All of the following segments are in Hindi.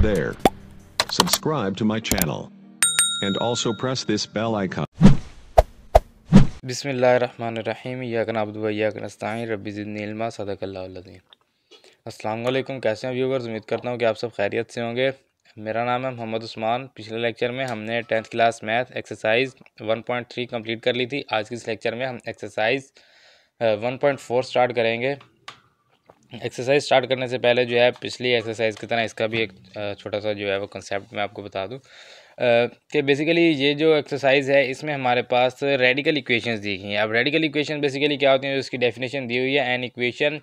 there. Subscribe to my channel and also press this bell icon. बिस्मिल्लाहिर्रहमानिर्रहीम इय्याक नअब्दु व इय्याक नस्तईन रब्बि ज़िदनी इल्मा सदक़ल्लाहुल अज़ीम। अस्सलाम वालेकुम, कैसे हैं व्यूवर्स। उम्मीद करता हूँ कि आप सब खैरियत से होंगे। मेरा नाम है मोहम्मद उस्मान। पिछले लेक्चर में हमने 10th class math exercise 1.3 complete कर ली थी। आज के इस लेक्चर में हम एक्सरसाइज 1.4 स्टार्ट करेंगे। एक्सरसाइज स्टार्ट करने से पहले जो है पिछली एक्सरसाइज की तरह इसका भी एक छोटा सा जो है वो कंसेप्ट मैं आपको बता दूं कि बेसिकली ये जो एक्सरसाइज है इसमें हमारे पास रेडिकल इक्वेशंस दी गई हैं। अब रेडिकल इक्वेशन बेसिकली क्या होती हैं, उसकी डेफिनेशन दी हुई है। An equation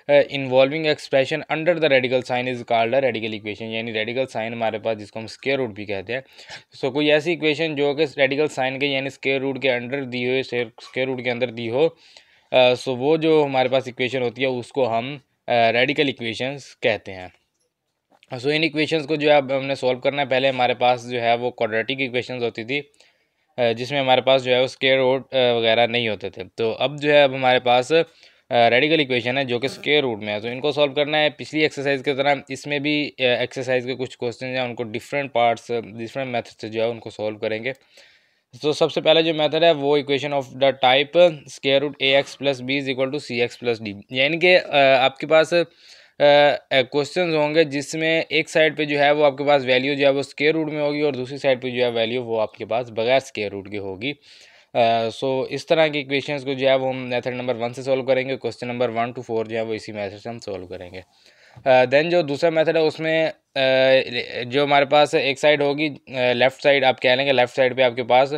involving expression under the radical sign is called a radical equation, यानी रेडिकल साइन हमारे पास जिसको हम स्क्वायर रूट भी कहते हैं। सो कोई ऐसी इक्वेशन जो कि रेडिकल साइन के यानी स्क्वायर रूट के अंडर दी हो, स्क्वायर रूट के अंदर दी हो, सो वो जो हमारे पास इक्वेशन होती है उसको हम रेडिकल इक्वेशंस कहते हैं। सो इन इक्वेशंस को जो है अब हमने सॉल्व करना है। पहले हमारे पास जो है वो क्वाड्रेटिक इक्वेशंस होती थी जिसमें हमारे पास जो है वो स्क्वायर रूट वगैरह नहीं होते थे। तो अब जो है अब हमारे पास रेडिकल इक्वेशन है जो कि स्क्वायर रूट में है। तो इनको सॉल्व करना है पिछली एक्सरसाइज की तरह। इसमें भी एक्सरसाइज के कुछ क्वेश्चन हैं उनको डिफरेंट पार्ट्स डिफरेंट मेथड से जो है उनको सॉल्व करेंगे। तो सबसे पहले जो मेथड है वो equation of the type square root a x plus b is equal to c x plus d, यानी कि आपके पास क्वेश्चन होंगे जिसमें एक साइड पे जो है वो आपके पास वैल्यू जो है वो स्क्वायर रूट में होगी और दूसरी साइड पे जो है वैल्यू वो आपके पास बगैर स्क्वायर रूट की होगी। सो इस तरह की इक्वेशंस को जो है वो हम मेथड नंबर 1 से सॉल्व करेंगे। क्वेश्चन नंबर 1 to 4 जो है वो इसी मेथड से हम सॉल्व करेंगे। देन जो दूसरा मेथड है उसमें जो हमारे पास एक साइड होगी लेफ़्ट साइड, आप कह लेंगे लेफ़्ट साइड पे आपके पास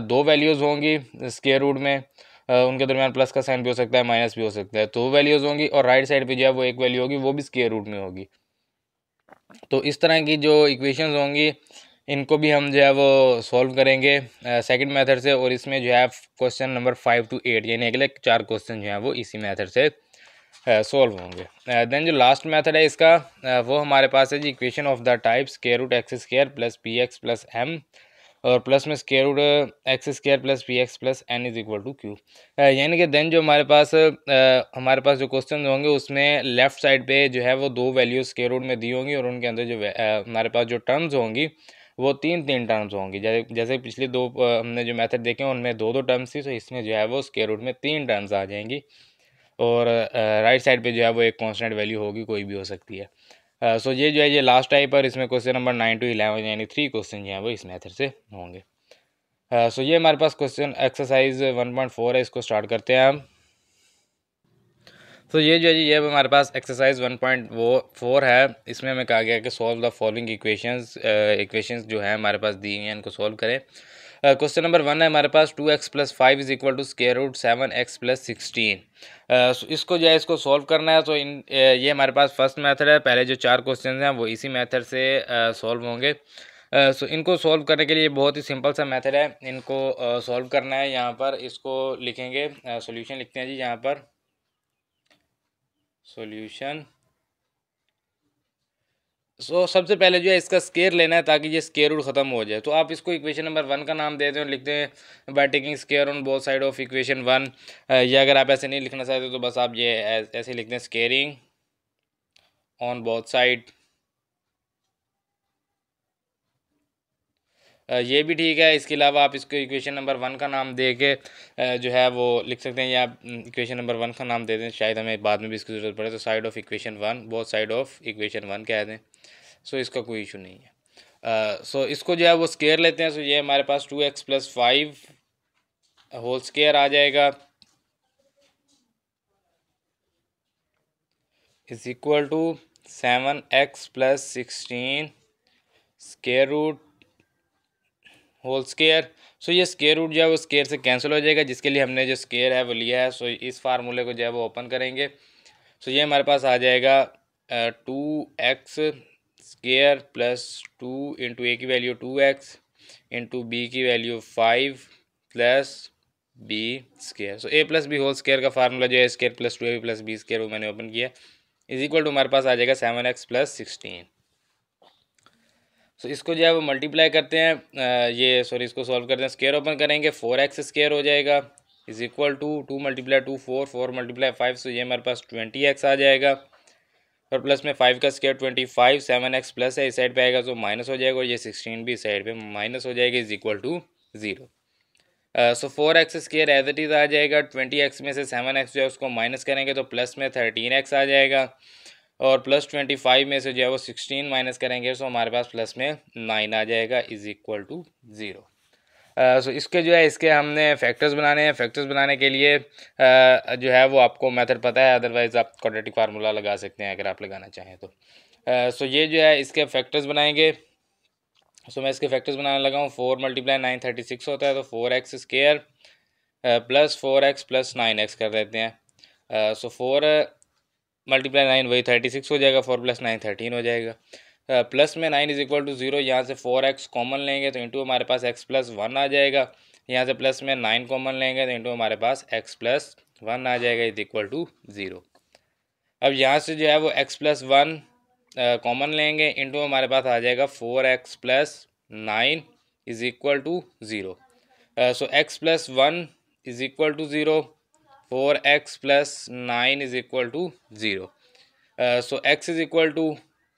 दो वैल्यूज़ होंगी स्क्वायर रूट में, उनके दरमियान प्लस का साइन भी हो सकता है माइनस भी हो सकता है, दो वैल्यूज़ होंगी। और राइट साइड पे जो है वो एक वैल्यू होगी वो भी स्क्वायर रूट में होगी। तो इस तरह की जो इक्वेशंस होंगी इनको भी हम जो है वो सॉल्व करेंगे सेकंड मेथड से। और इसमें जो है क्वेश्चन नंबर 5 to 8 यानी अगले 4 क्वेश्चन जो हैं वो इसी मेथड से सॉल्व होंगे। देन जो लास्ट मेथड है इसका वो हमारे पास है ji equation of the type square root x square plus P X plus M और प्लस में square root x square plus P X plus N is equal to Q, यानी कि देन जो हमारे पास जो क्वेश्चन होंगे उसमें लेफ़्ट साइड पे जो है वो दो वैल्यूज स्क्वायर रूट में दी होंगी और उनके अंदर जो हमारे पास जो टर्म्स होंगी वो तीन टर्म्स होंगी। जैसे पिछले दो हमने जो मेथड देखे उनमें दो टर्म्स थी, तो इसमें जो है वो स्क्वायर रूट में तीन टर्म्स आ जाएंगी और राइट साइड पे जो है वो एक कांस्टेंट वैल्यू होगी, कोई भी हो सकती है। सो ये जो है ये लास्ट टाइप और इसमें क्वेश्चन नंबर 9 to 11 यानी 3 क्वेश्चन जो हैं वो इस मेथड से होंगे। सो ये हमारे पास क्वेश्चन एक्सरसाइज 1.4 है, इसको स्टार्ट करते हैं हम। तो ये जो है ये हमारे पास एक्सरसाइज 1.4 है। इसमें हमें कहा गया है कि सॉल्व द फॉलोइंग इक्वेशंस जो है हमारे पास दी हैं इनको सॉल्व करें। क्वेश्चन नंबर 1 है हमारे पास 2x plus 5 is equal to square root 7x plus 16। इसको जो है इसको सॉल्व करना है। तो ये हमारे पास फर्स्ट मेथड है। पहले जो 4 क्वेश्चन हैं वो इसी मेथड से सॉल्व होंगे। सो इनको सॉल्व करने के लिए बहुत ही सिंपल सा मेथड है। इनको सॉल्व करना है। यहाँ पर इसको लिखेंगे, सॉल्यूशन लिखते हैं जी यहाँ पर सॉल्यूशन। सबसे पहले जो है इसका स्क्वायर लेना है ताकि ये स्क्वायर रूट ख़त्म हो जाए। तो आप इसको इक्वेशन नंबर 1 का नाम देते हैं और लिखते हैं by taking square on both side of equation 1। या अगर आप ऐसे नहीं लिखना चाहते तो बस आप ये ऐसे लिखते हैं स्क्वेयरिंग ऑन बोथ साइड। ये भी ठीक है। इसके अलावा आप इसको इक्वेशन नंबर 1 का नाम दे के जो है वो लिख सकते हैं, या आप इक्वेशन नंबर 1 का नाम दे दें, शायद हमें बाद में भी इसकी ज़रूरत पड़े तो side of equation 1, both side of equation 1 कह दें। सो इसका कोई इशू नहीं है। सो इसको जो है वो स्क्वायर लेते हैं। सो ये हमारे पास 2x प्लस 5 होल स्क्वायर आ जाएगा is equal to 7x plus 16 square root whole square. So ये स्क्वायर रूट जो है वो स्क्वायर से कैंसिल हो जाएगा, जिसके लिए हमने जो स्क्वायर है वो लिया है। सो इस फार्मूले को जो है वो ओपन करेंगे। सो ये हमारे पास आ जाएगा 2x स्क्वायर प्लस 2 इंटू ए की वैल्यू 2x इंटू बी की value 5 plus b square. So a plus b whole square का फार्मूला जो है square plus 2a plus b square वो मैंने ओपन किया इज इक्वल टू हमारे पास आ जाएगा 7x प्लस 16। सो इसको जो है वो मल्टीप्लाई करते हैं, इसको सॉल्व करते हैं। स्क्वायर ओपन करेंगे 4x स्क्वायर हो जाएगा is equal to 2 multiply 2 4 4 multiply 5। So ये हमारे पास 20x आ जाएगा। और प्लस में 5 का स्क्वायर 25, 7x प्लस है, इस साइड पे आएगा तो माइनस हो जाएगा, और ये 16 भी इस साइड पे माइनस हो जाएगा, is equal to 0। So 4x square as it is आ जाएगा। 20x में से 7x जो है उसको माइनस करेंगे तो प्लस में 13x आ जाएगा, और प्लस 25 में से जो है वो 16 माइनस करेंगे तो हमारे पास प्लस में 9 आ जाएगा, इज इक्वल टू 0। सो इसके जो है इसके हमने फैक्टर्स बनाने हैं। फैक्टर्स बनाने के लिए जो है वो आपको मेथड पता है, अदरवाइज़ आप क्वाड्रेटिक फार्मूला लगा सकते हैं अगर आप लगाना चाहें तो। सो ये जो है इसके फैक्टर्स बनाएंगे। सो मैं इसके फैक्टर्स बनाने लगा हूँ। 4 मल्टीप्लाई 9 36 होता है, तो 4x square plus 4x plus 9x कर देते हैं। सो 4 मल्टीप्लाई 9 वही 36 हो जाएगा, 4 प्लस 9 13 हो जाएगा। प्लस में 9 इज इक्वल टू 0, यहाँ से 4x कॉमन लेंगे तो इंटू हमारे पास x प्लस 1 आ जाएगा। यहाँ से प्लस में 9 कॉमन लेंगे तो इंटू हमारे पास x प्लस 1 आ जाएगा, इज इक्वल टू 0। अब यहाँ से जो है वो x प्लस 1 कॉमन लेंगे, इंटू हमारे पास आ जाएगा 4x plus 9 is equal to 0। So x plus 1 is equal to 0, 4x plus 9 is equal to 0। So x is equal to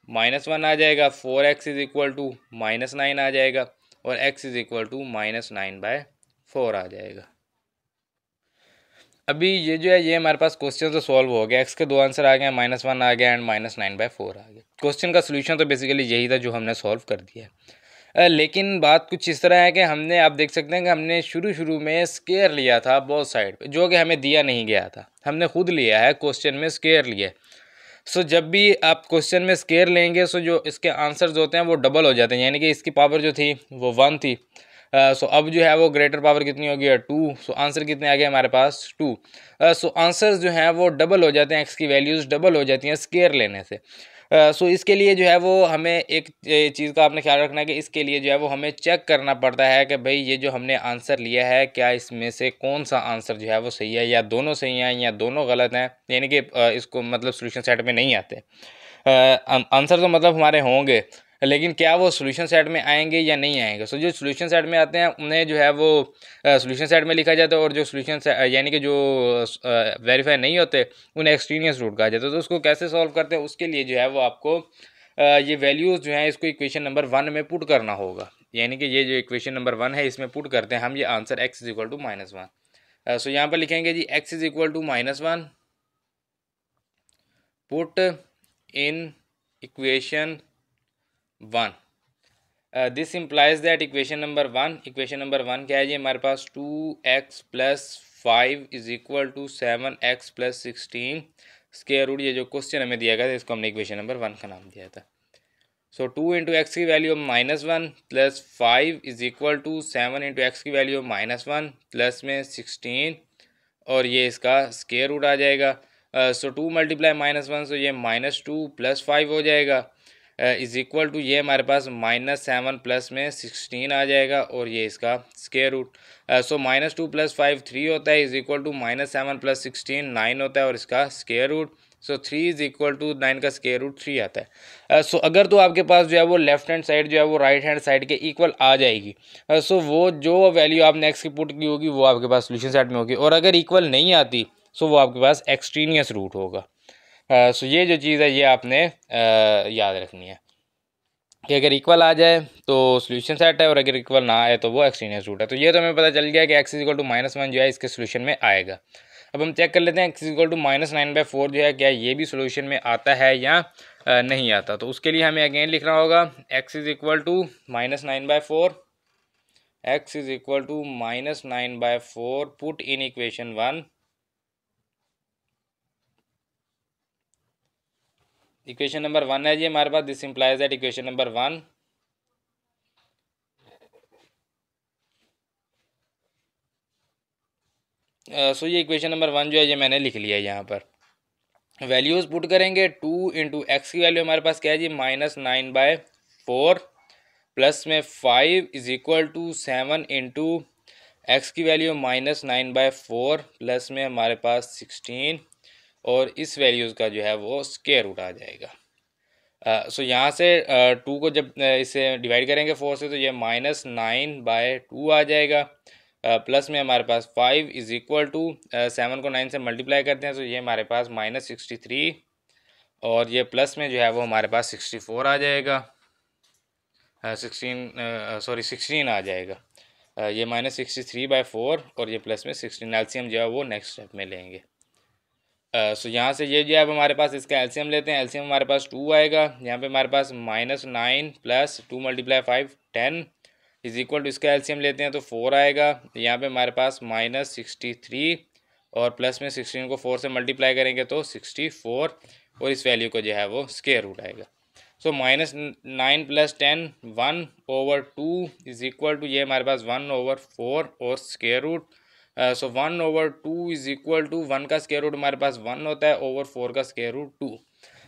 -1 आ जाएगा, 4x इज इक्वल टू -9 आ जाएगा, और x इज इक्वल टू -9/4 आ जाएगा। अभी ये जो है ये हमारे पास क्वेश्चन तो सॉल्व हो गया। x के दो आंसर आ गए, -1 आ गया एंड -9/4 आ गया। क्वेश्चन का सोल्यूशन तो बेसिकली यही था जो हमने सॉल्व कर दिया है। लेकिन बात कुछ इस तरह है कि हमने, आप देख सकते हैं कि हमने शुरू में स्क्वायर लिया था बोथ साइड पे, जो कि हमें दिया नहीं गया था, हमने खुद लिया है, क्वेश्चन में स्क्वायर लिया है। सो जब भी आप क्वेश्चन में स्क्वायर लेंगे सो जो इसके आंसर्स होते हैं वो डबल हो जाते हैं, यानी कि इसकी पावर जो थी वो 1 थी। सो अब जो है वो ग्रेटर पावर कितनी हो गई, 2। सो आंसर कितने आ गए हमारे पास, 2। सो आंसर्स जो हैं वो डबल हो जाते हैं, एक्स की वैल्यूज़ डबल हो जाती हैं स्क्वायर लेने से। सो इसके लिए जो है वो हमें एक चीज़ का आपने ख्याल रखना है कि इसके लिए जो है वो हमें चेक करना पड़ता है कि भाई ये जो हमने आंसर लिया है क्या इसमें से कौन सा आंसर जो है वो सही है, या दोनों सही हैं या दोनों गलत हैं, यानी कि इसको मतलब सोल्यूशन सेट में नहीं आते। आंसर तो मतलब हमारे होंगे, लेकिन क्या वो सोल्यूशन सेट में आएंगे या नहीं आएंगे। सो जो सोल्यूशन सेट में आते हैं उन्हें जो है वो सोल्यूशन सेट में लिखा जाता है, और जो सोल्यूशन यानी कि जो वेरीफाई नहीं होते उन्हें एक्सट्रीनियस रूट कहा जाता है। तो उसको कैसे सॉल्व करते हैं, उसके लिए जो है वो आपको ये वैल्यूज़ जो हैं इसको इक्वेशन नंबर 1 में पुट करना होगा, यानी कि ये जो इक्वेशन नंबर 1 है इसमें पुट करते हैं हम ये answer x is equal to -1। So यहाँ पर लिखेंगे जी x is equal to -1, put in equation 1। This implies that equation number 1 क्या है जी हमारे पास, 2x plus 5 is equal to 7x plus 16 square root. ये जो क्वेश्चन हमें दिया गया था इसको हमने इक्वेशन नंबर 1 का नाम दिया था। सो 2 इंटू एक्स की value -1 plus 5 is equal to 7 into x की वैल्यू -1 प्लस में 16, और ये इसका स्क्वायर रूट आ जाएगा। सो 2 मल्टीप्लाई -1, सो ये -2 प्लस 5 हो जाएगा, इज़ इक्वल टू ये हमारे पास -7 प्लस में 16 आ जाएगा, और ये इसका स्क्वायर रूट। सो -2 प्लस 5 3 होता है, इज़ इक्वल टू -7 प्लस 16 9 होता है, और इसका square root. So 3 is equal to 9 का स्क्वायर रूट 3 आता है। सो अगर तो आपके पास जो है वो लेफ्ट हैंड साइड जो है वो राइट हैंड साइड के इक्वल आ जाएगी, सो वो जो वैल्यू आपने एक्स की पुट की होगी वो आपके पास सोल्यूशन सेट में होगी, और अगर इक्वल नहीं आती सो वो आपके पास एक्सट्रीनियस रूट होगा। सो ये जो चीज़ है ये आपने याद रखनी है कि अगर इक्वल आ जाए तो सोल्यूशन सेट है, और अगर इक्वल ना आए तो वो एक्सट्रीनियस रूट है। तो ये तो हमें पता चल गया कि x इज इक्वल टू -1 जो है इसके सोल्यूशन में आएगा। अब हम चेक कर लेते हैं x इज इक्वल टू -9/4 जो है क्या ये भी सोल्यूशन में आता है या नहीं आता। तो उसके लिए हमें अगेन लिखना होगा x is equal to -9/4, x is equal to -9/4 put in equation 1। Equation number 1 है जी हमारे पास, this implies that equation number 1 so ये इक्वेशन नंबर 1 जो है ये मैंने लिख लिया है। यहाँ पर वैल्यूज़ पुट करेंगे, 2 इंटू एक्स की वैल्यू हमारे पास क्या है जी -9/4 प्लस में 5 is equal to 7 into x की वैल्यू -9/4 प्लस में हमारे पास 16, और इस वैल्यूज़ का जो है वो स्क्वायर रूट आ जाएगा। सो यहाँ से 2 को जब इसे डिवाइड करेंगे 4 से तो ये -9/2 आ जाएगा, प्लस में हमारे पास 5 इज इक्वल टू 7 को 9 से मल्टीप्लाई करते हैं तो ये हमारे पास -63, और ये प्लस में जो है वो हमारे पास 64 आ जाएगा, 16 आ जाएगा। ये -63/4 और ये प्लस में 16 एलसीएम जो है वो नेक्स्ट स्टेप में लेंगे। सो यहाँ से ये जो है अब हमारे पास इसका एलसीएम लेते हैं। एलसीएम हमारे पास 2 आएगा। यहाँ पे हमारे पास -9 + 2 × 5 10 इज इक्वल टू, इसका एलसीएम लेते हैं तो 4 आएगा। यहाँ पे हमारे पास -63 और प्लस में 16 को 4 से मल्टीप्लाई करेंगे तो 64 और इस वैल्यू को जो है वो स्क्वायर रूट आएगा। सो -9 + 10 1/2 इज इक्वल टू, ये हमारे पास 1/4 और square root. So 1/2 is equal to 1 का स्क्वायर रूट हमारे पास 1 होता है, ओवर 4 का स्क्वायर रूट 2।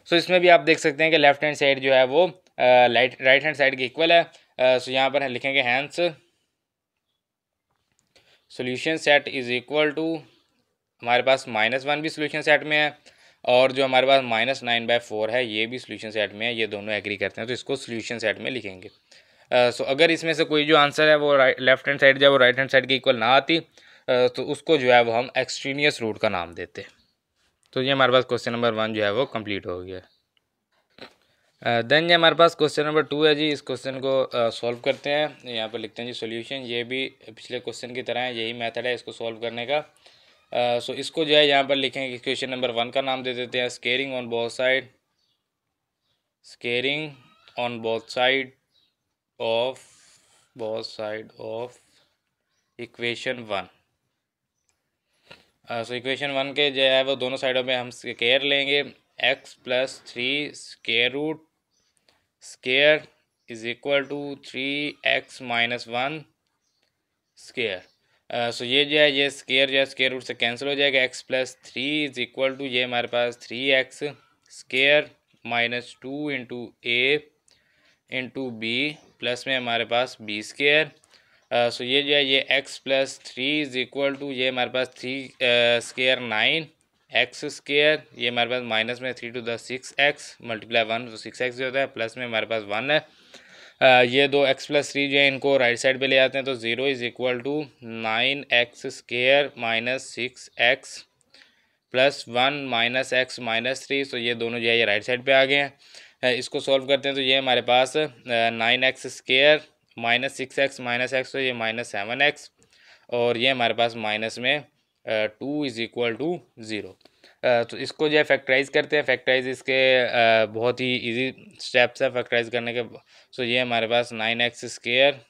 सो इसमें भी आप देख सकते हैं कि लेफ्ट हैंड साइड जो है वो राइट हैंड साइड के इक्वल है। सो यहाँ पर लिखेंगे hence solution set is equal to, हमारे पास -1 भी सोल्यूशन सेट में है और जो हमारे पास -9/4 है ये भी सोल्यूशन सेट में है। ये दोनों एग्री करते हैं तो इसको सोल्यूशन सेट में लिखेंगे। सो अगर इसमें से कोई जो आंसर है वो लेफ्ट हैंड साइड जो है वो राइट हैंड साइड के इक्वल ना आती तो उसको जो है वो हम एक्सट्रीनियस रूट का नाम देते। तो ये हमारे पास क्वेश्चन नंबर 1 जो है वो कंप्लीट हो गया। देन ये हमारे पास क्वेश्चन नंबर 2 है जी। इस क्वेश्चन को सॉल्व करते हैं। यहाँ पर लिखते हैं जी सॉल्यूशन। ये भी पिछले क्वेश्चन की तरह है, यही मेथड है इसको सॉल्व करने का। सो इसको जो है यहाँ पर लिखेंगे, क्वेश्चन नंबर 1 का नाम दे देते हैं squaring on both side of equation 1। So equation 1 के जो है वो दोनों साइडों में हम स्केयर लेंगे। x + 3 square root square is equal to 3x - 1 square. So ये जो है ये स्केयर जो है स्केयर रूट से कैंसिल हो जाएगा। x + 3 इज इक्वल टू, ये हमारे पास 3x square -2 × a × b plus में हमारे पास b स्केयर। सो ये जो है ये x + 3 इज इक्वल टू, ये हमारे पास 3 स्केयर 9x स्केयर, ये हमारे पास माइनस में 3 × 6x × 1 तो 6x जो होता है, प्लस में हमारे पास 1 है। ये दो x + 3 जो है इनको राइट साइड पे ले आते हैं तो 0 is equal to 9x square -6x plus 1 -x -3। तो ये दोनों जो है ये राइट साइड पे आ गए हैं। इसको सॉल्व करते हैं तो ये हमारे पास 9x स्केयर -6x -x तो ये -7x और ये हमारे पास माइनस में 2 इज इक्वल टू 0। तो इसको जो है फैक्टराइज करते हैं। फैक्टराइज इसके बहुत ही इजी स्टेप्स है फैक्टराइज करने के। सो ये हमारे पास 9x स्केयर,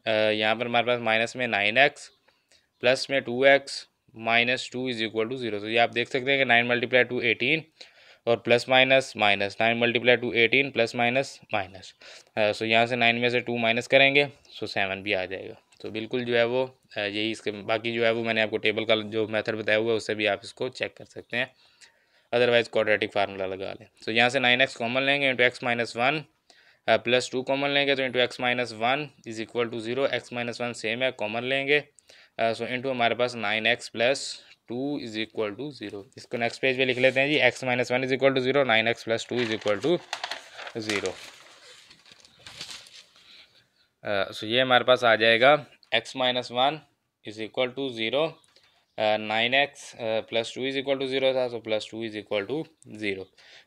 यहाँ पर हमारे पास माइनस में 9x प्लस में 2x -2 इज इक्वल टू 0। तो ये आप देख सकते हैं कि 9 × 2 18 और plus minus 9 × 2 18 plus minus minus. So यहाँ से 9 में से 2 माइनस करेंगे सो 7 भी आ जाएगा। तो बिल्कुल जो है वो यही इसके बाकी जो है वो मैंने आपको टेबल का जो मेथड बताया हुआ है उससे भी आप इसको चेक कर सकते हैं, अदरवाइज क्वाड्रेटिक फार्मूला लगा लें। तो यहाँ से 9x कॉमन लेंगे इंटू x - 1 प्लस 2 कॉमन लेंगे तो into x - 1 is equal to 0। x - 1 same है, कॉमन लेंगे सो इंटू हमारे पास 9x + 2 इज इक्वल टू 0। इसको नेक्स्ट पेज पे लिख लेते हैं जी। x - 1 is equal to 0, 9x + 2 is equal to 0। So ये हमारे पास आ जाएगा x - 1 is equal to 0, 9x + 2 is equal to 0 था, तो +2 इज इक्वल टू 0।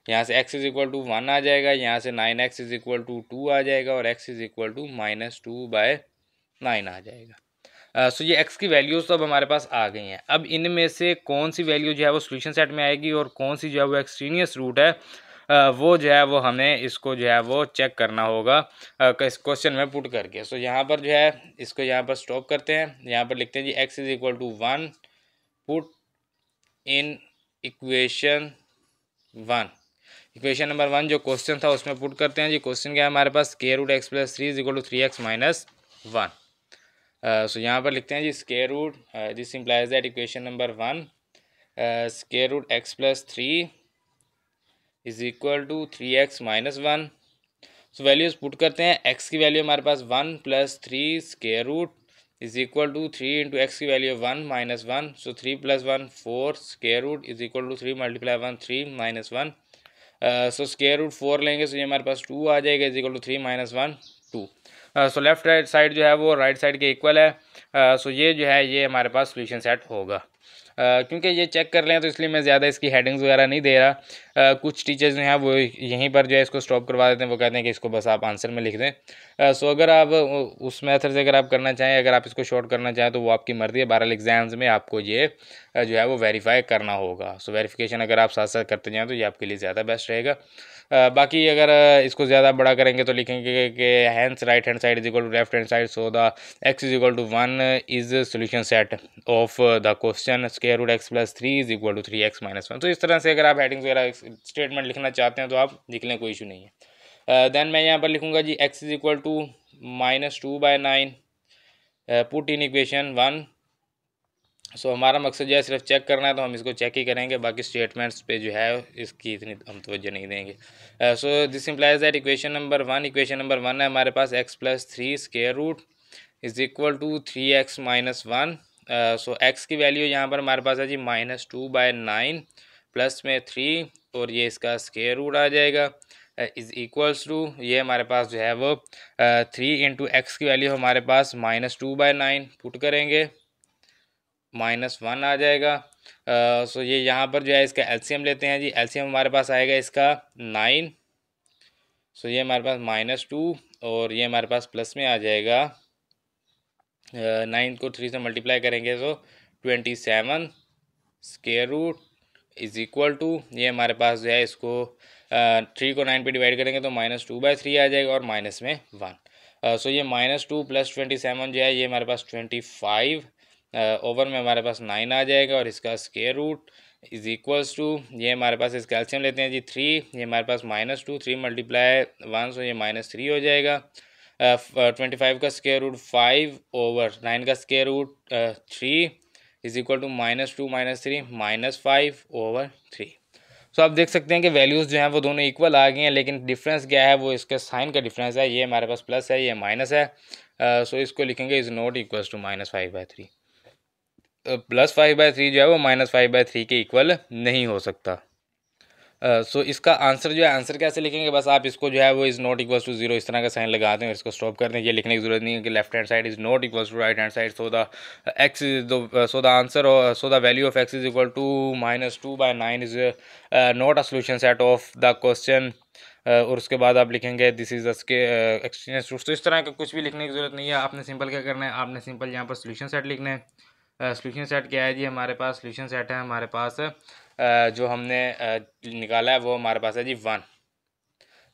यहाँ से x इज इक्वल टू 1 आ जाएगा, यहाँ से 9x इज इक्वल टू 2 आ जाएगा और x इज इक्वल टू -2/9 आ जाएगा। सो ये x की वैल्यूज़ तो अब हमारे पास आ गई हैं। अब इनमें से कौन सी वैल्यू जो है वो सोल्यूशन सेट में आएगी और कौन सी जो है वो एक्सट्रीनियस रूट है वो जो है वो हमें इसको जो है वो चेक करना होगा इस क्वेश्चन में पुट करके। सो यहाँ पर जो है इसको यहाँ पर स्टॉप करते हैं। यहाँ पर लिखते हैं जी x is equal to 1 put in equation 1। Equation number 1 जो क्वेश्चन था उसमें पुट करते हैं जी। क्वेश्चन क्या है हमारे पास, square root x + 3 is equal to 3x - 1। So यहाँ पर लिखते हैं ji square root, this implies that equation number 1 square root x + 3 is equal to 3x - 1। So values put करते हैं। x की वैल्यू हमारे पास 1 + 3 square root is equal to 3 × x की value 1 - 1, so 3 + 1 4 square root is equal to 3 × 1 3 - 1। So square root 4 लेंगे सो ये हमारे पास 2 आ जाएगा is equal to 3 - 1 2। So left right side जो है वो राइट साइड के इक्वल है। सो ये जो है ये हमारे पास सोल्यूशन सेट होगा। क्योंकि ये चेक कर लें तो इसलिए मैं ज़्यादा इसकी हेडिंग्स वगैरह नहीं दे रहा। कुछ टीचर्स जो हैं वो यहीं पर जो है इसको स्टॉप करवा देते हैं, वो कहते हैं कि इसको बस आप आंसर में लिख दें। सो अगर आप उस मेथड से अगर आप करना चाहें, अगर आप इसको शॉर्ट करना चाहें तो वो आपकी मर्ज़ी है। बहरहाल एग्ज़ाम्स में आपको ये जो है वो वेरीफाई करना होगा। सो वेरिफिकेशन अगर आप साथ साथ करते जाएँ तो ये आपके लिए ज़्यादा बेस्ट रहेगा। बाकी अगर इसको ज़्यादा बड़ा करेंगे तो लिखेंगे कि hence right hand side is equal to left hand side, so the x is equal to 1 is solution set of the question square root x plus 3 is equal to 3x minus 1। तो इस तरह से अगर आप हेडिंग्स वगैरह स्टेटमेंट लिखना चाहते हैं तो आप लिख लें, कोई इशू नहीं है। देन मैं यहाँ पर लिखूँगा जी x is equal to -2/9 put in equation 1। So हमारा मकसद जो है सिर्फ चेक करना है, तो हम इसको चेक ही करेंगे, बाकी स्टेटमेंट्स पे जो है इसकी इतनी हम तवज्जो नहीं देंगे। So this implies that equation number 1 है हमारे पास x plus 3 square root is equal to 3x minus 1। So x की वैल्यू यहाँ पर हमारे पास है जी -2/9 प्लस में 3 और ये इसका स्क्वायर रूट आ जाएगा इज इक्वल्स टू, ये हमारे पास जो है वो 3 इंटू एक्स की वैल्यू हमारे पास -2/9 पुट करेंगे -1 आ जाएगा। सो ये यहाँ पर जो है इसका एलसीएम लेते हैं जी, एलसीएम हमारे पास आएगा इसका 9। सो ये हमारे पास -2 और ये हमारे पास प्लस में आ जाएगा 9 को 3 से मल्टीप्लाई करेंगे तो 27 square root is equal to, ये हमारे पास जो है इसको 3 को 9 पे डिवाइड करेंगे तो -2/3 आ जाएगा और माइनस में 1। सो ये -2 प्लस 27 जो है ये हमारे पास 25 ओवर में हमारे पास 9 आ जाएगा और इसका square root is equals to, ये हमारे पास इसका एलसीएम लेते हैं जी 3, ये हमारे पास -2 3 मल्टीप्लाई 1 सो ये -3 हो जाएगा। 25 का स्क्वायर रूट 5 ओवर 9 का square root 3 is equal to -2 -3 -5 over 3। So आप देख सकते हैं कि वैल्यूज़ जो हैं वो दोनों इक्वल आ गए हैं, लेकिन डिफरेंस क्या है, वो इसके साइन का डिफरेंस है। ये हमारे पास प्लस है, ये माइनस है। सो इसको लिखेंगे इज़ नॉट इक्वल्स टू -5/3। +5/3 जो है वो -5/3 के इक्वल नहीं हो सकता। सो इसका आंसर जो है, आंसर कैसे लिखेंगे, बस आप इसको जो है वो इज़ नॉट इक्वल्स टू 0 इस तरह का साइन लगा दें और इसको स्टॉप कर दें। ये लिखने की ज़रूरत नहीं है कि left hand side is not equals to right hand side, so the x is so the answer so the value of x is equal to -2/9 is not a solution set of the question. और उसके बाद आप लिखेंगे दिस इज़ एक्सचेंज रूट। तो इस तरह का कुछ भी लिखने की ज़रूरत नहीं है। आपने सिंपल क्या करना है, आपने सिंपल यहाँ पर सोल्यूशन सेट लिखना है। सोल्यूशन सेट क्या है जी, हमारे पास सोल्यूशन सेट है हमारे पास जो हमने निकाला है वो हमारे पास है जी 1।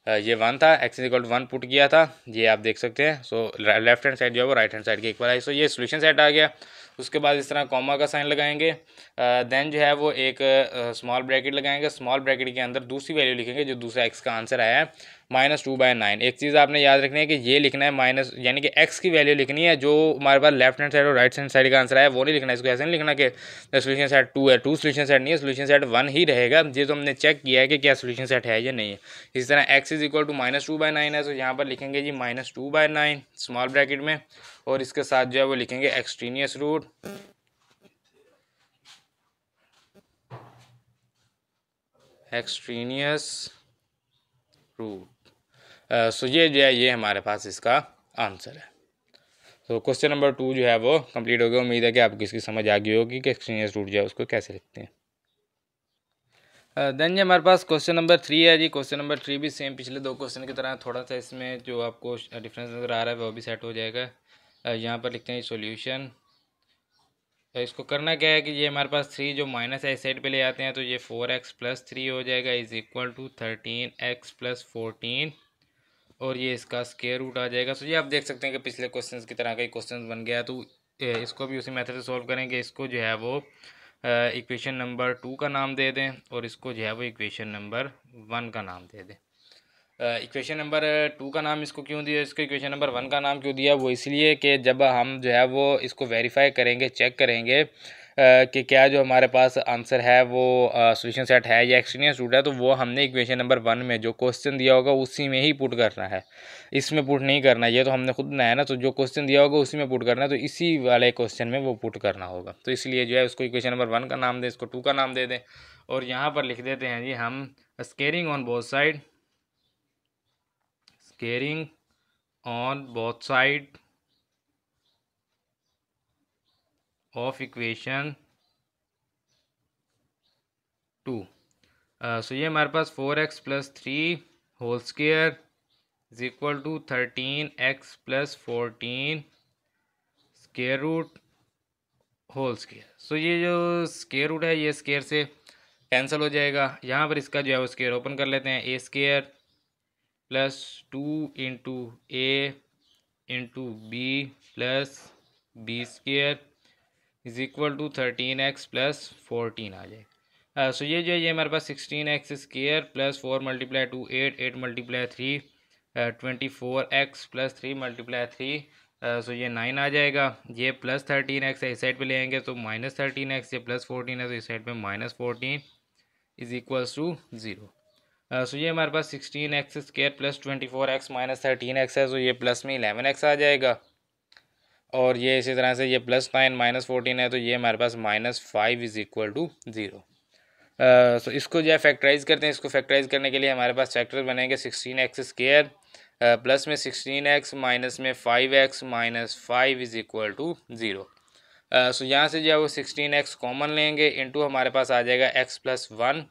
ये 1 था, x इक्वल टू 1 पुट किया था, ये आप देख सकते हैं। सो लेफ्ट हैंड साइड जो है वो राइट हैंड साइड के इक्वल है। सो ये सोल्यूशन सेट आ गया। उसके बाद इस तरह कॉमा का साइन लगाएंगे, देन जो है वो एक स्मॉल ब्रैकेट लगाएंगे। स्मॉल ब्रैकेट के अंदर दूसरी वैल्यू लिखेंगे जो दूसरा x का आंसर आया है -2/9। एक चीज़ आपने याद रखनी है कि ये लिखना है माइनस, यानी कि x की वैल्यू लिखनी है, जो हमारे पास लेफ्ट हैंड साइड और राइट हैंड साइड का आंसर आया वो नहीं लिखना है। इसको ऐसे नहीं लिखना कि सोल्यूशन सेट 2 है, 2 सोल्यूशन सेट नहीं है, सोल्यूशन सेट 1 ही रहेगा। ये तो हमने चेक किया है कि क्या सोल्यूशन सेट है या नहीं है। इसी तरह x इज इक्वल टू -2/9 है, तो यहाँ पर लिखेंगे जी -2/9 स्मॉल ब्रैकेट में, और इसके साथ जो है वो लिखेंगे एक्सट्रीनियस रूट सो ये जो है ये हमारे पास इसका आंसर है। तो क्वेश्चन नंबर 2 जो है वो कंप्लीट हो गया। उम्मीद है कि आपको इसकी समझ आ गई होगी कि एक्सट्रीनियस रूट जो है उसको कैसे लिखते हैं। देन ये हमारे पास क्वेश्चन नंबर 3 है जी। क्वेश्चन नंबर 3 भी सेम पिछले 2 क्वेश्चन की तरह, थोड़ा सा इसमें जो आपको डिफरेंस नज़र आ रहा है वो भी सेट हो जाएगा। यहाँ पर लिखते हैं सॉल्यूशन। इसको करना क्या है कि ये हमारे पास 3 जो माइनस है इस साइड पे ले आते हैं, तो ये 4x प्लस 3 हो जाएगा is equal to 13x plus 14 और ये इसका स्क्वायर रूट आ जाएगा। तो ये आप देख सकते हैं कि पिछले क्वेश्चंस की तरह का ही क्वेश्चन बन गया। तो इसको भी उसी मेथड से सॉल्व करेंगे। इसको जो है वो इक्वेशन नंबर 2 का नाम दे दें और इसको जो है वो इक्वेशन नंबर 1 का नाम दे दें। इक्वेशन नंबर 2 का नाम इसको क्यों दिया, इसको इक्वेशन नंबर 1 का नाम क्यों दिया, वो इसलिए कि जब हम जो है वो इसको वेरीफाई करेंगे, चेक करेंगे कि क्या जो हमारे पास आंसर है वो सॉल्यूशन सेट है या एक्सट्रीनियस रूट है, तो वो हमने इक्वेशन नंबर 1 में जो क्वेश्चन दिया होगा उसी में ही पुट करना है, इसमें पुट नहीं करना। ये तो हमने खुद बनाया ना, तो जो क्वेश्चन दिया होगा उसी में पुट करना है, तो इसी वाले क्वेश्चन में वो पुट करना होगा। तो इसलिए जो है उसको इक्वेशन नंबर 1 का नाम दें, इसको 2 का नाम दे दें और यहाँ पर लिख देते हैं जी हम squaring on both side, scaling on both side of equation 2 so ये हमारे पास 4x+3 whole square is equal to 13x+14 square root whole square. So ये जो स्क्वायर रूट है ये स्क्वायर से कैंसिल हो जाएगा। यहाँ पर इसका जो है वो स्क्वायर ओपन कर लेते हैं। a² plus 2 into A into B plus b² is equal to 13x+14 आ जाएगा। सो ये जो है ये हमारे पास 16x² plus 4 multiply 2 8 8 multiply 3 24x+3 multiply 3 so ये 9 आ जाएगा। ये प्लस 13x है, इस साइड पे ले आएंगे तो माइनस 13x, ये प्लस 14 है तो इस साइड पे minus 14 is equals to 0। So ये हमारे पास 16x² plus 24x minus 13x है, सो ये प्लस में 11x आ जाएगा। और ये इसी तरह से ये प्लस 9 माइनस 14 है तो ये हमारे पास -5 इज इक्वल टू 0। सो इसको जो है फैक्टराइज करते हैं। इसको फैक्टराइज करने के लिए हमारे पास फैक्टर बनेंगे 16x² प्लस में 16x माइनस में 5x minus 5 is equal to 0। So यहाँ से जो है वो 16x कॉमन लेंगे, इंटू हमारे पास आ जाएगा x+1।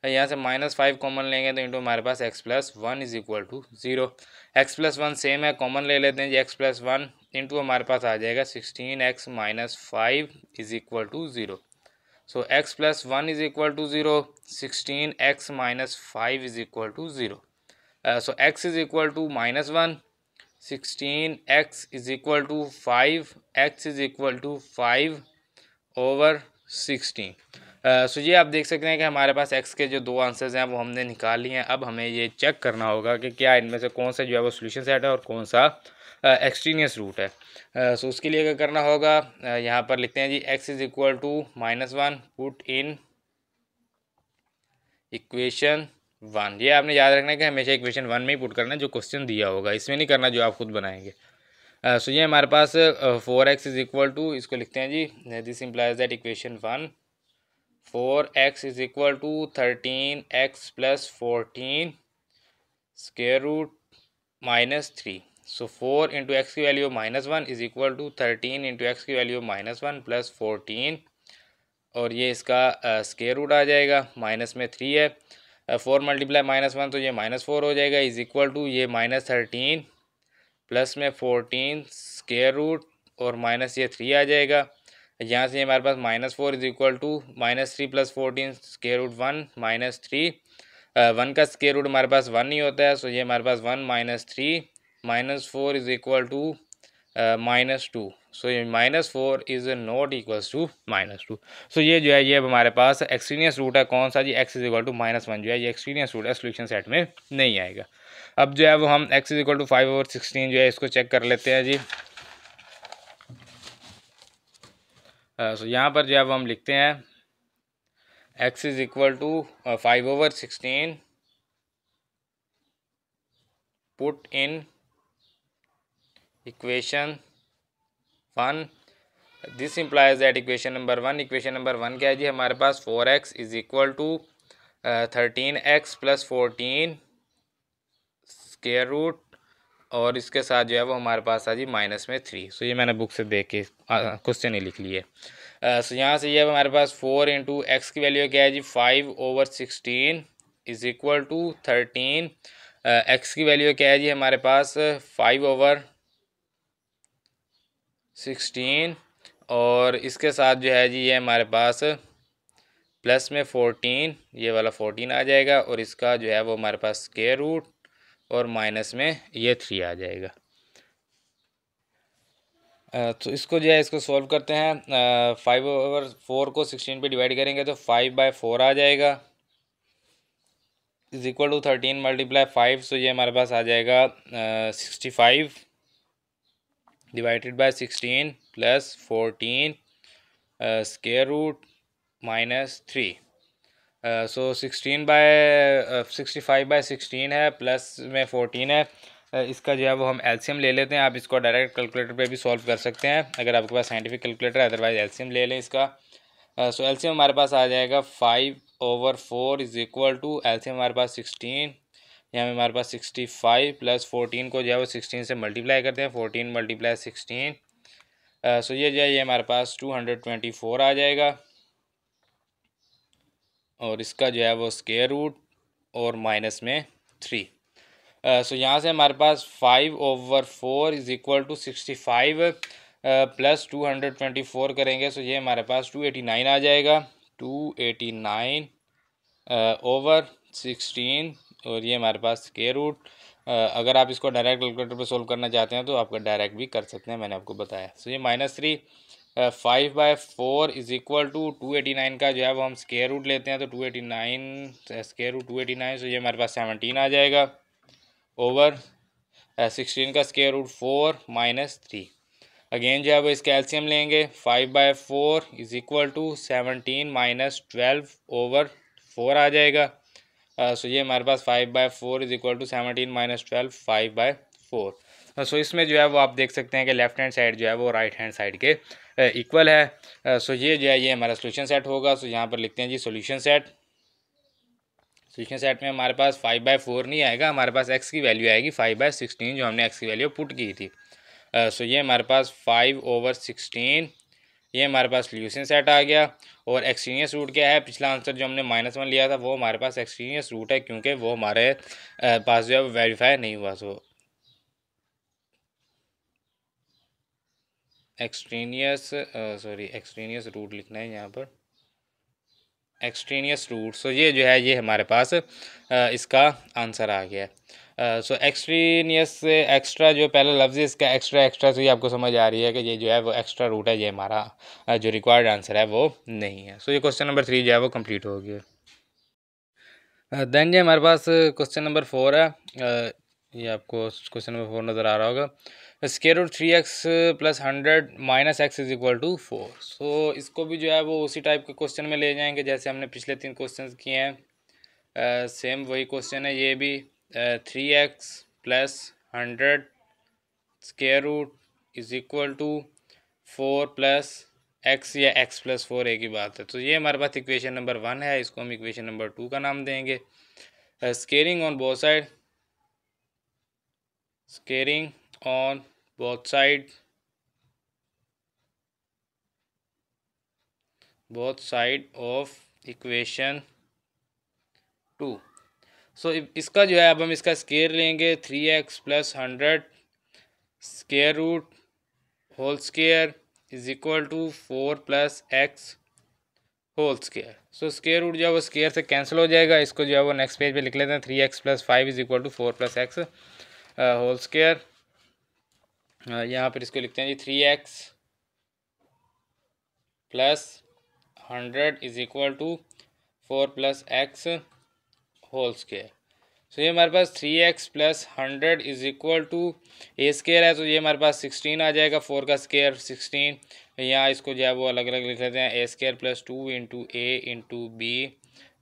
यहाँ से -5 कॉमन लेंगे तो इंटू हमारे पास x+1 is equal to 0। x+1 same है, कॉमन ले लेते हैं जी। x+1 इंटू हमारे पास आ जाएगा 16x minus 5 is equal to 0। So x+1 is equal to 0, 16x minus 5 is equal to 0। So x is equal to -1, 16x is equal to 5, x is equal to 5/16। So ये आप देख सकते हैं कि हमारे पास x के जो दो आंसर्स हैं वो हमने निकाल लिए हैं। अब हमें ये चेक करना होगा कि क्या इनमें से कौन सा जो है वो सोल्यूशन सेट है और कौन सा एक्सट्रीनियस रूट है। सो उसके लिए क्या करना होगा, यहाँ पर लिखते हैं जी x is equal to -1 put in equation 1। ये आपने याद रखना है कि हमेशा इक्वेशन 1 में ही पुट करना है जो क्वेश्चन दिया होगा, इसमें नहीं करना जो आप खुद बनाएंगे। सो ये हमारे पास 4x इज इक्वल टू, इसको लिखते हैं जी this implies that equation 1 4x is equal to 13x+14 square root -3। So 4 into x की value -1 is equal to 13 into x की वैल्यू -1 प्लस 14 और ये इसका स्क्वायर रूट आ जाएगा। माइनस में 3 है, 4 मल्टीप्लाई -1 तो ये -4 हो जाएगा इज इक्वल टू ये -13 प्लस में 14 स्क्वायर रूट और माइनस ये 3 आ जाएगा। यहाँ से हमारे पास -4 is equal to -3 plus 14 square root 1 -3। 1 का स्क्वायर रूट हमारे पास 1 नहीं होता है, सो ये हमारे पास 1 -3 -4 इज इक्वल टू -2। सो ये -4 is not equals to -2। So ये जो है ये हमारे पास एक्सट्रीनियस रूट है। कौन सा जी, x इज इक्वल टू -1 जो है ये एक्सट्रीनियस रूट है, सोल्यूशन सेट में नहीं आएगा। अब जो है वो हम x इज इक्वल टू 5/16 जो है इसको चेक कर लेते हैं जी। सो यहाँ पर जो है वो हम लिखते हैं x is equal to 5/16 put in equation 1। This implies that equation number 1, equation number 1 क्या है जी हमारे पास 4x is equal to 13x+14 square root और इसके साथ जो है वो हमारे पास आ जी -3। सो ये मैंने बुक से देख के क्वेश्चन ही लिख लिए। सो यहाँ से ये हमारे पास 4 इंटू एक्स की वैल्यू क्या है जी 5/16 इज इक्वल टू 13। एक्स की वैल्यू क्या है जी हमारे पास 5/16 और इसके साथ जो है जी ये हमारे पास प्लस में 14, ये वाला 14 आ जाएगा और इसका जो है वो हमारे पास स्क्वायर रूट और माइनस में ये 3 आ जाएगा। तो इसको जो है इसको सॉल्व करते हैं। 5/4 को 16 पे डिवाइड करेंगे तो 5/4 आ जाएगा is equal to 13 multiply 5। So ये हमारे पास आ जाएगा 65 divided by 16 plus 14 square root -3। So 65/16 है प्लस में 14 है। इसका जो है वो हम एलसीएम ले लेते हैं। आप इसको डायरेक्ट कैलकुलेटर पे भी सॉल्व कर सकते हैं अगर आपके पास साइंटिफिक कैलकुलेटर है, अदरवाइज एलसीएम ले लें इसका। सो एलसीएम हमारे पास आ जाएगा 5/4 इज इक्वल टू एलसीएम हमारे पास 16, यहाँ में हमारे पास 65 प्लस 14 को जो है वो 16 से मल्टीप्लाई करते हैं, 14 मल्टीप्लाई 16। सो ये जो है ये हमारे पास 224 आ जाएगा और इसका जो है वो स्क्वायर रूट और माइनस में 3। सो यहाँ से हमारे पास 5/4 इज़ इक्वल टू 65 प्लस 224 करेंगे। सो ये हमारे पास 289 आ जाएगा। 289 ओवर 16 और ये हमारे पास स्क्वायर रूट। अगर आप इसको डायरेक्ट कैलकुलेटर पे सोल्व करना चाहते हैं तो आप डायरेक्ट भी कर सकते हैं, मैंने आपको बताया। सो ये -3 5/4 इज़ इक्वल टू 289 का जो है वो हम स्क्वायर रूट लेते हैं तो 289 स्क्वायर रूट 289। सो ये हमारे पास 17 आ जाएगा ओवर 16 का स्क्वायर रूट 4 -3। अगेन जो है वो इसका एलसीएम लेंगे। 5/4 इज़ इक्वल टू 17 - 12 ओवर 4 आ जाएगा। सो ये हमारे पास 5/4 इज़ इक्वल टू 17 - 12 5/4। सो इसमें जो है वो आप देख सकते हैं कि लेफ्ट हैंड साइड जो है वो राइट हैंड साइड के इक्वल है। सो ये जो है ये हमारा सोल्यूशन सेट होगा। सो यहाँ पर लिखते हैं जी सोल्यूशन सेट। सोल्यूशन सेट में हमारे पास 5/4 नहीं आएगा, हमारे पास x की वैल्यू आएगी 5/16 जो हमने x की वैल्यू पुट की थी। सो ये हमारे पास 5/16 ये हमारे पास सोल्यूशन सेट आ गया। और एक्सट्रीनियस रूट क्या है, पिछला आंसर जो हमने -1 लिया था वो हमारे पास एक्सट्रीनियस रूट है क्योंकि वो हमारे पास जो है वेरीफाई नहीं हुआ। सो एक्सट्रीनियस रूट लिखना है यहाँ पर, एक्सट्रीनियस रूट। सो ये जो है ये हमारे पास इसका आंसर आ गया है। सो एक्सट्रीनियस से एक्स्ट्रा जो पहला लफ्ज़ है इसका एक्स्ट्रा तो ये आपको समझ आ रही है कि ये जो है वो एक्स्ट्रा रूट है, ये हमारा जो रिक्वायर्ड आंसर है वो नहीं है। सो ये क्वेश्चन नंबर 3 जो है वो कंप्लीट हो गया। देन जो हमारे पास क्वेश्चन नंबर 4 है। ये आपको क्वेश्चन नंबर 4 नज़र आ रहा होगा। Square root 3x + 100 - x is equal to 4। So इसको भी जो है वो उसी टाइप के क्वेश्चन में ले जाएंगे जैसे हमने पिछले 3 क्वेश्चन किए हैं। सेम वही क्वेश्चन है ये भी। 3x + 100 square root is equal to 4 + x या x + 4 एक ही बात है। तो ये हमारे पास इक्वेशन नंबर 1 है, इसको हम इक्वेशन नंबर 2 का नाम देंगे। Squaring on both side, squaring on both side of equation 2। सो इसका जो है अब हम इसका स्केयर लेंगे 3x + 100 square root whole square is equal to 4 + x whole square. So square root जो है वो स्केयर से कैंसिल हो जाएगा। इसको जो है वो नेक्स्ट पेज पे लिख लेते हैं। 3x + 5 is equal to 4 + x whole square. यहाँ पर इसको लिखते हैं जी 3x + 100 is equal to 4 + x whole square. So ये हमारे पास 3x + 100 is equal to A square है, तो ये हमारे पास 16 आ जाएगा। 4 का स्केयर 16। यहाँ इसको जो है वो अलग अलग लिख लेते हैं। a square + 2 × a × b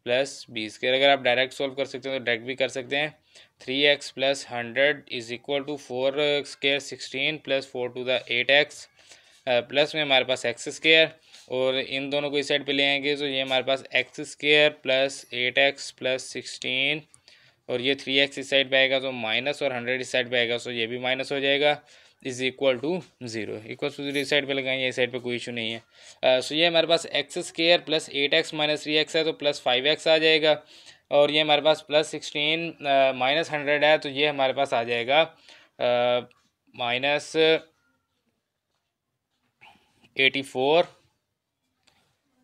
+ b square. अगर आप डायरेक्ट सोल्व कर सकते हैं तो डायरेक्ट भी कर सकते हैं। 3x + 100 is equal to 4 square 16 + 4 to the 8x plus में हमारे पास x स्केयर, और इन दोनों को इस साइड पे ले आएंगे तो ये हमारे पास x स्केयर + 8x + 16 और ये 3x इस साइड पे आएगा तो माइनस, और 100 इस साइड पे आएगा तो ये भी माइनस हो जाएगा। Is equal to 0। Equal to 0 इस साइड पे लगाएंगे, इस साइड पे कोई इशू नहीं है। सो ये हमारे पास x स्केयर + 8x - 3x है तो +5x आ जाएगा। और ये हमारे पास +16 - 100 है तो ये हमारे पास आ जाएगा -84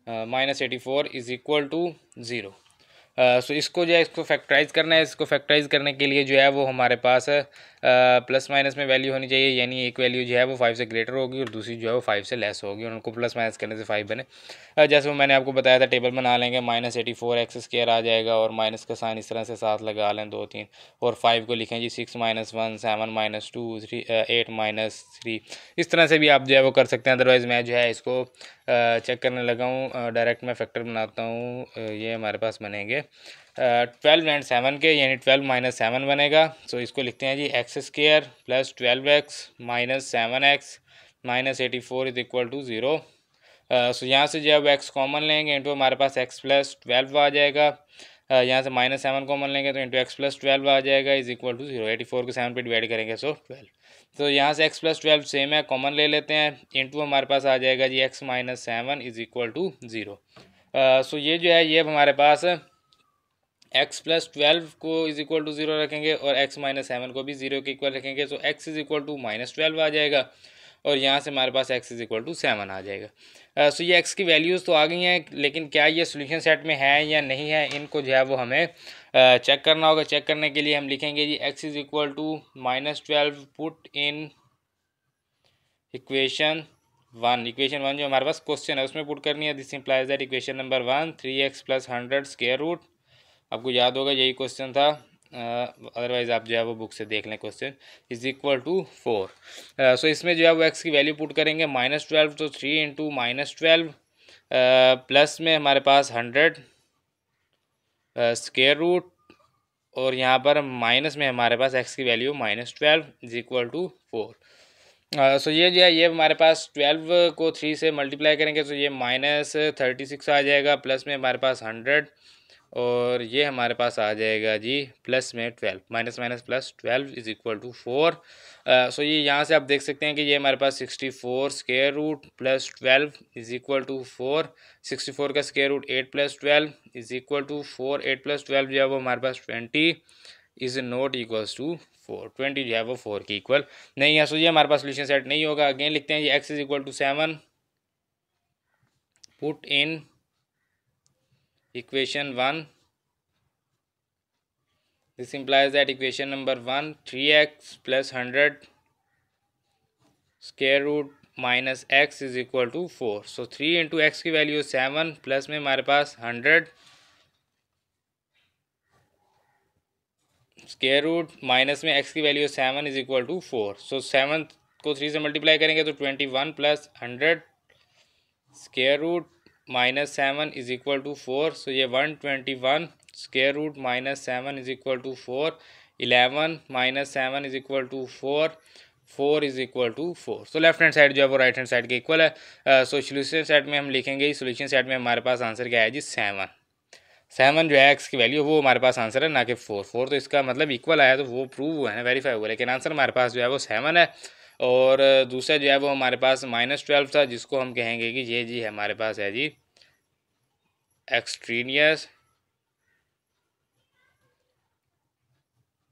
-84 इज़ इक्वल टू 0। सो इसको जो है इसको फैक्टराइज़ करना है। इसको फैक्टराइज़ करने के लिए जो है वो हमारे पास प्लस माइनस में वैल्यू होनी चाहिए, यानी एक वैल्यू जो है वो 5 से ग्रेटर होगी और दूसरी जो है वो 5 से लेस होगी, और उनको प्लस माइनस करने से 5 बने। जैसे वो मैंने आपको बताया था, टेबल बना लेंगे। -84 x स्क्वायर आ जाएगा और माइनस का साइन इस तरह से साथ लगा लें 2 3, और 5 को लिखें जी 6 - 1 7 - 2 3 8 - 3। इस तरह से भी आप जो है वो कर सकते हैं। अदरवाइज़ मैं जो है इसको चेक करने लगा हूँ, डायरेक्ट मैं फैक्टर बनाता हूँ। ये हमारे पास बनेंगे 12 और 7 के, यानी 12 - 7 बनेगा। सो इसको लिखते हैं जी x square + 12x - 7x - 84 is equal to 0। So यहाँ से जो है वो x कॉमन लेंगे, इंटू हमारे पास x + 12 आ जाएगा। यहाँ से -7 कॉमन लेंगे तो इंटू x + 12 आ जाएगा इज इक्वल टू 0। 84 को 7 पे डिवाइड करेंगे सो 12। तो यहाँ से x + 12 सेम है, कॉमन ले लेते हैं। इंटू हमारे पास आ जाएगा जी x - 7 is equal to 0। So ये जो है ये अब हमारे पास x प्लस 12 को इज इक्वल टू 0 रखेंगे और x माइनस 7 को भी 0 के इक्वल रखेंगे। So x is equal to minus 12 आ जाएगा और यहाँ से हमारे पास x इज इक्वल टू 7 आ जाएगा। सो ये x की वैल्यूज़ तो आ गई हैं, लेकिन क्या ये सोल्यूशन सेट में है या नहीं है, इनको जो है वो हमें चेक करना होगा। चेक करने के लिए हम लिखेंगे जी x is equal to minus 12 put in equation 1। Equation 1 जो हमारे पास क्वेश्चन है उसमें पुट करनी है। This implies that equation number 1 3x plus 100 square root, आपको याद होगा यही क्वेश्चन था, अदरवाइज़ आप जो है वो बुक से देख लें, क्वेश्चन इज इक्वल टू 4। सो इसमें जो है वो x की वैल्यू पुट करेंगे माइनस 12, तो 3 इंटू माइनस 12 प्लस में हमारे पास 100 स्क्वायर रूट और यहाँ पर माइनस में हमारे पास x की value minus 12 is equal to 4। So ये जो है ये हमारे पास 12 को 3 से मल्टीप्लाई करेंगे तो ये माइनस 36 आ जाएगा, प्लस में हमारे पास 100 और ये हमारे पास आ जाएगा जी प्लस में 12, minus minus plus 12 is equal to 4। So ये यहाँ से आप देख सकते हैं कि ये हमारे पास 64 square root plus 12 is equal to 4। 64 का square root 8 plus 12 is equal to 4। 8 plus 12 जो है वो हमारे पास 20 इज़ नॉट इक्वल्स टू 4। 20 जो है वो 4 की इक्वल नहीं है। सो ये हमारे पास सोल्यूशन सेट नहीं होगा। अगेन लिखते हैं ये x is equal to 7 put in equation 1। This implies that equation number 1 3x plus 100 square root minus x is equal to 4. So 3 into x की वैल्यू 7 प्लस में हमारे पास 100 स्क्वायर रूट माइनस में x की value 7 is equal to 4। So 7 को 3 से मल्टीप्लाई करेंगे तो 21 plus 100 square root minus 7 is equal to 4। So ये 121 square root minus 7 is equal to 4। 11 minus 7 is equal to 4। 4 is equal to 4। So left hand side जो है वो राइट हैंड साइड के इक्वल है। सो सोल्यूशन सेट में हम लिखेंगे, सोल्यूशन सेट में हमारे पास आंसर क्या है जी 7। 7 जो है एक्स की वैल्यू वो हमारे पास आंसर है, ना कि 4। 4 तो इसका मतलब इक्वल आया तो वो प्रूव हुआ है, वेरीफाई हुआ, लेकिन आंसर हमारे पास जो है वो 7 है। और दूसरा जो है वो हमारे पास -12 था, जिसको हम कहेंगे कि ये जी हमारे पास है जी एक्सट्रीनियस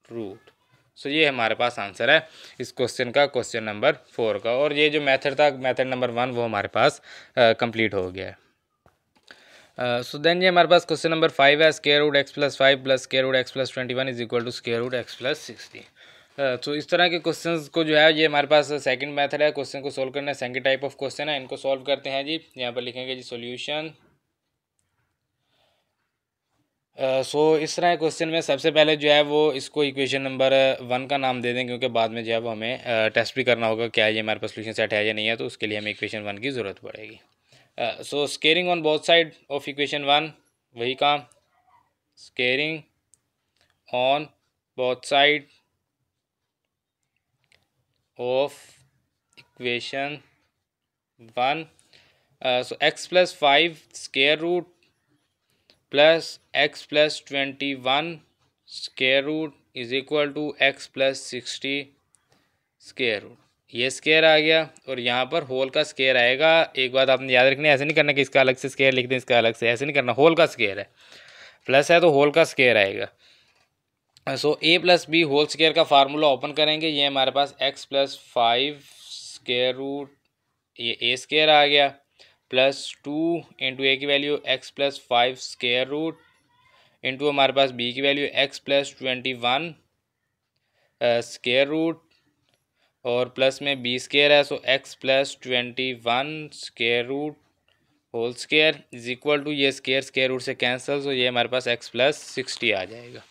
रूट। सो ये हमारे पास आंसर है इस क्वेश्चन का, क्वेश्चन नंबर 4 का। और ये जो मेथड था, मेथड नंबर 1, वो हमारे पास कंप्लीट हो गया है। सो देन ये हमारे पास क्वेश्चन नंबर 5 है। Square root x plus 5 plus square root x plus 21 is equal to square root x plus 60। तो इस तरह के क्वेश्चंस को जो है ये हमारे पास सेकंड मेथड है क्वेश्चन को सॉल्व करना है। सेकंड टाइप ऑफ क्वेश्चन है, इनको सॉल्व करते हैं जी। यहाँ पर लिखेंगे जी सॉल्यूशन। सो इस तरह क्वेश्चन में सबसे पहले जो है वो इसको इक्वेशन नंबर 1 का नाम दे दें, क्योंकि बाद में जो है वो हमें टेस्ट भी करना होगा क्या ये हमारे पास सोल्यूशन सेट है या नहीं है, तो उसके लिए हमें इक्वेशन 1 की ज़रूरत पड़ेगी। So squaring on both side of equation 1, वही काम, squaring on both side of equation 1। So x plus 5 square root plus x plus 21 square root is equal to x plus 60 square root. ये स्क्वायर आ गया और यहाँ पर होल का स्क्वायर आएगा। एक बात आपने याद रखनी है, ऐसे नहीं करना कि इसका अलग से स्क्वायर लिख दें, इसका अलग से, ऐसे नहीं करना। होल का स्क्वायर है, प्लस है तो होल का स्क्वायर आएगा। So a plus b whole square का फार्मूला ओपन करेंगे। ये हमारे पास x प्लस 5 स्क्वायर रूट, ये a स्क्वायर आ गया, प्लस 2 इंटू ए की value x plus 5 square root into हमारे पास b की value x plus 21 square root और प्लस में b स्क्वायर है। So x plus 21 square root whole square is equal to, ये स्क्वायर स्क्वायर रूट से कैंसिल, सो ये हमारे पास x प्लस 60 आ जाएगा।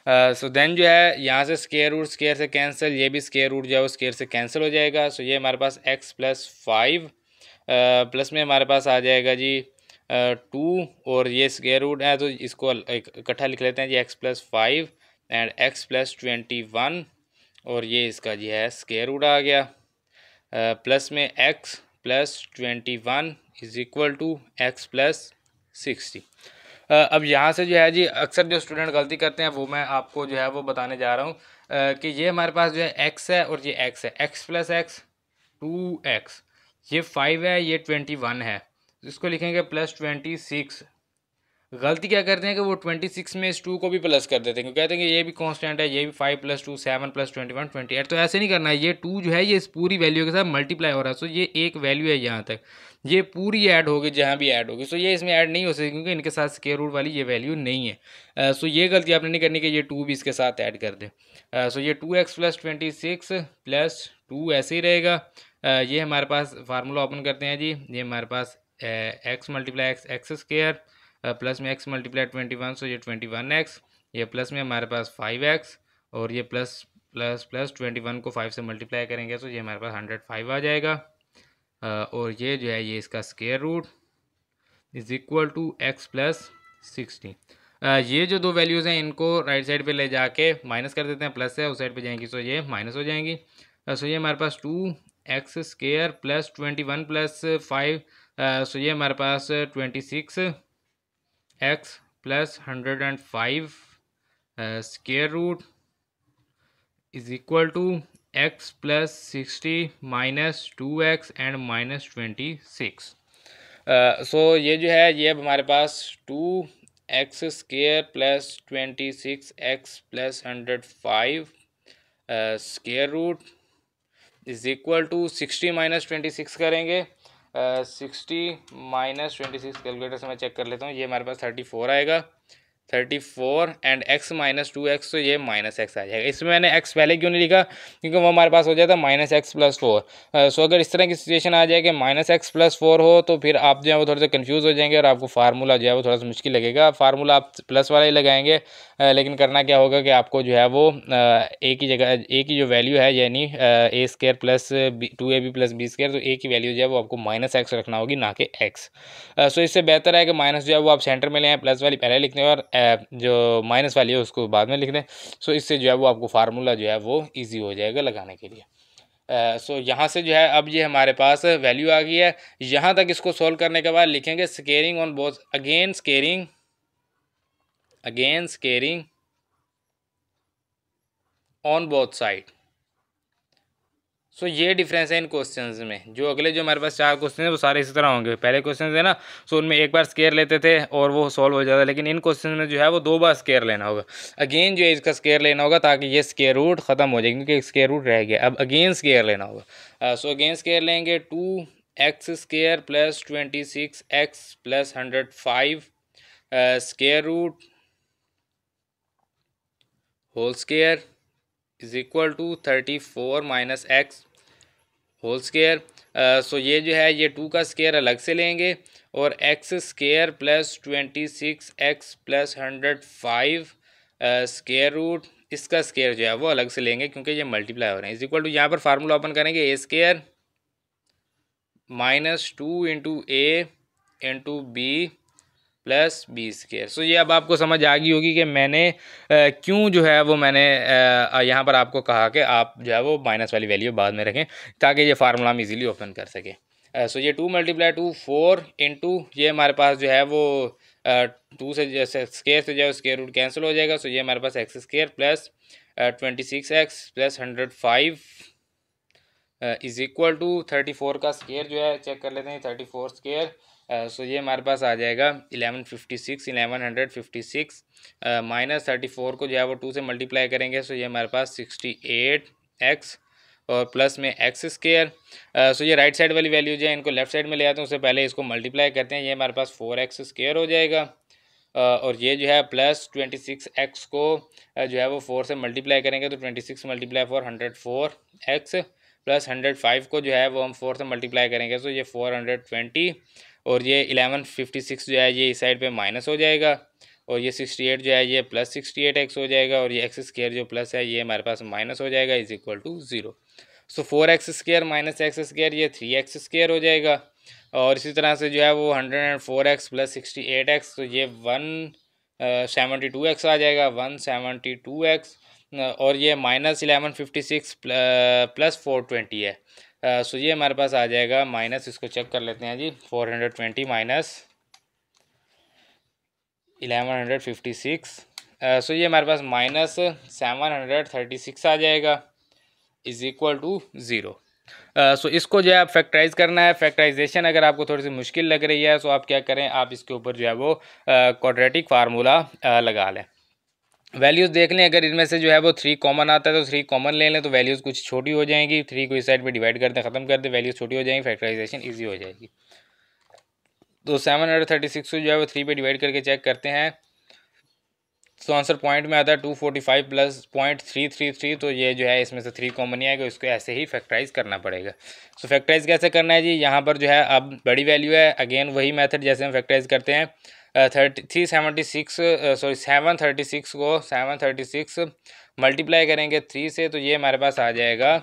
सो देन जो है यहाँ से स्क्वायर रूट स्क्वायर से कैंसिल, ये भी स्क्वायर रूट जो है वो स्क्वायर से कैंसिल हो जाएगा। सो ये हमारे पास x प्लस 5 प्लस में हमारे पास आ जाएगा जी 2 और ये स्क्वायर रूट है तो इसको इकट्ठा लिख लेते हैं जी x plus 5 and x plus 21 और ये इसका जी है स्क्वायर रूट आ गया, प्लस में x plus 21 is equal to x plus 60। अब यहाँ से जो है जी अक्सर जो स्टूडेंट गलती करते हैं वो मैं आपको जो है वो बताने जा रहा हूँ कि ये हमारे पास जो है x है और ये x है, x प्लस x 2x, ये 5 है, ये 21 है। इसको लिखेंगे +26। गलती क्या करते हैं कि वो 26 में इस 2 को भी प्लस कर देते हैं, क्योंकि कहते हैं कि ये भी कांस्टेंट है, ये भी 5 + 2 7 + 21 28। तो ऐसे नहीं करना है, ये 2 जो है ये इस पूरी वैल्यू के साथ मल्टीप्लाई हो रहा है। सो ये एक वैल्यू है यहाँ तक, ये पूरी ऐड होगी जहाँ भी ऐड होगी। सो ये इसमें ऐड नहीं हो सकती क्योंकि इनके साथ स्क्वायर रूट वाली ये वैल्यू नहीं है। सो ये गलती आपने नहीं करनी कि ये 2 भी इसके साथ ऐड कर दे। सो ये 2x + 26 + 2 ऐसे ही रहेगा। ये हमारे पास फार्मूला ओपन करते हैं जी। ये हमारे पास x × x² प्लस में x × 21, सो ये 21x, ये प्लस में हमारे पास 5x, और ये प्लस प्लस प्लस 21 को 5 से मल्टीप्लाई करेंगे तो ये हमारे पास 105 आ जाएगा। और ये जो है ये इसका square root is equal to x + 60। ये जो दो वैल्यूज़ हैं इनको राइट साइड पे ले जाके माइनस कर देते हैं, प्लस है उस साइड पे जाएंगी तो ये माइनस हो जाएंगी। सो ये हमारे पास 2x² + 21 + 5, सो ये हमारे पास 26x + 105 square root is equal to x + 60 - 2x and -26। So ये जो है ये अब हमारे पास 2x² + 26x + 105 square root is equal to 60 - 26 करेंगे। 60 - 26 कैलकुलेटर से मैं चेक कर लेता हूँ, ये हमारे पास 34 आएगा। 34 एंड x - 2x, तो ये -x आ जाएगा। इसमें मैंने x पहले क्यों नहीं लिखा, क्योंकि वो हमारे पास हो जाता है -x + 4। सो अगर इस तरह की सिचुएशन आ जाए कि -x + 4 हो तो फिर आप जो है वो थोड़े से कंफ्यूज हो जाएंगे और आपको फार्मूला जो है वो थोड़ा सा मुश्किल लगेगा। फार्मूला आप प्लस वाला ही लगाएंगे, लेकिन करना क्या होगा कि आपको जो है वो एक ही जगह एक ही जो वैल्यू है, यानी a² + 2ab + b², तो एक ही वैल्यू जो है वो आपको -x रखना होगी, ना कि x। सो इससे बेहतर है कि माइनस जो है वो आप सेंटर में ले आएँ, प्लस वाली पहले लिख दें और जो माइनस वाली है उसको बाद में लिख दें। सो इससे जो है वो आपको फार्मूला जो है वो ईजी हो जाएगा लगाने के लिए। सो यहाँ से जो है अब ये हमारे पास वैल्यू आ गई है। यहाँ तक इसको सोल्व करने के बाद लिखेंगे squaring on both, again squaring on both side. So ये डिफरेंस है इन क्वेश्चंस में। जो अगले जो हमारे पास 4 क्वेश्चन हैं वो सारे इसी तरह होंगे। पहले क्वेश्चन है ना, सो उनमें एक बार स्केयर लेते थे और वो सॉल्व हो जाता, लेकिन इन क्वेश्चन में जो है वो 2 बार स्केयर लेना होगा। अगेन जो है इसका स्केयर लेना होगा ताकि ये स्केयर रूट ख़त्म हो जाए, क्योंकि स्केयर रूट रह गया। अब अगेन स्केयर लेना होगा। सो अगेन स्केयर लेंगे 2x² + 26x + 105 square root whole square is equal to 34 - x whole square. So ये जो है ये 2 का स्केयर अलग से लेंगे और x² + 26x + 105 स्केयर रूट, इसका स्केयर जो है वो अलग से लेंगे क्योंकि ये मल्टीप्लाई हो रहे हैं। इज इक्वल टू यहाँ पर फार्मूला ओपन करेंगे a² - 2 × a × b + b²। So ये अब आपको समझ आ गई होगी कि मैंने क्यों जो है वो मैंने यहाँ पर आपको कहा कि आप जो है वो माइनस वाली वैल्यू बाद में रखें ताकि ये फार्मूला हम इजीली ओपन कर सकें। सो ये 2 × 2 4 × ये हमारे पास जो है वो 2 से जैसे स्केयर से जो है स्केयर रूट कैंसिल हो जाएगा। सो ये हमारे पास x² + 26x + 105 is equal to 34 का स्केयर जो है चेक कर लेते हैं, 34 स्केयर। सो ये हमारे पास आ जाएगा 1156 माइनस 34 को जो है वो 2 से मल्टीप्लाई करेंगे। सो ये हमारे पास 68x और प्लस में x²। सो ये राइट साइड वाली वैल्यू जो है इनको लेफ्ट साइड में ले आते हैं, उससे पहले इसको मल्टीप्लाई करते हैं। ये हमारे पास 4x² हो जाएगा और ये जो है प्लस 26x को जो है वो 4 से मल्टीप्लाई करेंगे तो 26 × 4 104x प्लस 105 को जो है वो हम 4 से मल्टीप्लाई करेंगे तो ये 420 और ये 1156 जो है ये इस साइड पे माइनस हो जाएगा और ये 68 जो है ये प्लस 68x हो जाएगा और ये x² जो प्लस है ये हमारे पास माइनस हो जाएगा is equal to 0। So 4x² - x² ये 3x² हो जाएगा और इसी तरह से जो है वो 104x + 68x, तो ये 172x आ जाएगा, 172x और ये माइनस 1156 प्लस 420 है। सो ये हमारे पास आ जाएगा माइनस, इसको चेक कर लेते हैं जी, 420 माइनस 1156। सो ये हमारे पास माइनस 736 आ जाएगा इज इक्वल टू 0। सो इसको जो है आप फैक्टराइज करना है। फैक्टराइजेशन अगर आपको थोड़ी सी मुश्किल लग रही है तो आप क्या करें, आप इसके ऊपर जो है वो क्वाड्रेटिक फार्मूला लगा लें। वैल्यूज़ देख लें, अगर इनमें से जो है वो 3 कॉमन आता है तो 3 कॉमन ले लें, तो वैल्यूज़ कुछ छोटी हो जाएंगी। 3 को इस साइड पे डिवाइड करते ख़त्म कर दें, वैल्यूज़ छोटी हो जाएंगी, फैक्टराइजेशन ईजी हो जाएगी। तो 736 को जो है वो 3 पे डिवाइड करके चेक करते हैं, तो आंसर पॉइंट में आता है 245 प्लस 0.333। तो ये जो है इसमें से 3 कॉमन ही आएगा, इसको ऐसे ही फैक्टराइज करना पड़ेगा। सो फैक्टराइज कैसे करना है जी, यहाँ पर जो है अब बड़ी वैल्यू है, अगेन वही मेथड जैसे हम फैक्टराइज करते हैं। 736 को 736 मल्टीप्लाई करेंगे 3 से, तो ये हमारे पास आ जाएगा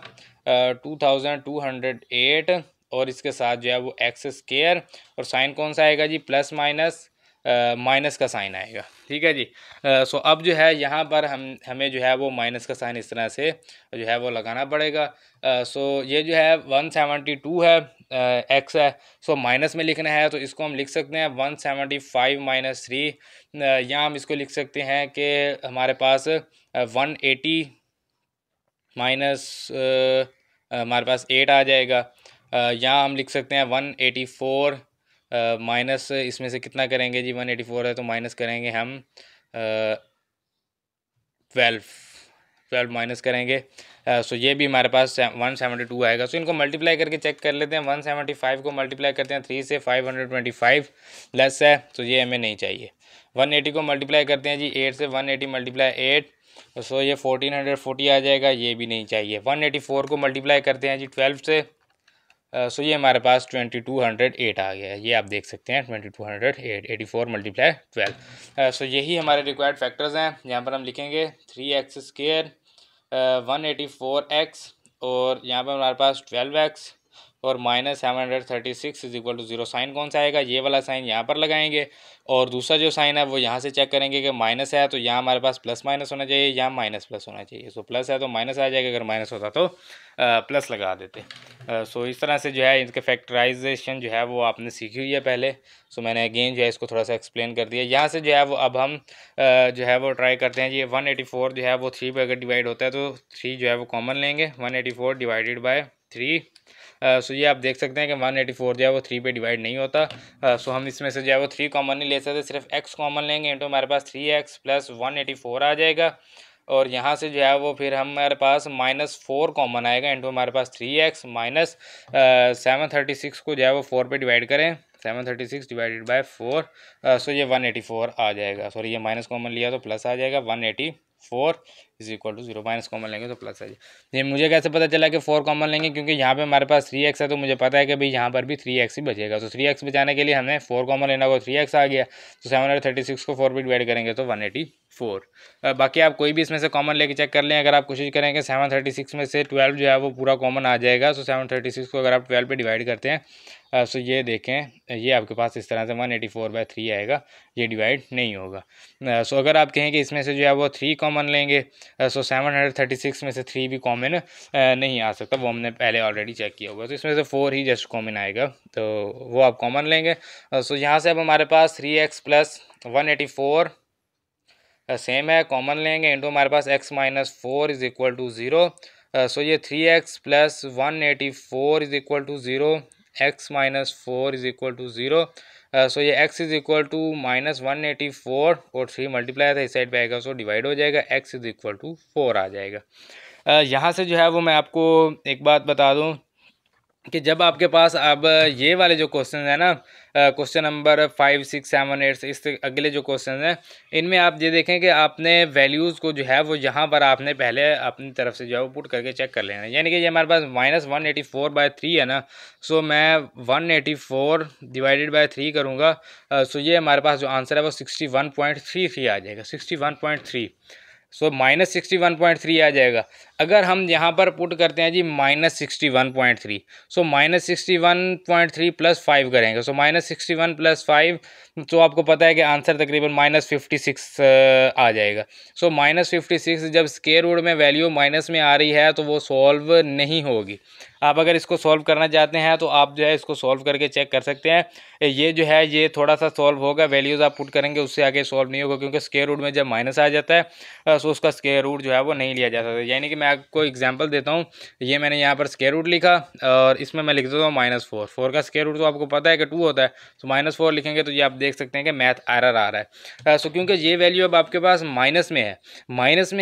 2208, और इसके साथ जो है वो एक्स स्क्वायर, और साइन कौन सा आएगा जी, प्लस माइनस माइनस का साइन आएगा। ठीक है जी। सो अब जो है यहाँ पर हमें जो है वो माइनस का साइन इस तरह से जो है वो लगाना पड़ेगा। सो ये जो है 172 है, एक्स है, सो माइनस में लिखना है, तो इसको हम लिख सकते हैं 175 माइनस 3। यहाँ हम इसको लिख सकते हैं कि हमारे पास 180 माइनस हमारे पास 8 आ जाएगा। यहाँ हम लिख सकते हैं 184 माइनस इसमें से कितना करेंगे जी, 184 है तो माइनस करेंगे हम 12 माइनस करेंगे। सो ये भी हमारे पास 172 आएगा। सो इनको मल्टीप्लाई करके चेक कर लेते हैं। 175 को मल्टीप्लाई करते हैं 3 से, 525 लेस है, तो ये हमें नहीं चाहिए। 180 को मल्टीप्लाई करते हैं जी 8 से, 180 मल्टीप्लाई 8, सो ये 1440 आ जाएगा, ये भी नहीं चाहिए। 184 को मल्टीप्लाई करते हैं जी 12 से, सो ये हमारे पास 2208 आ गया है, ये आप देख सकते हैं 2208, 84 मल्टीप्लाई 12। सो यही हमारे रिक्वायर्ड फैक्टर्स हैं। यहाँ पर हम लिखेंगे 3x स्क्वायर 184x, और यहाँ पर हमारे पास 12x और minus 736 is equal to 0। Sign कौन सा आएगा, ये वाला साइन यहाँ पर लगाएंगे, और दूसरा जो साइन है वो यहाँ से चेक करेंगे कि माइनस है तो यहाँ हमारे पास प्लस माइनस होना चाहिए, यहाँ माइनस प्लस होना चाहिए। सो प्लस है तो माइनस आ जाएगा, अगर माइनस होता तो प्लस लगा देते। सो इस तरह से जो है इनके फैक्टराइजेशन जो है वो आपने सीखी हुई है पहले। सो मैंने अगेन जो है इसको थोड़ा सा एक्सप्लेन कर दिया। यहाँ से जो है वो अब हम जो है वो ट्राई करते हैं जी। 184 जो है वो 3 पे अगर डिवाइड होता है तो 3 जो है वो कॉमन लेंगे, 184 डिवाइडेड बाय 3। सो ये आप देख सकते हैं कि 184 जो है वो 3 पे डिवाइड नहीं होता। सो हम इसमें से जो है वो 3 कॉमन नहीं ले सकते, सिर्फ x कॉमन लेंगे, इंटू हमारे पास 3x प्लस 184 आ जाएगा, और यहाँ से जो है वो फिर हमारे पास -4 कॉमन आएगा, इंटू हमारे पास 3x माइनस 736 को जो है वो 4 पे डिवाइड करें, 736 डिवाइडेड बाय 4, सो ये 184 आ जाएगा। सॉरी ये माइनस कॉमन लिया तो प्लस आ जाएगा, 184 is equal to 0। Minus common लेंगे तो प्लस आ जाएगा। ये मुझे कैसे पता चला कि 4 कॉमन लेंगे, क्योंकि यहाँ पे हमारे पास 3x है, तो मुझे पता है कि भाई यहाँ पर भी 3x ही बचेगा। तो 3x बचाने के लिए हमें 4 कॉमन लेना होगा, 3x आ गया, तो 736 को 4 पे डिवाइड करेंगे तो 184। बाकी आप कोई भी इसमें से कॉमन लेके चेक कर लें। अगर आप कोशिश करेंगे 736 में से 12 जो है वो पूरा कॉमन आ जाएगा, तो 736 को अगर आप 12 पे डिवाइड करते हैं, सो ये देखें ये आपके पास इस तरह से 184/3 आएगा, ये डिवाइड नहीं होगा। सो अगर आप कहें कि इसमें से जो है वो 3 कॉमन लेंगे, सो 736 में से 3 भी कॉमन नहीं आ सकता, वो हमने पहले ऑलरेडी चेक किया हुआ। तो इसमें से 4 ही जस्ट कॉमन आएगा, तो वो आप कॉमन लेंगे। सो यहाँ से अब हमारे पास 3x प्लस 184 सेम है, कॉमन लेंगे, इंटू हमारे पास x minus 4 is equal to 0। So ये 3x plus 184 is equal to 0, x minus 4 is equal to 0। So ये x is equal to minus 184 और 3 मल्टीप्लाई था इस साइड पे आएगा, सो डिवाइड हो जाएगा, x इज इक्वल टू 4 आ जाएगा। यहाँ से जो है वो मैं आपको एक बात बता दूँ कि जब आपके पास अब ये वाले जो क्वेश्चन है ना, क्वेश्चन नंबर 5, 6, 7, 8 से इससे अगले जो क्वेश्चन हैं, इनमें आप ये देखें कि आपने वैल्यूज़ को जो है वो यहाँ पर आपने पहले अपनी तरफ से जो है वो पुट करके चेक कर लेना है। यानी कि ये हमारे पास -184/3 है ना, सो मैं 184 डिवाइडेड बाय 3 करूँगा, सो ये हमारे पास जो आंसर है वो 61.33 आ जाएगा, 61.3। सो -61.3 आ जाएगा। अगर हम यहाँ पर पुट करते हैं जी -61.3, सो -61.3 प्लस 5 करेंगे, सो -61 प्लस 5, तो आपको पता है कि आंसर तकरीबन -56 आ जाएगा। सो -56 जब स्क्वायर रूट में वैल्यू माइनस में आ रही है तो वो सॉल्व नहीं होगी। आप अगर इसको सॉल्व करना चाहते हैं तो आप जो है इसको सॉल्व करके चेक कर सकते हैं। ये जो है ये थोड़ा सा सॉल्व होगा, वैल्यूज़ आप पुट करेंगे, उससे आगे सॉल्व नहीं होगा, क्योंकि स्क्वायर रूट में जब माइनस आ जाता है तो उसका स्क्वायर रूट जो है वो नहीं लिया जा सकता। यानी कि मैं आपको एग्जांपल देता हूँ, ये मैंने यहाँ पर स्क्वायर रूट लिखा और इसमें मैं लिख देता हूँ -4। 4 का स्क्वायर रूट तो आपको पता है कि 2 होता है, तो -4 लिखेंगे तो ये आप देख सकते हैं कि मैथ एरर आ रहा है। सो क्योंकि ये वैल्यू अब आपके पास माइनस में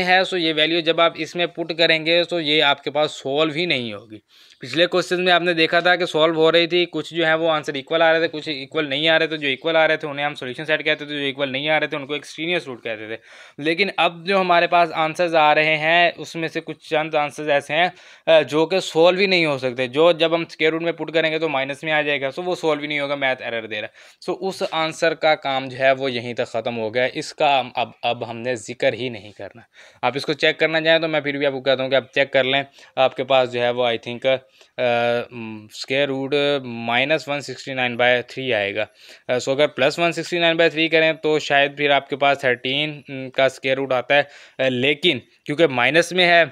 है, सो ये वैल्यू जब आप इसमें पुट करेंगे तो ये आपके पास सॉल्व ही नहीं होगी। पिछले क्वेश्चन में आपने देखा था कि सॉल्व हो रही थी, कुछ जो है वो आंसर इक्वल आ रहे थे, कुछ इक्वल नहीं आ रहे थे। जो इक्वल आ रहे थे उन्हें हम सॉल्यूशन सेट कहते थे, जो इक्वल नहीं आ रहे थे उनको एक्सट्रीनियस रूट कहते थे। लेकिन अब जो हमारे पास आंसर्स आ रहे हैं उसमें से कुछ चंद आंसर्स ऐसे हैं जो कि सॉल्व ही नहीं हो सकते, जो जब हम स्क्वायर रूट में पुट करेंगे तो माइनस में आ जाएगा, सो वो सॉल्व ही नहीं होगा, मैथ एरर दे रहा है। सो उस आंसर का काम जो है वो यहीं तक ख़त्म हो गया, इसका अब हमने जिक्र ही नहीं करना। आप इसको चेक करना चाहें तो मैं फिर भी आपको कहता हूँ कि आप चेक कर लें। आपके पास जो है वो आई थिंक स्क्वायर रूट -169/3 आएगा। सो अगर +169/3 करें तो शायद फिर आपके पास 13 का स्क्वायर रूट आता है, लेकिन क्योंकि माइनस में है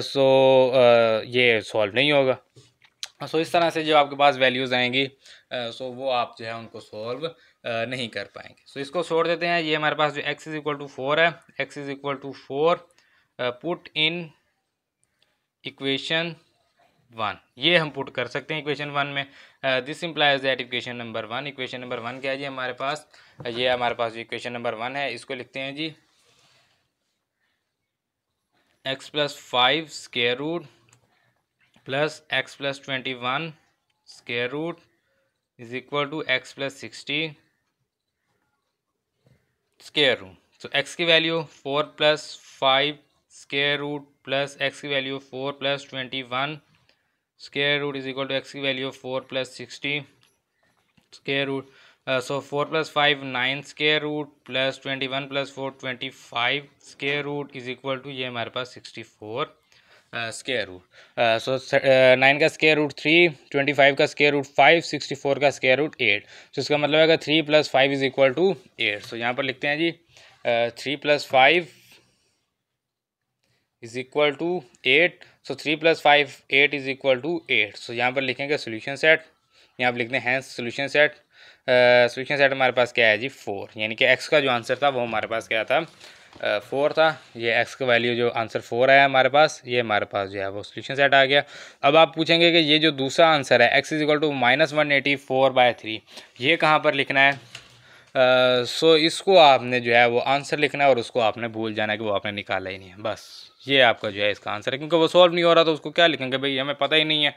सो ये सॉल्व नहीं होगा। सो इस तरह से जो आपके पास वैल्यूज़ आएंगी सो वो आप जो है उनको सॉल्व नहीं कर पाएंगे। सो इसको छोड़ देते हैं। ये हमारे पास जो x = 4 है, x = 4 पुट इन इक्वेशन 1, ये हम पुट कर सकते हैं इक्वेशन 1 में। This implies that equation number 1, equation number 1 क्या है जी हमारे पास, ये हमारे पास जो इक्वेशन नंबर 1 है इसको लिखते हैं जी x + 5 square root plus x + 21 square root is equal to x + 60 square root. So x की value 4 + 5 square root plus x की value 4 + 21 square root is equal to x की value 4 + 60 square root. So 4 + 5 9 square root plus 21 + 4 25 square root is equal to ये हमारे पास 64 स्क्वायर रूट। सो 9 का स्क्वायर रूट 3, 25 का स्क्वायर रूट 5, 64 का स्क्वायर रूट 8। तो इसका मतलब है कि 3 + 5 इज इक्वल टू 8। सो यहाँ पर लिखते हैं जी 3 + 5 is equal to 8। So 3 + 5 8 is equal to 8। So यहाँ पर लिखेंगे सोल्यूशन सेट, यहाँ पर लिखते हैं सोल्यूशन सेट। सोल्यूशन सेट हमारे पास क्या है जी 4, यानी कि x का जो आंसर था वो हमारे पास क्या था 4 था। ये x का वैल्यू जो आंसर 4 आया हमारे पास, ये हमारे पास जो है वो सोल्यूशन सेट आ गया। अब आप पूछेंगे कि ये जो दूसरा आंसर है x = -184/3, ये कहाँ पर लिखना है। सो इसको आपने जो है वो आंसर लिखना है और उसको आपने भूल जाना है कि वो आपने निकाला ही नहीं है, बस ये आपका जो है इसका आंसर है। क्योंकि वो सॉल्व नहीं हो रहा तो उसको क्या लिखेंगे भाई, हमें पता ही नहीं है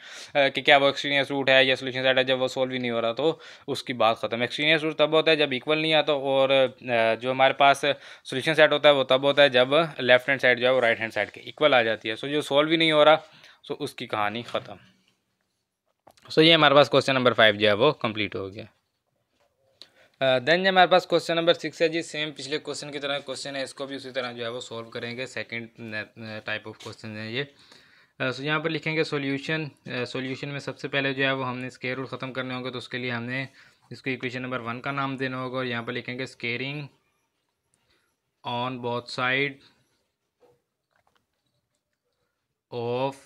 कि क्या वो एक्सट्रीनियस रूट है या सोल्यूशन सेट है। जब वो सॉल्व ही नहीं हो रहा तो उसकी बात ख़त्म। एक्सट्रीनियस रूट तब होता है जब इक्वल नहीं आता, और जो हमारे पास सोल्यूशन सेट होता है वो तब होता है जब लेफ्ट हैंड साइड जो है वो राइट हैंड साइड के इक्वल आ जाती है। सो जो सॉल्व ही नहीं हो रहा सो उसकी कहानी ख़त्म। सो ये हमारे पास क्वेश्चन नंबर 5 जो है वो कंप्लीट हो गया। देन हमारे पास क्वेश्चन नंबर 6 है जी, सेम पिछले क्वेश्चन की तरह क्वेश्चन है, इसको भी उसी तरह जो है वो सॉल्व करेंगे। सेकंड टाइप ऑफ क्वेश्चन है ये। सो यहाँ पर लिखेंगे सॉल्यूशन। सॉल्यूशन में सबसे पहले जो है वो हमने स्क्वायर रूट ख़त्म करने होंगे, तो उसके लिए हमने इसको इक्वेशन नंबर 1 का नाम देना होगा, और यहाँ पर लिखेंगे squaring on both side of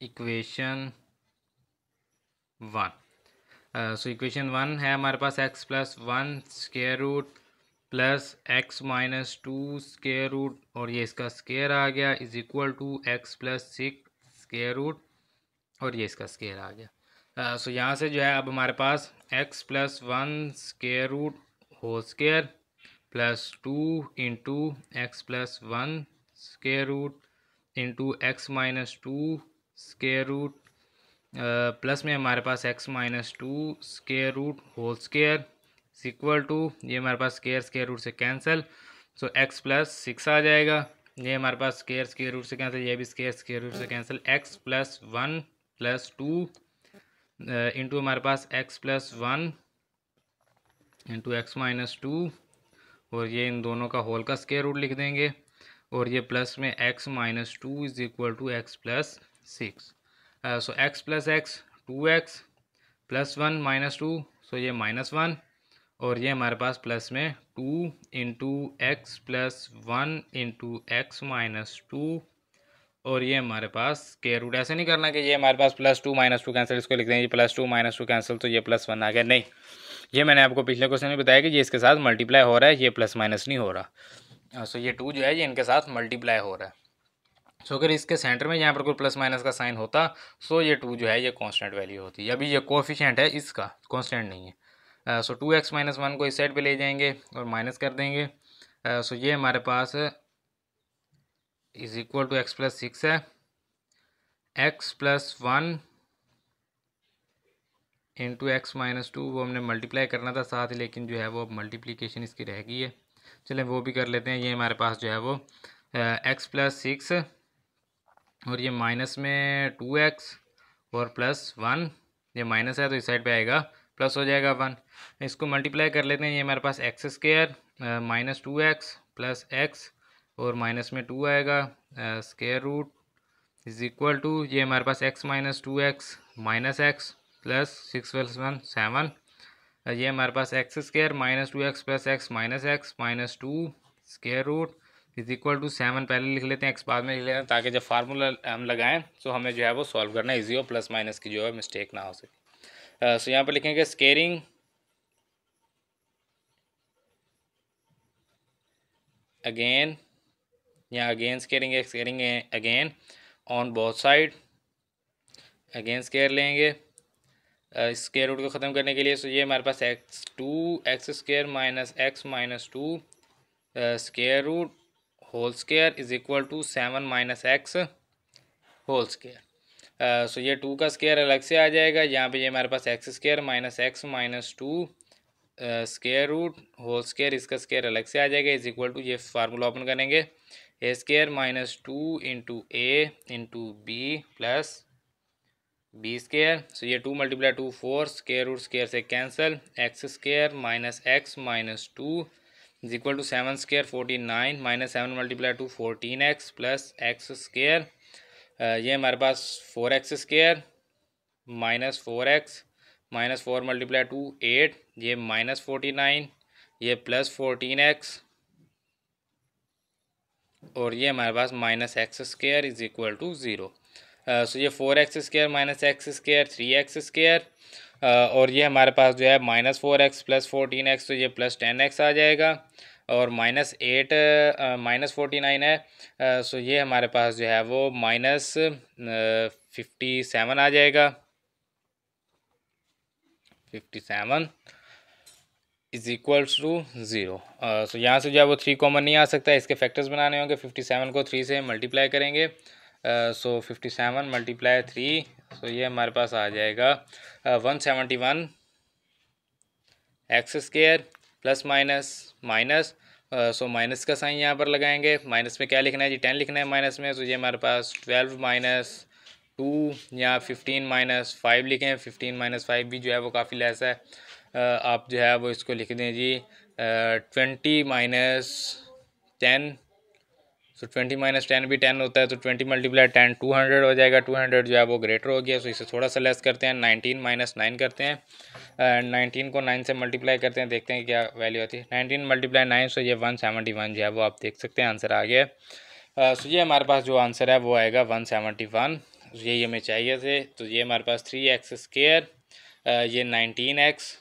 equation 1। So equation 1 है हमारे पास x + 1 square root plus x - 2 square root, और ये इसका स्क्वायर आ गया is equal to x + 6 square root, और ये इसका स्क्वायर आ गया। सो यहाँ से जो है अब हमारे पास x + 1 square root whole square plus 2 into x + 1 square root into x - 2 square root plus में हमारे पास x - 2 square root whole square equal to ये हमारे पास स्क्वायर रूट से कैंसिल, सो x + 6 आ जाएगा। ये हमारे पास स्क्वायर रूट से कैंसिल, ये भी स्क्वायर रूट से कैंसिल, x + 1 + 2 इंटू हमारे पास x + 1 इंटू x - 2, और ये इन दोनों का होल का स्क्वायर रूट लिख देंगे, और ये प्लस में x - 2 is equal to x + 6। So x + x 2x plus 1 - 2, so ये -1, और ये हमारे पास प्लस में 2 इंटू x + 1 इंटू x - 2 और ये हमारे पास स्क्वायर रूट। ऐसे नहीं करना कि ये हमारे पास +2 -2 कैंसिल, इसको लिख दें ये +2 -2 कैंसिल तो ये +1 आ गया। नहीं, ये मैंने आपको पिछले क्वेश्चन में बताया कि ये इसके साथ मल्टीप्लाई हो रहा है, ये प्लस माइनस नहीं हो रहा। सो ये 2 जो है ये इनके साथ मल्टीप्लाई हो रहा है। सो अगर इसके सेंटर में यहाँ पर कोई प्लस माइनस का साइन होता सो ये 2 जो है ये कांस्टेंट वैल्यू होती। अभी ये कोफिशिएंट है, इसका कांस्टेंट नहीं है। सो 2x - 1 को इस साइड पे ले जाएंगे और माइनस कर देंगे। सो ये हमारे पास इज इक्वल टू x + 6 है। x + 1 इंटू x - 2 वो हमने मल्टीप्लाई करना था साथ ही, लेकिन जो है वो मल्टीप्लिकेशन इसकी रह गई है। चलें वो भी कर लेते हैं। ये हमारे पास जो है वो x + 6 और ये माइनस में 2x और +1, ये माइनस है तो इस साइड पे आएगा प्लस हो जाएगा 1। इसको मल्टीप्लाई कर लेते हैं। ये हमारे पास x² - 2x + x और माइनस में 2 आएगा square root is equal to, ये हमारे पास x - 2x - x प्लस 6 + 1 7। ये हमारे पास x² - 2x + x - x minus 2 square root is equal to 7। पहले लिख लेते हैं, x बाद में लिख लेते हैं, ताकि जब फार्मूला हम लगाएं तो हमें जो है वो सॉल्व करना ईजी हो, प्लस माइनस की जो है मिस्टेक ना हो सके। सो यहाँ पर लिखेंगे स्केयरिंग अगेन, यहाँ again squaring again on both side, again square लेंगे स्क्वायर रूट को ख़त्म करने के लिए। सो ये हमारे पास x² - x - 2 square root whole square is equal to 7 - x whole square. So ये 2 का स्क्वायर अलग से आ जाएगा। यहाँ पे ये हमारे पास x² - x - 2 square root whole square, इसका स्क्वायर अलग से आ जाएगा इज इक्वल टू, ये फार्मूला ओपन करेंगे, a² - 2 into a into b plus b²। So ये 2 × 2 4 स्क्वायर रूट स्क्वायर से cancel, x² - x - 2 is equal to 7² 49 -7 × 2 14x plus x²। ये हमारे पास 4x² - 4x - 4 × 2 8, ये -49, ये प्लस 14x और ये हमारे पास -x² is equal to 0। So ये 4x² - x² 3x², और ये हमारे पास जो है -4x + 14x तो ये +10x आ जाएगा और -8 -49 है। सो ये हमारे पास जो है वो -57 आ जाएगा, 57 इज इक्वल्स टू 0। सो यहाँ से जो है वो 3 कॉमन नहीं आ सकता, इसके फैक्टर्स बनाने होंगे। 57 को 3 से मल्टीप्लाई करेंगे। सो 57 × 3, सो ये हमारे पास आ जाएगा 171 x² plus minus minus. So minus का साइन यहाँ पर लगाएंगे। माइनस में क्या लिखना है जी, 10 लिखना है माइनस में। तो ये हमारे पास 12 - 2 या 15 - 5 लिखें। 15 - 5 भी जो है वो काफ़ी लेस है। आप जो है वो इसको लिख दें जी 20 - 10। सो 20 - 10 भी 10 होता है, तो 20 × 10 200 हो जाएगा। 200 जो है वो ग्रेटर हो गया, सो इसे थोड़ा सा लेस करते हैं। 19 - 9 करते हैं, 19 को 9 से मल्टीप्लाई करते हैं, देखते हैं क्या वैल्यू आती है। 19 × 9, सो ये 171 जो है वो आप देख सकते हैं आंसर आ गया। सो ये हमारे पास जो आंसर है वो आएगा 171। ये हमें चाहिए थे। तो ये हमारे पास 3x², ये 19x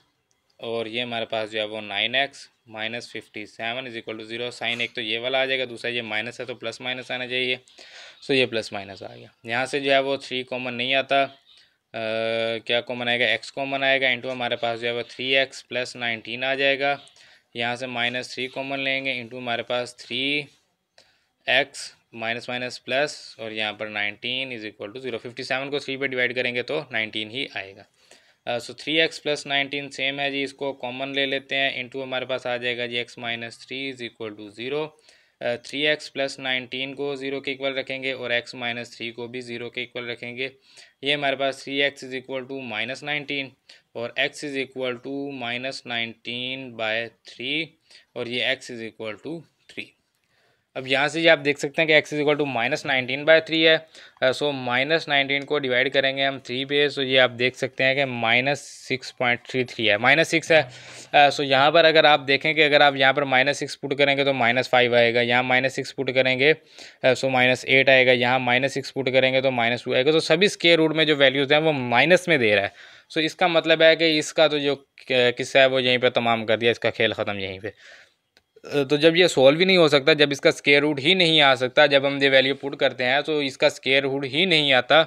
और ये हमारे पास जो है वो 9x - 57 is equal to 0। Sign एक तो ये वाला आ जाएगा, दूसरा ये माइनस है तो प्लस माइनस आना चाहिए। सो ये प्लस माइनस आ गया। यहाँ से जो है वो 3 कॉमन नहीं आता। क्या कॉमन आएगा, x कॉमन आएगा इंटू हमारे पास जो है वो 3x + 19 आ जाएगा। यहाँ से -3 कॉमन लेंगे इंटू हमारे पास 3x माइनस माइनस प्लस और यहाँ पर 19 इज इक्वल टू 0। 57 को 3 पे डिवाइड करेंगे तो 19 ही आएगा। सो 3x + 19 सेम है जी, इसको कॉमन ले लेते हैं। इंटू हमारे पास आ जाएगा जी x - 3 is equal to 0। 3x + 19 को 0 के इक्वल रखेंगे और x - 3 को भी 0 के इक्वल रखेंगे। ये हमारे पास 3x इज इक्वल टू -19 और x इज इक्वल टू -19/3 और ये x इज इक्वल टू 3। अब यहाँ से ये आप देख सकते हैं कि x इज इक्वल टू -19/3 है। सो -19 को डिवाइड करेंगे हम 3 पे, सो ये आप देख सकते हैं कि -6.33 है, -6 है। सो यहाँ पर अगर आप देखें कि अगर आप यहाँ पर -6 पुट करेंगे तो -5 आएगा, यहाँ -6 पुट करेंगे सो -8 आएगा, यहाँ -6 पुट करेंगे तो -2 आएगा। तो सभी स्क्वायर रूट में जो वैल्यूज़ हैं वो माइनस में दे रहा है। सो इसका मतलब है कि इसका तो जो किस्सा है वो यहीं पर तमाम कर दिया, इसका खेल ख़त्म यहीं पे। तो जब ये सॉल्व ही नहीं हो सकता, जब इसका स्क्वायर रूट ही नहीं आ सकता, जब हम ये वैल्यू पुट करते हैं तो इसका स्क्वायर रूट ही नहीं आता,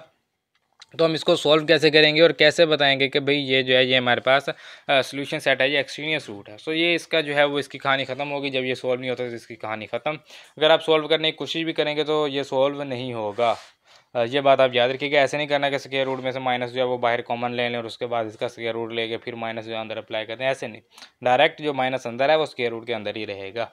तो हम इसको सॉल्व कैसे करेंगे और कैसे बताएंगे कि भाई ये जो है ये हमारे पास सोल्यूशन सेट है, ये एक्सट्रीनियस रूट है। सो ये इसका जो है वो इसकी कहानी ख़त्म होगी। जब ये सॉल्व नहीं होता तो इसकी कहानी ख़त्म। अगर आप सॉल्व करने की कोशिश भी करेंगे तो ये सॉल्व नहीं होगा। ये बात आप याद रखिएगा। ऐसे नहीं करना कि स्क्वायर रूट में से माइनस जो है वो बाहर कॉमन ले लें और उसके बाद इसका स्क्वायर रूट लेके फिर माइनस जो अंदर अप्लाई करते हैं, ऐसे नहीं। डायरेक्ट जो माइनस अंदर है वो स्क्वायर रूट के अंदर ही रहेगा।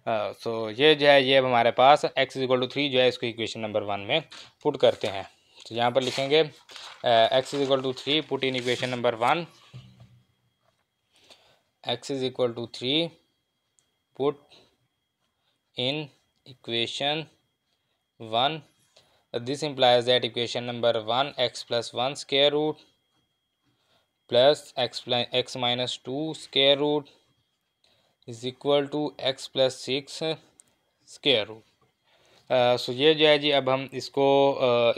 सो ये जो है ये अब हमारे पास x इक्वल टू 3 जो है इसको इक्वेशन नंबर 1 में पुट करते हैं। तो यहाँ पर लिखेंगे x is equal to 3 put in equation number 1, x is equal to 3 put in equation 1। This implies that equation number 1 x plus 1 square root plus x minus 2 square root is equal to x plus 6 square root। सो ये जो है जी अब हम इसको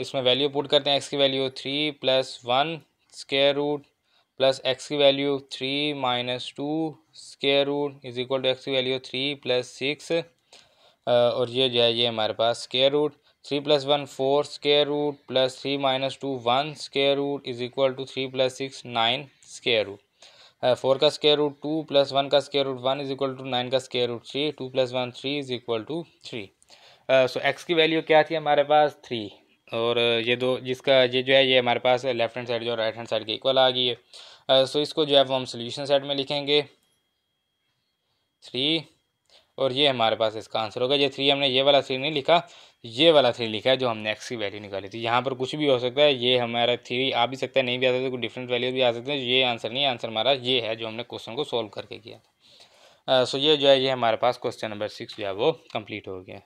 इसमें वैल्यू पुट करते हैं। x की value 3 + 1 square root plus x की value 3 - 2 square root is equal to x की वैल्यू 3 + 6 और ये जो है ये हमारे पास square root 3 + 1 4 square root plus 3 - 2 1 square root is equal to 3 + 6 9 square root. 4 का स्क्वायर रूट 2 + 1 का square root 1 is equal to 9 का square root 3, 2 + 1 3 is equal to 3। So x की वैल्यू क्या थी हमारे पास 3, और ये दो जिसका ये जो है ये हमारे पास लेफ्ट हैंड साइड जो राइट हैंड साइड के इक्वल आ गई है। सो इसको जो है वो हम सोल्यूशन साइड में लिखेंगे 3, और ये हमारे पास इसका आंसर होगा। ये 3 हमने ये वाला 3 नहीं लिखा, ये वाला 3 लिखा है जो हमने x की वैल्यू निकाली थी। यहाँ पर कुछ भी हो सकता है, ये हमारा 3 आ भी सकता है, नहीं भी आ सकता, कुछ डिफरेंट वैल्यू भी आ सकते हैं। ये आंसर नहीं, आंसर हमारा ये है जो हमने क्वेश्चन को सोल्व करके किया था। सो ये जो है ये हमारे पास क्वेश्चन नंबर 6 जो है वो कंप्लीट हो गया।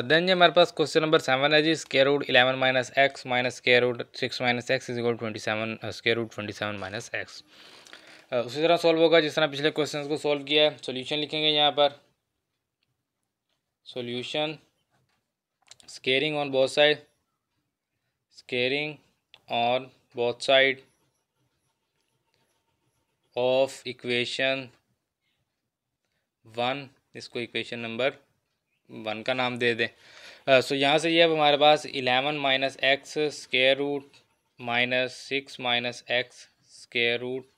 देन ये हमारे पास क्वेश्चन नंबर 7 है जी, square root 11 - x minus square root 6 - x is equal 27 square root 27 - x। उसी तरह सॉल्व होगा जिस तरह पिछले क्वेश्चन को सॉल्व किया है। सॉल्यूशन लिखेंगे यहाँ पर, solution squaring on both side, squaring on both side of equation 1, इसको इक्वेशन नंबर 1 का नाम दे दें। सो यहाँ से ये अब हमारे पास 11 - x square root -6 - x square root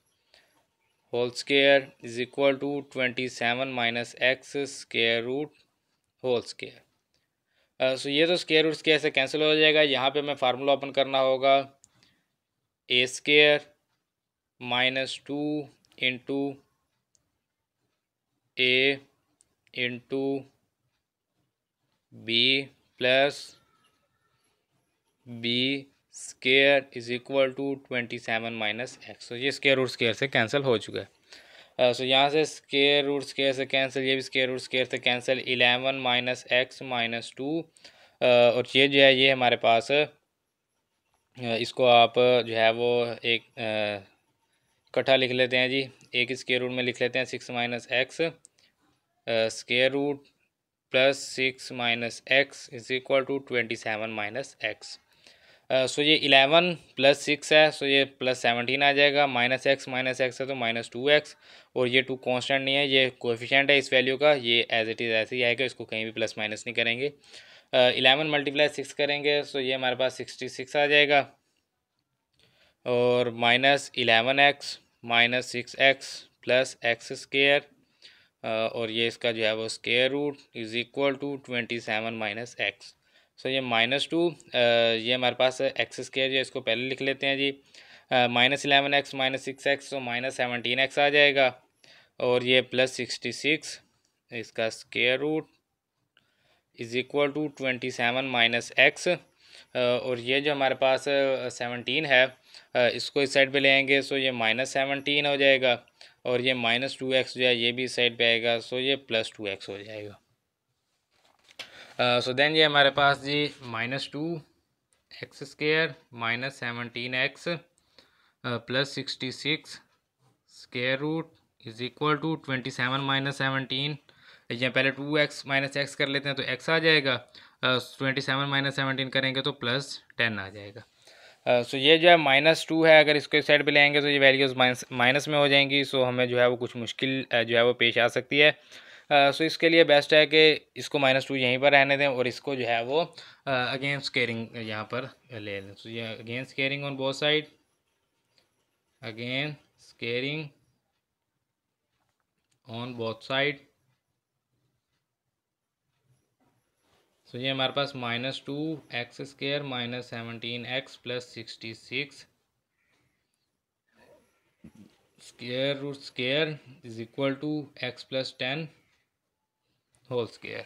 whole square is equal to 27 - x square root whole square. So ये तो स्क्वायर रूट स्क्वायर से कैंसिल हो जाएगा। यहाँ पे हमें फार्मूला ओपन करना होगा, a square -2 into a into b plus b square is equal to 27 - x। तो ये स्क्वायर रूट स्क्वायर से कैंसिल हो चुका है। सो यहाँ से स्क्वायर रूट स्क्वायर से कैंसिल, ये भी स्क्वायर रूट स्क्वायर से कैंसिल, 11 - x - 2 और ये जो है ये हमारे पास इसको आप जो है वो एक इकट्ठा लिख लेते हैं जी। एक स्क्वायर रूट में लिख लेते हैं 6 - x square root plus 6 - x is equal to 27 - x। So ये 11 + 6 है, सो ये +17 आ जाएगा। -x है तो -2x, और ये 2 कांस्टेंट नहीं है, ये कोएफिशिएंट है इस वैल्यू का, ये एज इट इज़ ऐसे ही आएगा, इसको कहीं भी प्लस माइनस नहीं करेंगे। 11 × 6 करेंगे, सो ये हमारे पास 66 आ जाएगा, और -11x - 6x plus x square, और ये इसका जो है वो square root is equal to 27 - x। So ये -2 ये हमारे पास x स्क्वायर जो इसको पहले लिख लेते हैं जी। -11x - 6x तो -17x आ जाएगा, और ये +66 इसका square root is equal to 27 - x, और ये जो हमारे पास 17 है इसको इस साइड पे ले आएंगे, सो ये -17 हो जाएगा, और ये -2x जो है ये भी इस साइड पे आएगा, सो ये +2x हो जाएगा। सो देन ये हमारे पास जी -2x² minus 17x plus 66 square root is equal to 27 माइनस 17। या पहले 2x माइनस एक्स कर लेते हैं तो x आ जाएगा, 27 माइनस 17 करेंगे तो +10 आ जाएगा। सो ये जो है -2 है, अगर इसको इस साइड पे ले आएंगे तो ये वैल्यूज़ माइनस में हो जाएंगी। सो हमें जो है वो कुछ मुश्किल जो है वो पेश आ सकती है। सो इसके लिए बेस्ट है कि इसको -2 यहीं पर रहने दें और इसको जो है वो अगेन स्केयरिंग यहाँ पर ले लें। सो ये again squaring on both side, again squaring on both side. So ये हमारे पास -2x² minus 17x plus 66 square root square is equal to x plus 10 whole square.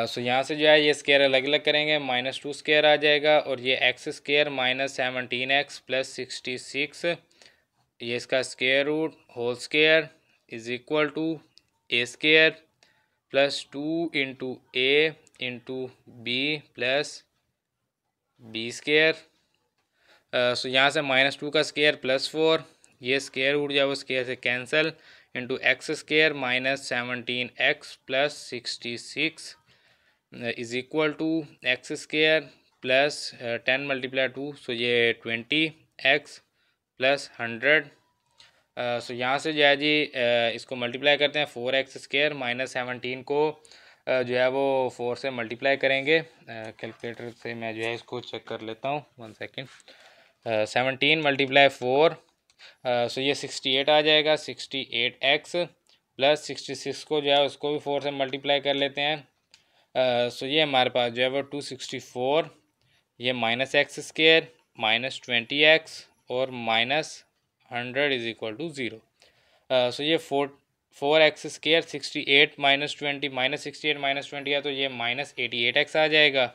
So यहाँ से जो है ये स्क्वायर अलग अलग करेंगे, -2 स्क्वायर आ जाएगा और ये x² माइनस 17x प्लस 66 ये इसका square root whole square is equal to a² plus 2 into a into b plus b²। So यहाँ से -2 का स्क्वायर +4, ये स्क्वायर रूट जो है वो स्क्वायर से cancel, into x² minus 17x plus 66 is equal to x² plus 10 multiply 2, so ये 20x प्लस 100। सो यहाँ से जो है जी इसको मल्टीप्लाई करते हैं, 4x² माइनस 17 को जो है वो 4 से मल्टीप्लाई करेंगे। कैलकुलेटर से मैं जो है इसको चेक कर लेता हूँ, 1 सेकेंड। 17 मल्टीप्लाई 4, सो ये 68 आ जाएगा। 68x प्लस 66 को जो है उसको भी 4 से मल्टीप्लाई कर लेते हैं। सो ये हमारे पास जो है वो 264, ये -x² माइनस 20x और -100 इज इक्वल टू 0। सो ये 4x² 68 माइनस 20 -68 माइनस 20 है तो ये -88x आ जाएगा।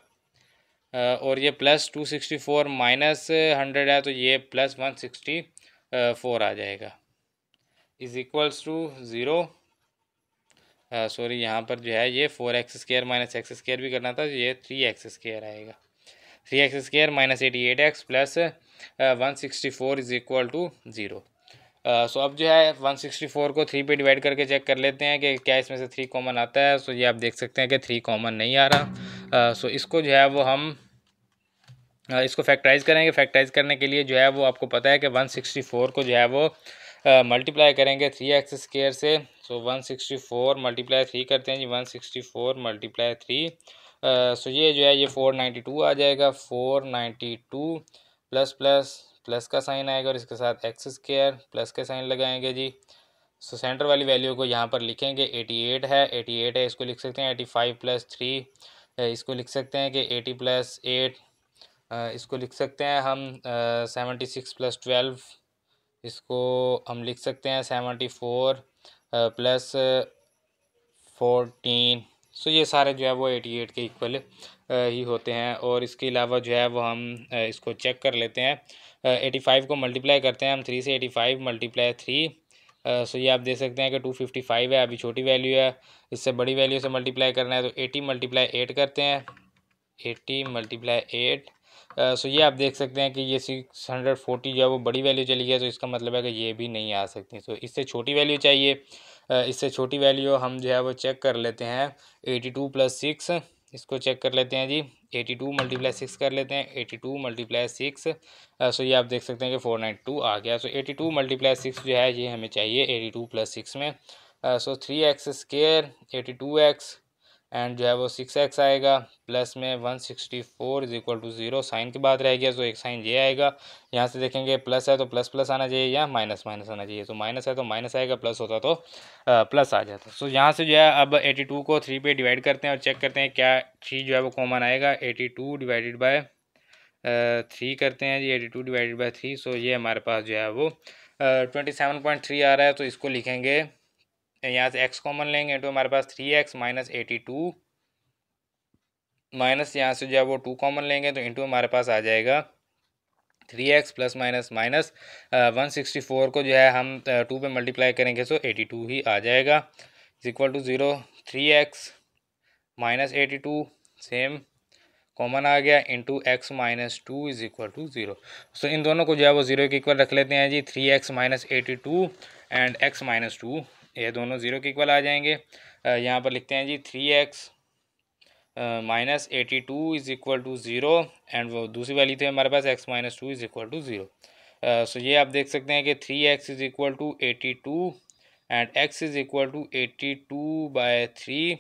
और ये +264 माइनस 100 है तो ये +164 आ जाएगा इज इक्वल्स टू 0। सॉरी यहाँ पर जो है ये 4x² माइनस x² भी करना था, ये 3x² आएगा। 3x² minus 88x plus 164 is equal to 0। So अब जो है 164 को 3 पे डिवाइड करके चेक कर लेते हैं कि क्या इसमें से 3 कॉमन आता है। सो ये आप देख सकते हैं कि 3 कॉमन नहीं आ रहा। सो इसको जो है वो हम इसको फैक्टराइज करेंगे। फैक्टराइज करने के लिए जो है वो आपको पता है कि 164 को जो है वो मल्टीप्लाई करेंगे 3x² से। सो 164 मल्टीप्लाई 3 करते हैं जी, 164 मल्टीप्लाई 3। सो ये जो है ये 492 आ जाएगा। 492 प्लस प्लस प्लस का साइन आएगा और इसके साथ x² प्लस के साइन लगाएंगे जी। सो सेंटर वाली वैल्यू को यहाँ पर लिखेंगे, 88 है, 88 है, इसको लिख सकते हैं 85 प्लस 3, इसको लिख सकते हैं कि 80 प्लस 8, इसको लिख सकते हैं हम 76 प्लस 12, इसको हम लिख सकते हैं 74 प्लस 14। सो ये सारे जो है वो 88 के इक्वल ही होते हैं। और इसके अलावा जो है वो हम इसको चेक कर लेते हैं। 85 को मल्टीप्लाई करते हैं हम 3 से, 85 मल्टीप्लाई 3। सो ये आप देख सकते हैं कि 255 है, अभी छोटी वैल्यू है, इससे बड़ी वैल्यू से मल्टीप्लाई करना है तो 80 मल्टीप्लाई 8 करते हैं, 80 मल्टीप्लाई 8। सो ये आप देख सकते हैं कि ये 640 जो है वो बड़ी वैल्यू चली गई, तो इसका मतलब है कि ये भी नहीं आ सकती। तो इससे छोटी वैल्यू चाहिए। इससे छोटी वैल्यू हम जो है वो चेक कर लेते हैं। 82 प्लस 6, इसको चेक कर लेते हैं जी। 82 मल्टीप्लाई 6 कर लेते हैं, 82 मल्टीप्लाई 6। सो ये आप देख सकते हैं कि 492 आ गया। सो 82 मल्टीप्लाई 6 जो है ये हमें चाहिए 82 प्लस 6 में। सो 3x² 82x एंड जो है वो 6x आएगा, प्लस में 164 इज इक्वल टू 0। साइन के बाद रह गया तो एक साइन ये आएगा। यहाँ से देखेंगे प्लस है तो प्लस प्लस आना चाहिए या माइनस माइनस आना चाहिए। तो माइनस है तो माइनस आएगा, प्लस होता तो प्लस आ जाता। सो यहाँ से जो है अब 82 को 3 पे डिवाइड करते हैं और चेक करते हैं क्या 3 जो है वो कॉमन आएगा। 82 डिवाइडेड बाय 3 करते हैं जी, 82 डिवाइडेड बाय 3। सो ये हमारे पास जो है वो 27.3 आ रहा है। तो इसको लिखेंगे, यहाँ से x कॉमन लेंगे तो हमारे पास 3x माइनस 82 माइनस यहाँ से जो है वो 2 कॉमन लेंगे तो इंटू हमारे पास आ जाएगा 3x प्लस माइनस माइनस 164 को जो है हम 2 पे मल्टीप्लाई करेंगे तो 82 ही आ जाएगा is equal to 0। 3x minus 82 same common आ गया, into x minus two is equal to zero. So इन दोनों को जो है वो ज़ीरो के इक्वल रख लेते हैं जी। 3x minus 82 and x minus to, ये दोनों ज़ीरो के इक्वल आ जाएंगे। यहाँ पर लिखते हैं जी 3x minus 82 is equal to zero, and वो दूसरी वाली थी हमारे पास x minus two is equal to zero. So ये आप देख सकते हैं कि 3x is equal to 82 and x is equal to 82/3,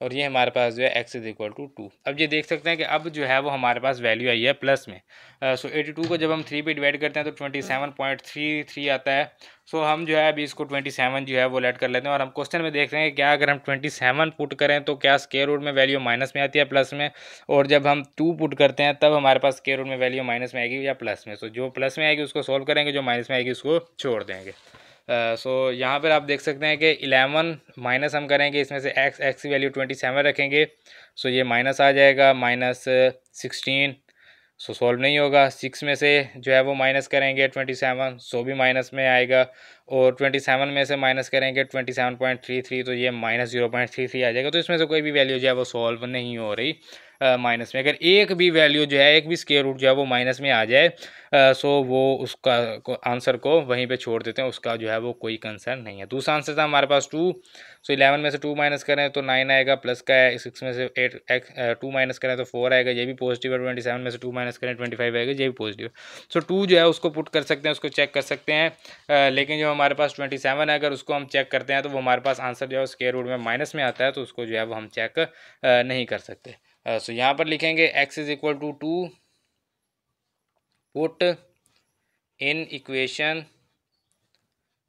और ये हमारे पास जो है x इज़ इक्वल टू 2। अब ये देख सकते हैं कि अब जो है वो हमारे पास वैल्यू आई है प्लस में। सो 82 को जब हम 3 पे डिवाइड करते हैं तो 27.33 आता है। सो हम जो है अभी इसको 27 जो है वो लेट कर लेते हैं, और हम क्वेश्चन में देख रहे हैं क्या अगर हम 27 पुट करें तो क्या स्क्वायर रूट में वैल्यू माइनस में आती है प्लस में, और जब हम 2 पुट करते हैं तब हमारे पास स्क्वायर रूट में वैल्यू माइनस में आएगी या प्लस में। सो जो प्लस में आएगी उसको सॉल्व करेंगे, जो माइनस में आएगी उसको छोड़ देंगे। सो यहाँ पर आप देख सकते हैं कि 11 माइनस हम करेंगे, इसमें से x की वैल्यू 27 रखेंगे, सो ये माइनस आ जाएगा माइनस 16। सो सॉल्व नहीं होगा। 6 में से जो है वो माइनस करेंगे 27, सो भी माइनस में आएगा, और 27 में से माइनस करेंगे 27.33, तो ये माइनस 0.33 आ जाएगा। तो इसमें से कोई भी वैल्यू जो है वो सॉल्व नहीं हो रही माइनस में। अगर एक भी वैल्यू जो है, एक भी स्क्वायर रूट जो है वो माइनस में आ जाए, सो वो उसका आंसर को वहीं पे छोड़ देते हैं, उसका जो है वो कोई कंसर्न नहीं है। दूसरा आंसर था हमारे पास 2। सो 11 में से 2 माइनस करें तो 9 आएगा, प्लस का है। 6 में से 2 माइनस करें तो 4 आएगा, ये भी पॉजिटिव है। 27 में से 2 माइनस करें 25 आएगा, ये भी पॉजिटिव। सो 2 जो है उसको पुट कर सकते हैं, उसको चेक कर सकते हैं, लेकिन जो हमारे पास 27 है, अगर उसको हम चेक करते हैं तो वो हमारे पास आंसर जो है स्क्वायर रूट में माइनस में आता है, तो उसको जो है वो हम चेक नहीं कर सकते। सो यहाँ पर लिखेंगे x is equal to 2, put in equation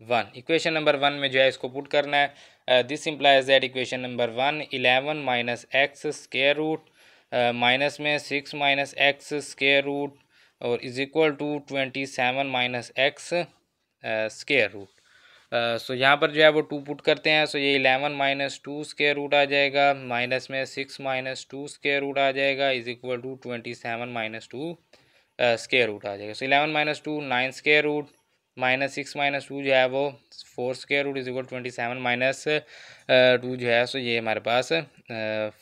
1। Equation number 1 में जो है इसको पुट करना है। This implies that equation number 1 11 minus x square root minus में 6 माइनस एक्स स्क्वायर रूट और is equal to 27 minus x square root. So यहाँ पर जो है वो 2 पुट करते हैं, सो ये 11 माइनस 2 स्क्वायर रूट आ जाएगा, माइनस में 6 माइनस 2 स्क्वायर रूट आ जाएगा, is equal to 27 minus 2 square root आ जाएगा। So 11 minus 2 9 square root, minus 6 minus 2 जो है वो 4 square root, is equal 27 minus 2 जो है, सो ये हमारे पास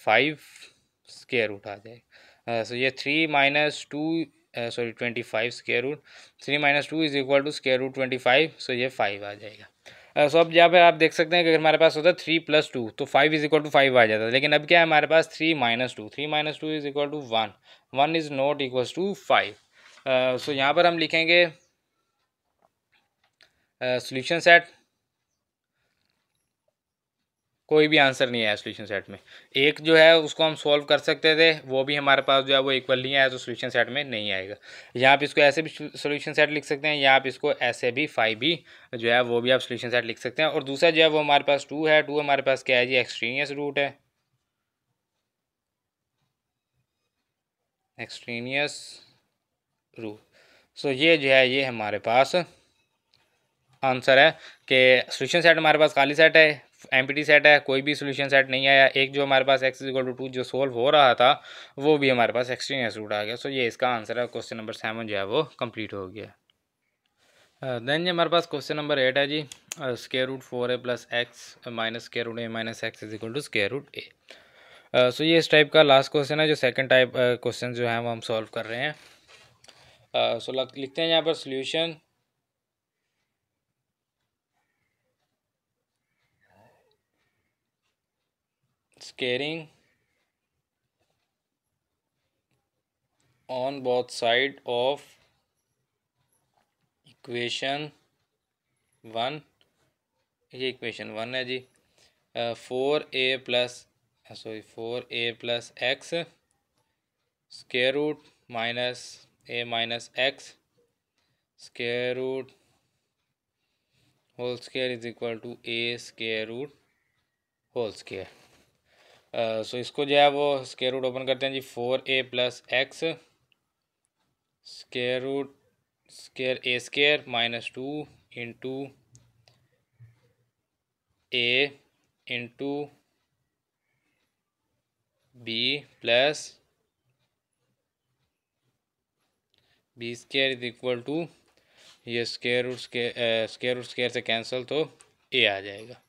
5 स्क्वायर रूट आ जाएगा। सो ये 3 minus 2 sorry 25 square root, 3 minus 2 is equal to square root 25, so ये 5 आ जाएगा। सो अब यहाँ पे आप देख सकते हैं कि अगर हमारे पास होता है 3 प्लस 2 तो 5 इज इक्वल टू 5 आ जाता है, लेकिन अब क्या है हमारे पास 3 minus 2, 3 minus 2 is equal to 1, 1 is not equal to 5। So यहाँ पर हम लिखेंगे सॉल्यूशन सेट। कोई भी आंसर नहीं आया सॉल्यूशन सेट में। एक जो है उसको हम सॉल्व कर सकते थे, वो भी हमारे पास जो है वो इक्वल नहीं आया, तो सॉल्यूशन सेट में नहीं आएगा। यहाँ आप इसको ऐसे भी सॉल्यूशन सेट लिख सकते हैं, या आप इसको ऐसे भी 5 भी जो है वो भी आप सॉल्यूशन सेट लिख सकते हैं। और दूसरा जो है वो हमारे पास 2 है, 2 हमारे पास क्या है जी, एक्सट्रेनियस रूट है, एक्सट्रेनियस रूट। सो ये जो है ये हमारे पास आंसर है कि सॉल्यूशन सेट हमारे पास खाली सेट है, एम्प्टी सेट है, कोई भी सॉल्यूशन सेट नहीं आया। एक जो हमारे पास x इक्वल टू 2 जो सोल्व हो रहा था वो भी हमारे पास एक्सट्रेनियस रूट आ गया। सो ये इसका आंसर है, क्वेश्चन नंबर 7 जो है वो कंप्लीट हो गया। देन जी हमारे पास क्वेश्चन नंबर 8 है जी, square root 4a plus x minus square root a minus x is equal to square root a। So ये इस टाइप का लास्ट क्वेश्चन है, जो सेकंड टाइप क्वेश्चन जो है वो हम सॉल्व कर रहे हैं। सो लिखते हैं यहाँ पर solution. Squaring on both side of equation 1, ये इक्वेशन 1 है जी। 4a plus 4a plus x square root minus a minus x square root whole square is equal to a square root whole square. So इसको जो है वो स्क्वायर रूट ओपन करते हैं जी, 4a plus x square root square a square minus 2 into a into b plus b square is equal to, ये स्क्वायर रूट स्क्वायर से कैंसिल तो a आ जाएगा।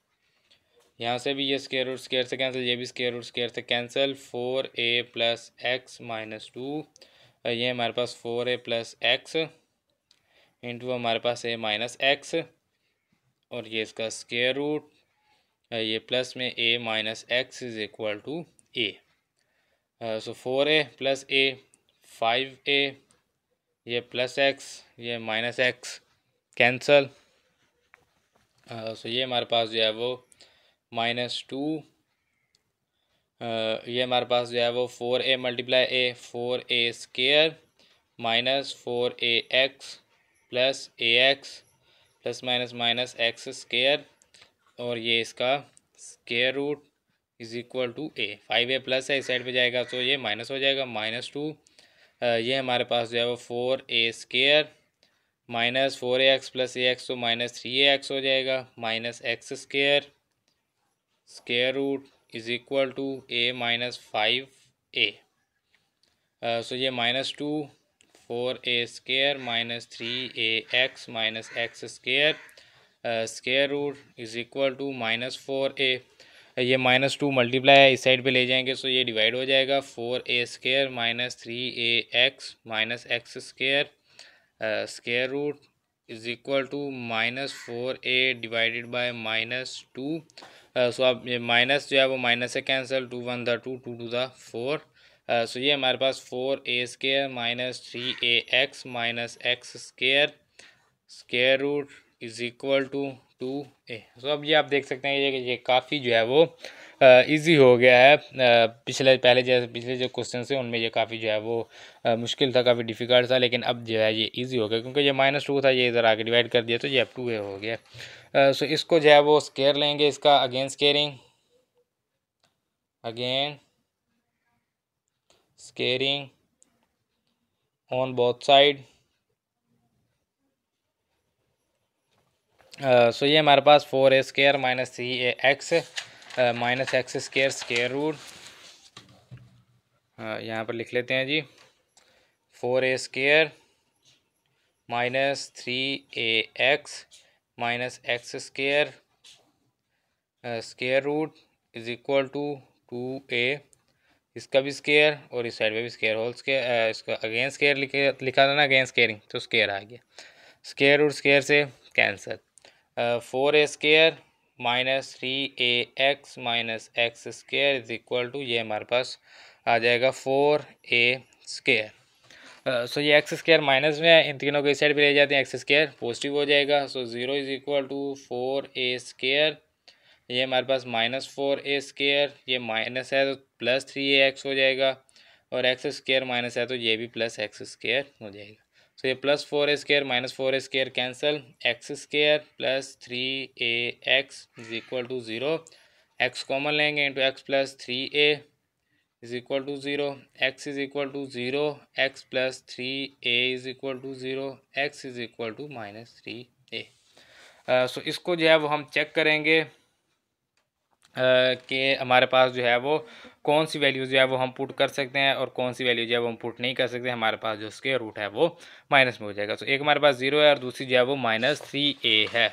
यहाँ से भी ये स्क्वायर रूट स्क्वायर से कैंसिल, ये भी स्क्वायर रूट स्क्वायर से cancel. 4a plus x minus 2, ये हमारे पास 4a प्लस एक्स इंटू हमारे पास a माइनस एक्स, और ये इसका स्क्वायर रूट, ये प्लस में a minus x is equal to a। So 4a plus a 5a, ये प्लस एक्स, ये माइनस एक्स कैंसल। सो ये हमारे पास जो है वो -2, ये हमारे पास जो है वो 4a multiply a 4a square minus 4a x plus a x plus minus minus x square, और ये इसका square root is equal to a। 5a plus है, इस साइड पे जाएगा तो ये माइनस हो जाएगा -2। ये हमारे पास जो है वो 4a square minus 4ax plus a x तो -3ax हो जाएगा, minus x square square root is equal to a minus 5a। So ये -2 4a square minus 3ax minus x square square root is equal to -4a। ये -2 मल्टीप्लाई है, इस साइड पे ले जाएंगे सो ये डिवाइड हो जाएगा। 4a square minus 3ax minus x square square root is equal to -4a divided by -2। So अब ये माइनस जो है वो माइनस से कैंसिल, 2 1 द 2 2 2 द 4। सो ये हमारे पास 4a square minus 3ax minus x square square root is equal to 2a। So अब ये आप देख सकते हैं ये काफ़ी जो है वो इजी हो गया है। पिछले जो क्वेश्चन थे उनमें ये काफ़ी जो है वो मुश्किल था, काफ़ी डिफ़िकल्ट था, लेकिन अब जो है ये इजी हो गया क्योंकि ये -2 था, ये इधर आके डिवाइड कर दिया तो ये अब 2a हो गया। सो इसको जो है वो स्क्वायर लेंगे, इसका again squaring, again squaring on both side. So ये हमारे पास 4a square minus 3ax minus x square square root, यहाँ पर लिख लेते हैं जी 4a square minus 3ax minus x square square root is equal to 2a, इसका भी स्क्वायर और इस साइड पे भी स्क्वायर होल स्क्वायर, इसका अगेन स्क्वायर लिखा था ना, अगेन स्क्वायरिंग तो स्क्वायर आ गया, स्क्वायर रूट स्क्वायर से cancel. 4a square minus 3ax minus x square is equal to, ये हमारे पास आ जाएगा 4a स्क्वायर। सो ये एक्स स्क्वायर माइनस में है, इन तीनों को इस साइड पे ले जाते हैं, एक्स स्क्वायर पॉजिटिव हो जाएगा। So 0 is equal to 4a square, ये हमारे पास -4a स्क्वायर, ये माइनस है तो प्लस 3ax हो जाएगा, और एक्स स्क्वायर माइनस है तो ये भी प्लस एक्स स्क्वायर हो जाएगा। सो ये +4a square minus 4a square cancel, x square plus 3ax is equal to 0, x common लेंगे into x plus 3a is equal to 0, x is equal to 0, x plus 3a is equal to 0, x is equal to -3a। So इसको जो है वो हम चेक करेंगे कि हमारे पास जो है वो कौन सी वैल्यू जो है वो हम पुट कर सकते हैं और कौन सी वैल्यू जो है वो हम पुट नहीं कर सकते। हमारे पास जो स्क्वायर रूट है वो माइनस में हो जाएगा। सो एक हमारे पास 0 है और दूसरी जो है वो -3a है।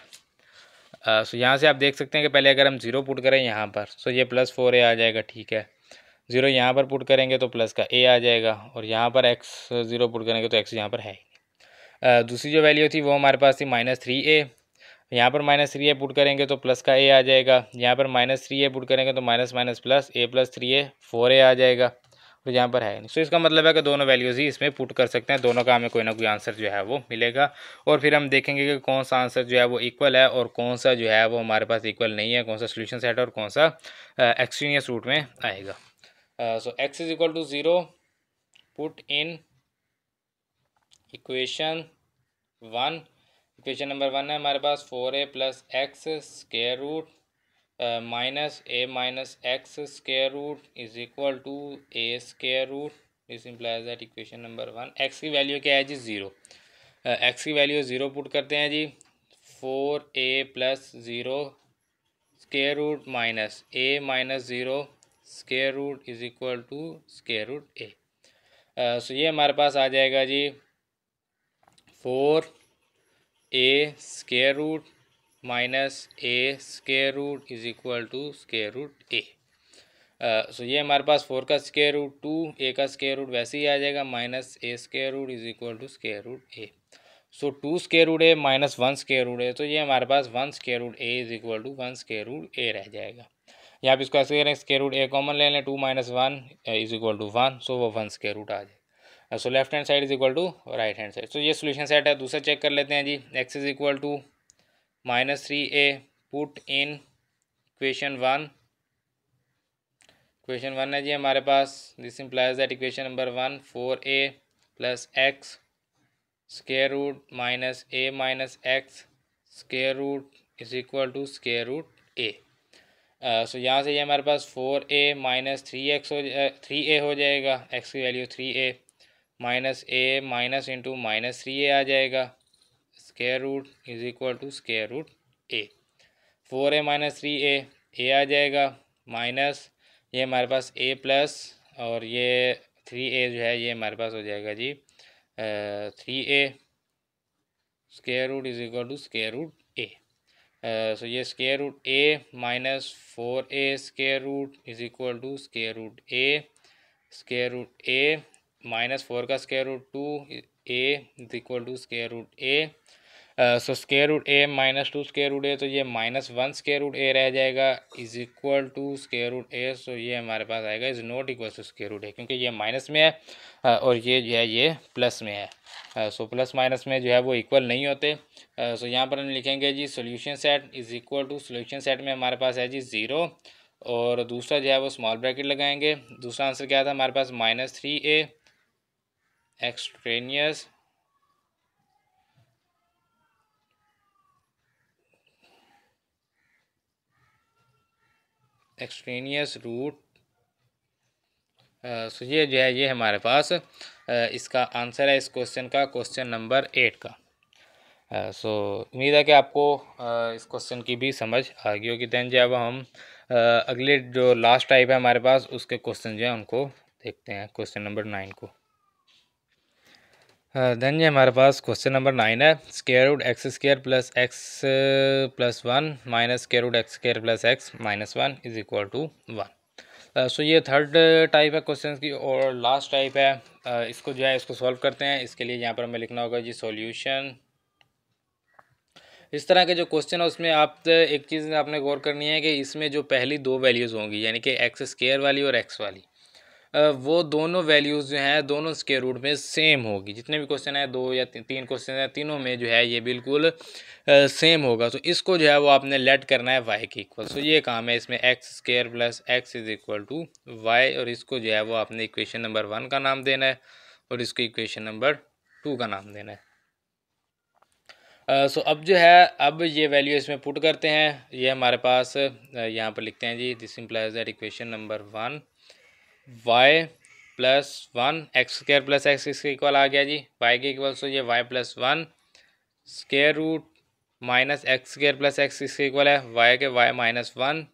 सो यहाँ से आप देख सकते हैं कि पहले अगर हम 0 पुट करें यहाँ पर, सो ये +4a आ जाएगा, ठीक है। 0 यहाँ पर पुट करेंगे तो प्लस का a आ जाएगा, और यहाँ पर x 0 पुट करेंगे तो x यहाँ पर है ही। दूसरी जो वैल्यू थी वो हमारे पास थी -3a, यहाँ पर -3a पुट करेंगे तो प्लस का a आ जाएगा, यहाँ पर -3a पुट करेंगे तो minus minus plus a plus 3a 4a आ जाएगा, और यहाँ पर है नहीं। सो इसका मतलब है कि दोनों वैल्यूज़ ही इसमें पुट कर सकते हैं, दोनों का हमें कोई ना कोई आंसर जो है वो मिलेगा, और फिर हम देखेंगे कि कौन सा आंसर जो है वो इक्वल है और कौन सा जो है वो हमारे पास इक्वल नहीं है, कौन सा सोल्यूशन सेट है और कौन सा एक्सट्रीनियस रूट में आएगा। So x is equal to 0, put in equation 1। Equation number 1 है हमारे पास 4a plus x square root minus a minus x square root is equal to a square root. This implies that equation number 1 x की वैल्यू क्या है जी 0, x की वैल्यू 0 पुट करते हैं जी, 4a प्लस 0 square root minus a minus 0 square root is equal to square root a। So ये हमारे पास आ जाएगा जी 4a square root minus a square root is equal to square root a. So ये हमारे पास 4 का स्क्वायर रूट 2, ए का स्क्वायर रूट वैसे ही आ जाएगा, minus a square root is equal to square root a. So 2 square root a minus 1 square root a, तो ये हमारे पास 1 square root a is equal to 1 square root a रह जाएगा। यहाँ पे इसको ऐसे करें, स्क्वायर रूट ए कॉमन ले लें, 2 minus 1 is equal to 1, so वो 1 स्क्वायर रूट आ जाएगा। So left hand side is equal to right hand side. So ये सोल्यूशन सेट है। दूसरा चेक कर लेते हैं जी। X is equal to minus 3a, put in equation 1। Equation 1 है जी हमारे पास, this implies that equation number 1 4a plus x square root minus a minus x square root is equal to square root a. So यहाँ से ये हमारे पास 4a माइनस 3x 3a हो जाएगा, x की value 3a minus a minus into minus 3a आ जाएगा, square root is equal to square root a। 4a minus 3a a आ जाएगा, माइनस ये हमारे पास a प्लस और ये 3a जो है ये हमारे पास हो जाएगा जी 3a square root is equal to square root a। So ये square root a minus 4a square root is equal to square root a, square root a minus 4 का square root 2a is equal to square root a। So square root a minus 2 square root a, तो ये माइनस 1 स्क्वायर रूट ए रह जाएगा is equal to square root a. So ये हमारे पास आएगा is not equal to square root a, क्योंकि ये माइनस में है और ये जो है ये प्लस में है। सो प्लस माइनस में जो है वो इक्वल नहीं होते। सो यहाँ पर हम लिखेंगे जी solution set is equal to, solution set में हमारे पास है जी 0 और दूसरा जो है वो स्मॉल ब्रैकेट लगाएंगे। दूसरा आंसर क्या था हमारे पास, माइनस 3a एक्सट्रेनियस रूट। सो ये जो है ये हमारे पास इसका आंसर है इस क्वेश्चन का, क्वेश्चन नंबर 8 का। सो उम्मीद है कि आपको इस क्वेश्चन की भी समझ आ गई होगी। दैन जब हम अगले जो लास्ट टाइप है हमारे पास उसके क्वेश्चन जो है उनको देखते हैं, क्वेश्चन नंबर 9 को। देन ये हमारे पास क्वेश्चन नंबर 9 है, square root x square plus x plus 1 minus square root x square plus x minus 1 is equal to 1। So ये थर्ड टाइप है क्वेश्चन की और लास्ट टाइप है। इसको जो है इसको सॉल्व करते हैं। इसके लिए यहाँ पर हमें लिखना होगा जी सॉल्यूशन। इस तरह के जो क्वेश्चन है उसमें आप एक चीज़ आपने गौर करनी है कि इसमें जो पहली दो वैल्यूज़ होंगी यानी कि एक्स स्क्वायर वाली और एक्स वाली, वो दोनों वैल्यूज़ जो हैं दोनों स्क्वायर रूट में सेम होगी। जितने भी क्वेश्चन हैं, 2 या 3 क्वेश्चन हैं, तीनों में जो है ये बिल्कुल सेम होगा। तो इसको जो है वो आपने लेट करना है y के इक्वल। तो ये काम है इसमें, x square plus x is equal to y, और इसको जो है वो आपने इक्वेशन नंबर 1 का नाम देना है और इसको इक्वेशन नंबर 2 का नाम देना है। सो अब जो है अब ये वैल्यू इसमें पुट करते हैं। ये हमारे पास यहाँ पर लिखते हैं जी, this implies that equation number 1 y plus 1 x square plus x इसके इक्वल आ गया जी y के इक्वल। सो ये y plus 1 square root minus x square plus x इसके इक्वल है y के y minus 1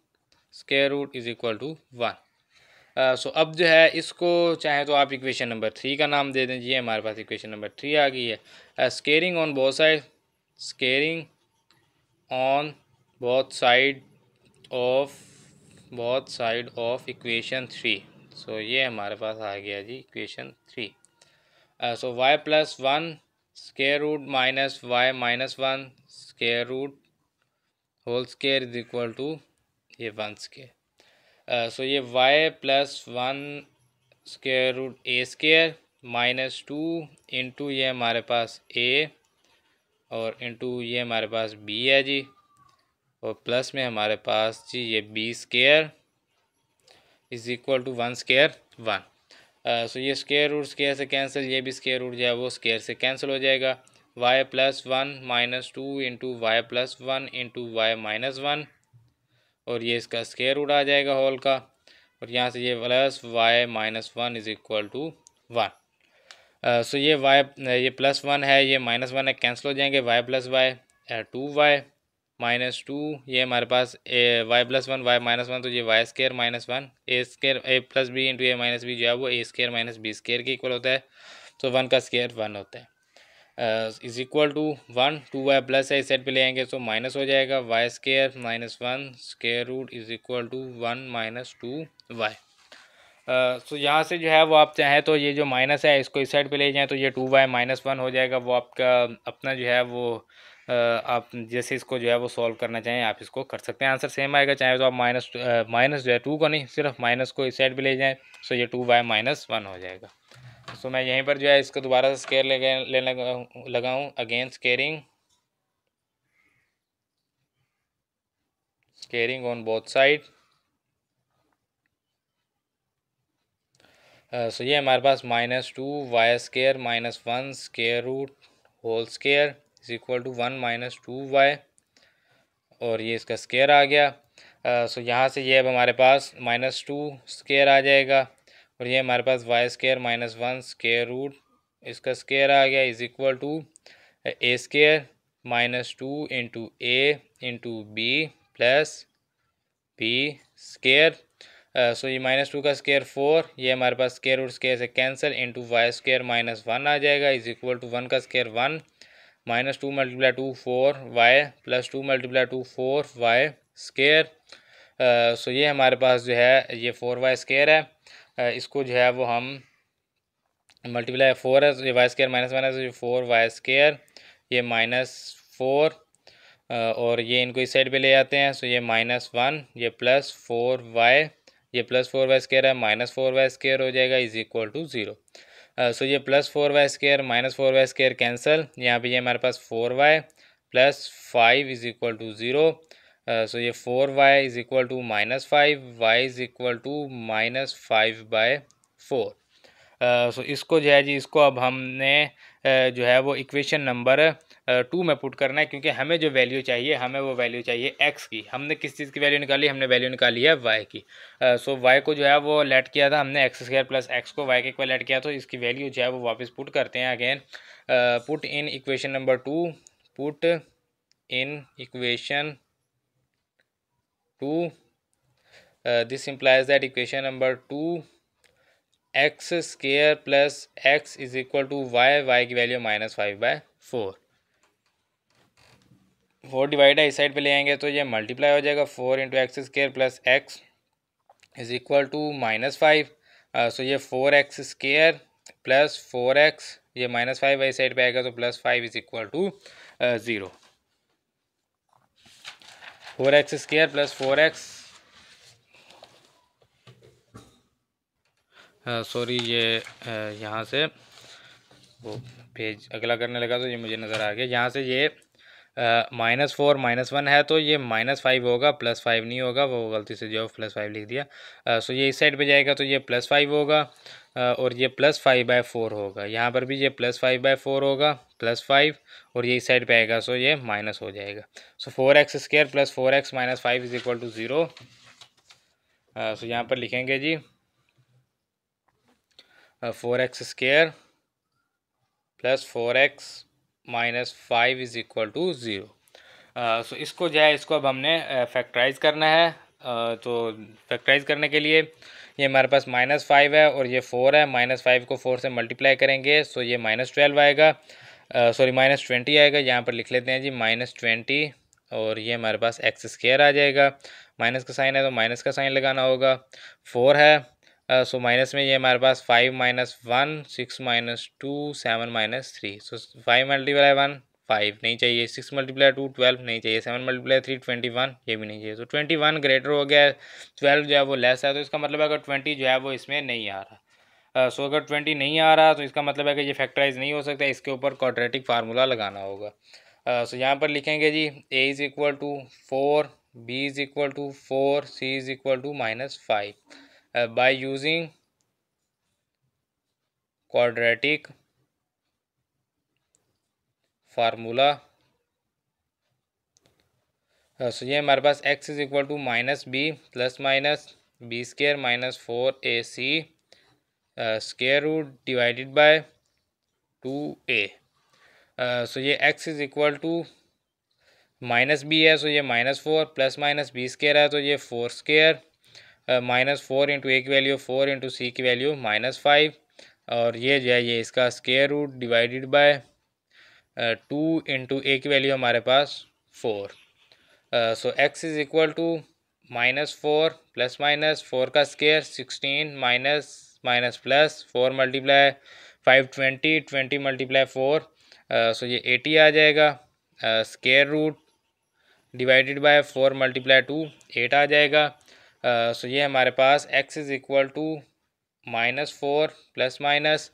square root is equal to 1। So अब जो है इसको चाहे तो आप इक्वेशन नंबर 3 का नाम दे दें जी। हमारे पास इक्वेशन नंबर 3 आ गई है। Squaring on both side, squaring on both side of equation 3। So ये हमारे पास आ गया जी equation 3। So y plus 1 square root minus y minus 1 square root whole square is equal to ये 1 स्क्वायर। सो ये y plus 1 square root a square minus 2 into ये हमारे पास a और इंटू ये हमारे पास b है जी, और प्लस में हमारे पास जी ये b square is equal to 1 square 1। So ये स्क्वायर रूट स्क्वायर से कैंसिल, ये भी स्क्वायर रूट जो है वो स्क्वायर से कैंसिल हो जाएगा। y plus 1 minus 2 into Y plus 1 into y minus 1, और ये इसका स्क्वायर रूट आ जाएगा होल का, और यहाँ से ये plus y minus 1 is equal to 1। So ये ये प्लस 1 है, ये माइनस 1 है, कैंसिल हो जाएंगे। y plus Y 2y minus 2, ये हमारे पास y प्लस 1 y माइनस 1, तो ये y स्क्वायर minus 1 a square a plus b into a minus b जो है वो a square minus b square के इक्वल होता है। तो 1 का स्क्वायर 1 होता है। Is equal to 1, 2y plus है, इस साइड पे ले आएंगे तो माइनस हो जाएगा, Y square minus 1 square root is equal to 1 minus 2y। तो यहाँ से जो है वो आप चाहें तो ये जो माइनस है इसको इस साइड पे ले जाएं तो ये 2y माइनस 1 हो जाएगा। वो आपका अपना जो है वो आप जैसे इसको जो है वो सॉल्व करना चाहें आप इसको कर सकते हैं, आंसर सेम आएगा। चाहे तो आप माइनस जो है 2 को नहीं, सिर्फ माइनस को इस साइड पे ले जाएं तो ये 2y माइनस 1 हो जाएगा। सो मैं यहीं पर जो है इसको दोबारा से स्केयर लेने लगाऊँ, again squaring on both side. So ये हमारे पास minus 2y square minus 1 square root whole square is equal to 1 minus 2y, और ये इसका स्केयर आ गया। सो यहाँ से ये अब हमारे पास माइनस 2 स्केयर आ जाएगा, और ये हमारे पास y square minus 1 square root इसका स्केयर आ गया is equal to a square minus 2 into a into B plus b square. So ये माइनस 2 का स्केयर 4, ये हमारे पास स्केयर रूट स्केयर से cancel into Y square minus 1 आ जाएगा इज इक्वल टू 1 का square 1 minus 2 multiply 2 4y plus 2 multiply 2 4y square. So ये हमारे पास जो है ये 4y स्केयर है। इसको जो है वो हम मल्टीप्लाई 4 है तो ये वाई स्केयर माइनस 1 है तो ये 4y स्केयर, ये माइनस 4 और ये इनको इस साइड पे ले आते हैं। सो ये माइनस 1 ये प्लस 4y, ये प्लस 4y स्केयर है माइनस 4y स्केयर हो जाएगा इज इक्वल टू 0। सो ये plus 4y square minus 4y square cancel, यहाँ पे ये हमारे पास 4y plus 5 is equal to 0। So ये 4y is equal to minus 5, y is equal to minus 5/4। So इसको जो है जी इसको अब हमने जो है वो इक्वेशन नंबर 2 में पुट करना है, क्योंकि हमें जो वैल्यू चाहिए हमें वो वैल्यू चाहिए x की। हमने किस चीज़ की वैल्यू निकाली, हमने वैल्यू निकाली है y की। सो y को जो है वो लेट किया था हमने एक्स स्क्वायर प्लस एक्स को y के इक्वल लेट किया, तो इसकी वैल्यू जो है वो वापस पुट करते हैं again. Put in equation number 2, put in equation 2, this implies that equation number 2 x square plus x is equal to y, y की वैल्यू माइनस 5/4। 4 डिवाइड है इस साइड पे ले आएंगे तो ये मल्टीप्लाई हो जाएगा 4 into x square plus x is equal to minus 5। So ये 4x स्केयर प्लस 4x, ये माइनस 5 इस साइड पे आएगा तो plus 5 is equal to 0। 4x square plus 4x, sorry ये यहाँ से वो पेज अगला करने लगा तो ये मुझे नज़र आ गया। यहाँ से ये माइनस 4 माइनस 1 है तो ये माइनस 5 होगा, प्लस 5 नहीं होगा, वो गलती से जो प्लस 5 लिख दिया। सो ये इस साइड पे जाएगा तो ये प्लस 5 होगा, और ये प्लस 5/4 होगा। यहाँ पर भी ये प्लस 5/4 होगा, प्लस 5, और ये इस साइड पे आएगा सो ये माइनस हो जाएगा। So 4x square plus 4x minus 5 is equal to 0। So यहाँ पर लिखेंगे जी 4x square plus 4x minus 5 is equal to 0। So इसको जो है इसको अब हमने फैक्टराइज करना है। तो फैक्टराइज करने के लिए ये हमारे पास माइनस 5 है और ये 4 है, माइनस 5 को 4 से मल्टीप्लाई करेंगे सो ये माइनस 12 आएगा, सॉरी माइनस 20 आएगा। यहाँ पर लिख लेते हैं जी माइनस 20, और ये हमारे पास एक्स स्क्वायर आ जाएगा। माइनस का साइन है तो माइनस का साइन लगाना होगा। 4 है सो माइनस में ये हमारे पास 5 माइनस 1 6 माइनस 2 7 माइनस 3। सो 5 मल्टीप्लाई 1 5 नहीं चाहिए, 6 मल्टीप्लाई 2 12 नहीं चाहिए, 7 मल्टीप्लाई 3 21 ये भी नहीं चाहिए। तो 21 ग्रेटर हो गया, 12 जो है वो लेस है, तो इसका मतलब है अगर 20 जो है वो इसमें नहीं आ रहा। सो अगर 20 नहीं आ रहा तो इसका मतलब है कि ये फैक्टराइज नहीं हो सकता, इसके ऊपर क्वाड्रेटिक फार्मूला लगाना होगा। सो यहाँ पर लिखेंगे जी a is equal to 4, b is equal to 4, c is equal to minus 5 by using quadratic formula. So ये हमारे पास x is equal to minus B plus minus B square minus 4ac square root divided by 2a। So ये x is equal to minus B है, सो ये minus 4 plus minus B square है तो ये 4 स्केयर माइनस 4 इंटू ए की वैल्यू 4 इंटू सी की वैल्यू माइनस 5, और ये जो है ये इसका square root divided by 2 into ए की वैल्यू हमारे पास 4। So X is equal to -4 plus minus 4 का square 16 minus minus plus 4 multiply 5 20 multiply 4, so ये 80 आ जाएगा। Square root divided by 4 multiply 2 8 आ जाएगा। सो ये हमारे पास x is equal to -4 plus minus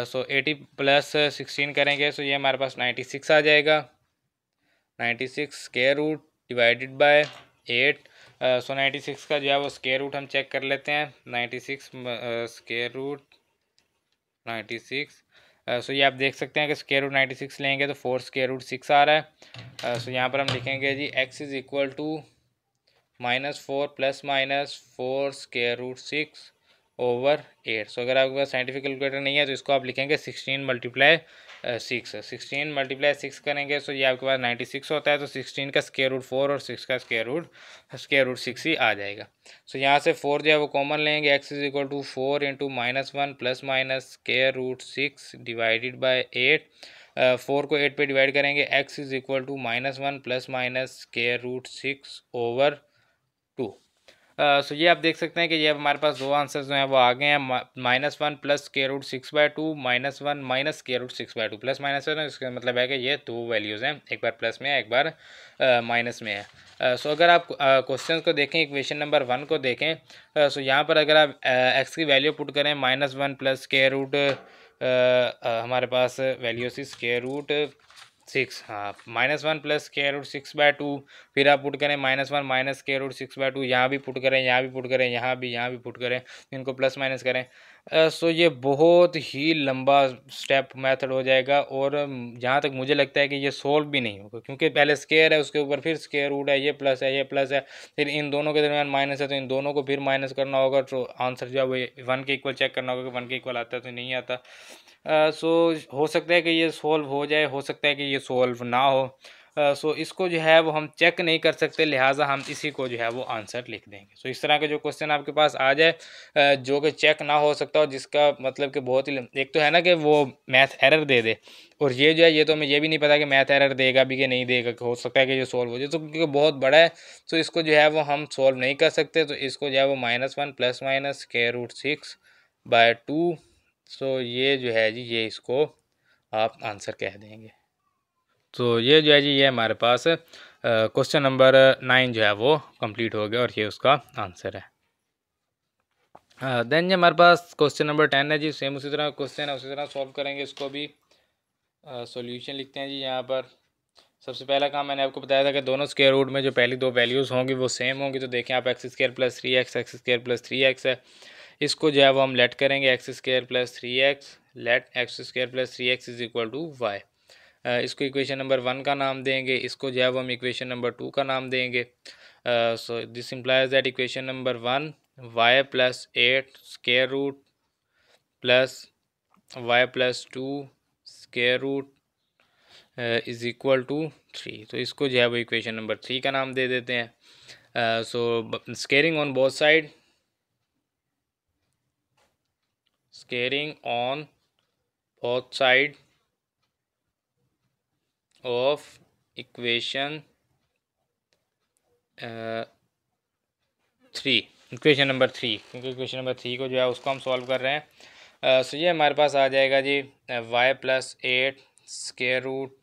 so 80 plus 16 करेंगे, सो ये हमारे पास 96 आ जाएगा। 96 स्केयर रूट डिवाइडेड बाय 8, सो 96 का जो है वो स्केयर रूट हम चेक कर लेते हैं। 96 स्केयर रूट 96, सो ये आप देख सकते हैं कि स्केयर रूट 96 लेंगे तो 4 स्केयर रूट 6 आ रहा है। सो यहाँ पर हम लिखेंगे जी x is equal to -4 plus minus 4 square root 6 over 8। So अगर आपके पास साइंटिफिक कैलकुलेटर नहीं है तो इसको आप लिखेंगे 16 मल्टीप्लाई 6। 16 मल्टीप्लाई 6 करेंगे सो ये आपके पास 96 होता है, तो 16 का स्केयर रूट 4 और 6 का स्केयर रूट 6 ही आ जाएगा। सो यहाँ से 4 जो है वो कॉमन लेंगे। x is equal to 4 into -1 plus minus square root 6 divided by 8। 4 को 8 पे डिवाइड करेंगे, x is equal to -1 plus minus square root 6 over 2। So ये आप देख सकते हैं कि ये अब हमारे पास दो आंसर्स जो हैं वो आ गए हैं। -1 plus square root 6/2 -1 minus square root 6/2 plus minus है ना, इसका मतलब है कि ये दो वैल्यूज़ हैं, एक बार प्लस में है एक बार माइनस में है। सो अगर आप क्वेश्चन को देखें, इक्वेशन नंबर 1 को देखें, सो यहाँ पर अगर आप एक्स की वैल्यू पुट करें -1 प्लस स्केयर रूट हमारे पास वैल्यू थी स्केयर रूट 6, हाँ -1 प्लस स्केयर रूट 6/2, फिर आप पुट करें -1 माइनस स्केयर रूट 6/2, यहाँ भी पुट करें, यहाँ भी पुट करें, यहाँ भी पुट करें, इनको प्लस माइनस करें। सो ये बहुत ही लंबा स्टेप मेथड हो जाएगा और जहाँ तक मुझे लगता है कि ये सोल्व भी नहीं होगा, क्योंकि पहले स्केयर है, उसके ऊपर फिर स्केयर रूट है, ये प्लस है, ये प्लस है, फिर इन दोनों के दरमियान माइनस है, तो इन दोनों को फिर माइनस करना होगा, तो आंसर जो है वो 1 के इक्वल चेक करना होगा कि 1 के इक्वल आता है तो नहीं आता। सो हो सकता है कि ये सोल्व हो जाए, हो सकता है कि ये सोल्व ना हो। सो इसको जो है वो हम चेक नहीं कर सकते, लिहाजा हम इसी को जो है वो आंसर लिख देंगे। सो इस तरह के जो क्वेश्चन आपके पास आ जाए जो कि चेक ना हो सकता, और जिसका मतलब कि बहुत ही एक तो है ना कि वो मैथ एरर दे दे, और ये जो है ये तो हमें ये भी नहीं पता कि मैथ एरर देगा भी कि नहीं देगा, कि हो सकता है कि ये सोल्व हो जाए, तो क्योंकि बहुत बड़ा है तो इसको जो है वो हम सोल्व नहीं कर सकते। तो इसको जो है वो -1 प्लस माइनस स्क्वायर रूट 6/2, सो ये जो है जी ये इसको आप आंसर कह देंगे। तो ये जो है जी ये हमारे पास क्वेश्चन नंबर 9 जो है वो कंप्लीट हो गया और ये उसका आंसर है। देन ये हमारे पास क्वेश्चन नंबर 10 है जी, सेम उसी तरह क्वेश्चन है, उसी तरह सॉल्व करेंगे इसको भी। सॉल्यूशन लिखते हैं जी यहाँ पर। सबसे पहला काम मैंने आपको बताया था कि दोनों स्क्वायर रूट में जो पहली दो वैल्यूज़ होंगी वो सेम होंगी। तो देखें आप x² + 3x x² + 3x है, इसको जो है वो हम लेट करेंगे x² + 3x, let x² + 3x is equal to y। इसको इक्वेशन नंबर 1 का नाम देंगे, इसको जो है वो हम इक्वेशन नंबर 2 का नाम देंगे। So this implies that equation number 1 y + 8 square root plus y + 2 square root is equal to 3। तो इसको जो है वो इक्वेशन नंबर 3 का नाम दे देते हैं। So squaring on both side, squaring on both side of equation 3, equation number 3, क्योंकि इक्वेशन नंबर 3 को जो है उसको हम सॉल्व कर रहे हैं। सो ये हमारे पास आ जाएगा जी y + 8 square root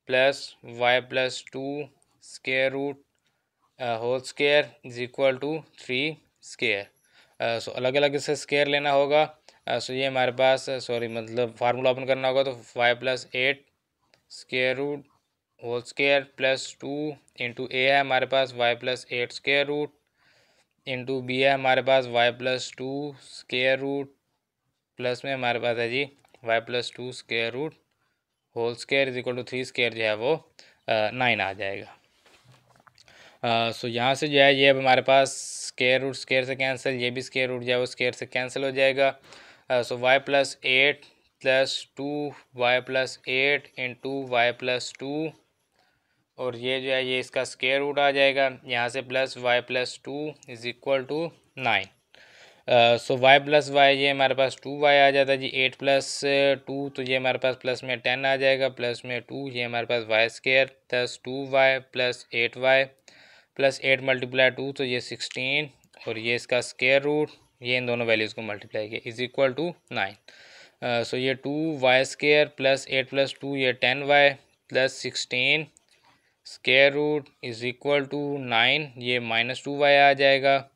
plus y + 2 square root whole square is equal to 3 square. So अलग अलग इसे स्क्वायर लेना होगा। सो ये हमारे पास सॉरी मतलब फार्मूला ओपन करना होगा, तो y + 8 square root whole square plus 2 into A है हमारे पास y + 8 square root into B है हमारे पास y + 2 स्क्वायर रूट प्लस में हमारे पास है जी y + 2 square root whole square is equal to 3 square जो है वो 9 आ जाएगा। सो यहाँ से जो है ये अब हमारे पास स्क्वायर रूट स्क्वायर से कैंसिल, ये भी स्क्वायर रूट जो है वो स्क्वायर से कैंसिल हो जाएगा। सो y + 8 + 2 y + 8 इंटू y + 2, और ये जो है ये इसका स्क्वायर रूट आ जाएगा, यहाँ से plus y + 2 is equal to 9। So y plus y, ये हमारे पास 2y आ जाता है जी। 8 प्लस 2, तो ये हमारे पास प्लस में 10 आ जाएगा, प्लस में 2, ये हमारे पास Y square plus 2y plus 8y plus 8 multiply 2, तो ये 16, और ये इसका स्केयर रूट, ये इन दोनों वैल्यूज़ को मल्टीप्लाई किया, इज़ इक्वल टू 9। सो ये 2y स्केयर प्लस 8 प्लस 2, ये 10y plus 16 square root is equal to 9, ये माइनस 2y आ जाएगा,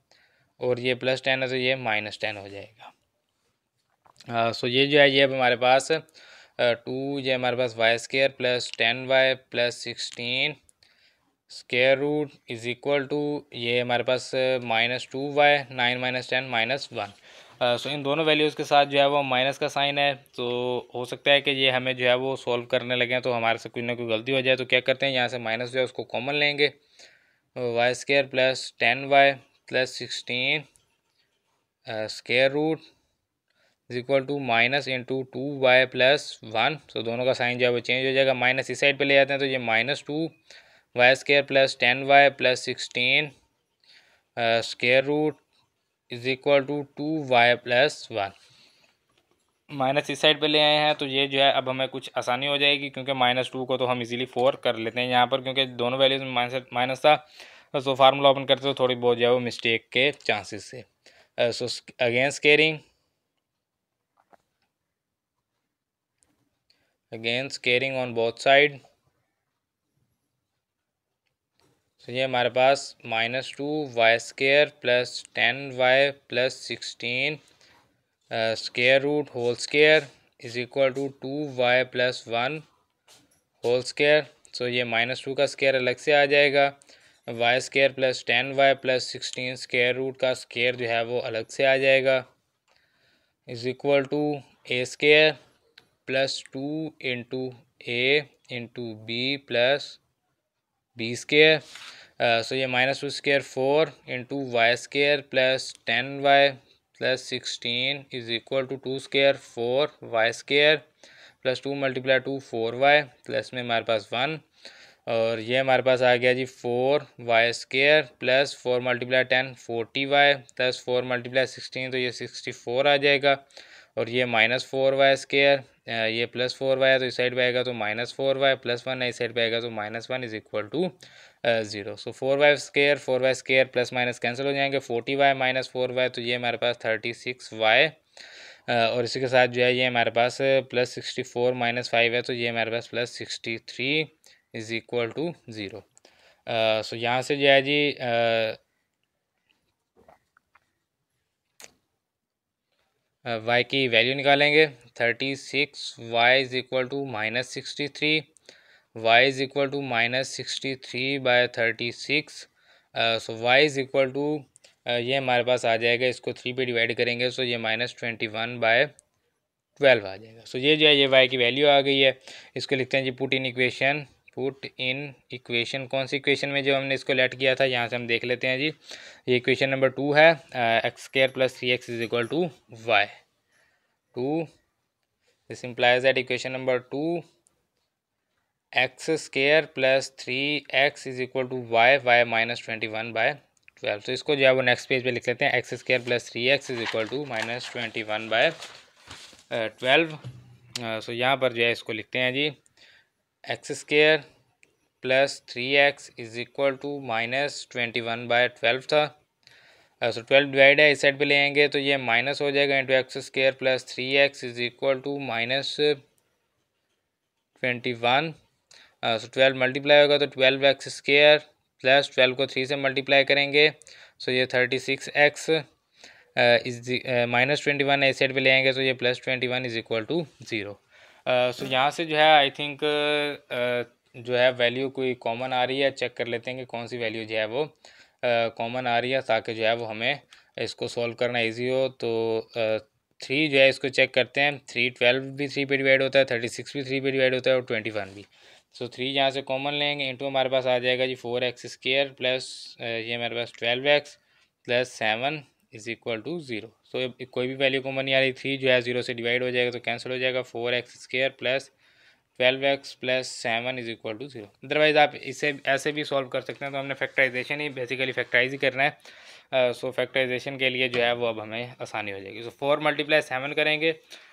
और ये प्लस 10 है तो ये माइनस 10 हो जाएगा। सो ये जो है ये अब हमारे पास 2, ये हमारे पास Y square plus 10y plus 16 square root is equal to, ये हमारे पास minus 2y, 9 minus 10 minus 1। So इन दोनों वैल्यूज़ के साथ जो है वो माइनस का साइन है, तो हो सकता है कि ये हमें जो है वो सॉल्व करने लगे तो हमारे से कोई ना कोई गलती हो जाए। तो क्या करते हैं, यहाँ से माइनस जो है उसको कॉमन लेंगे, y square plus 10y plus 16 square root is equal to minus into 2y plus 1। तो दोनों का साइन जो है वो चेंज हो जाएगा, माइनस इस साइड पे ले जाते हैं तो ये minus 2y square plus 10y plus 16 square root is equal to 2y plus 1। Minus इस साइड पे ले आए हैं तो ये जो है अब हमें कुछ आसानी हो जाएगी, क्योंकि माइनस 2 को तो हम इजीली 4 कर लेते हैं यहाँ पर, क्योंकि दोनों वैल्यूज में माइनस था। सो फार्मूला ओपन करते तो थोड़ी बहुत जो है वो मिस्टेक के चांसेस से। So again squaring on both side. तो ये हमारे पास -2y square plus 10y plus 16 square root whole square is equal to 2y plus 1 whole square. So ये -2 का स्केयर अलग से आ जाएगा, Y square plus 10y plus 16 square root का स्केयर जो है वो अलग से आ जाएगा, is equal to A square plus 2 into A into B plus b square. So ये -2 square 4 into Y square plus 10y plus 16 is equal to 2 square 4 Y square plus 2 multiply 2 4y plus में हमारे पास 1, और ये हमारे पास आ गया जी 4y square plus 4 multiply 10 40y plus 4 multiply 16, तो ये 64 आ जाएगा, और ये -4y स्केयर, ये प्लस 4y है तो इस साइड पे आएगा तो -4y प्लस 1 है इस साइड पे आएगा तो -1 is equal to 0। So 4y square plus minus cancel हो जाएंगे, 40y माइनस 4y, तो ये हमारे पास 36y, और इसी के साथ जो है ये हमारे पास प्लस 64 माइनस 5 है तो ये हमारे पास plus 63 is equal to 0। So यहाँ से जो है जी y की वैल्यू निकालेंगे, 36y is equal to -63, y is equal to -63 by 36। So y is equal to ये हमारे पास आ जाएगा, इसको 3 पे डिवाइड करेंगे तो ये -21 बाय 12 आ जाएगा। सो ये जो है ये y की वैल्यू आ गई है। इसको लिखते हैं जी पुट इन इक्वेशन। कौन सी इक्वेशन में जो हमने इसको लेट किया था, यहाँ से हम देख लेते हैं जी। ये इक्वेशन नंबर 2 है, x square plus 3x is equal to y 2। This implies that equation number 2 x square plus 3x is equal to y -21 by 12। तो इसको जो है वो नेक्स्ट पेज पे लिख लेते हैं, X square plus 3x is equal to -21 by 12। So यहाँ पर जो है इसको लिखते हैं जी, X square plus 3x is equal to -21 by 12 था। सो 12 डिवाइड है इस साइड पे ले आएंगे तो ये माइनस हो जाएगा into x square plus 3x is equal to -21। So 12 multiply होगा तो 12x स्क्वायर प्लस 12 को 3 से मल्टीप्लाई करेंगे, सो ये 36x इज -21 है इस साइड पे ले आएंगे तो ये +21 इज इक्वल टू 0। सो यहाँ से जो है आई थिंक जो है वैल्यू कोई कॉमन आ रही है, चेक कर लेते हैं कि कौन सी वैल्यू जो है वो कॉमन आ रही है, ताकि जो है वो हमें इसको सॉल्व करना इजी हो। तो 3 जो है इसको चेक करते हैं, 12 भी 3 पे डिवाइड होता है, 36 भी 3 पे डिवाइड होता है और 21 भी। सो 3 यहाँ से कॉमन लेंगे, इंटू हमारे पास आ जाएगा जी 4x स्क्वायर प्लस ये हमारे पास 12x plus 7 is equal to 0। So कोई भी वैल्यू कॉमन नहीं आ रही, 3 जो है 0 से डिवाइड हो जाएगा तो कैंसिल हो जाएगा, 4x square plus 12x plus 7 is equal to 0। Otherwise आप इसे ऐसे भी सॉल्व कर सकते हैं, तो हमने फैक्टराइजेशन ही बेसिकली फैक्टराइज ही करना है। सो फैक्टराइजेशन के लिए जो है वो अब हमें आसानी हो जाएगी। सो 4 × 7 करेंगे।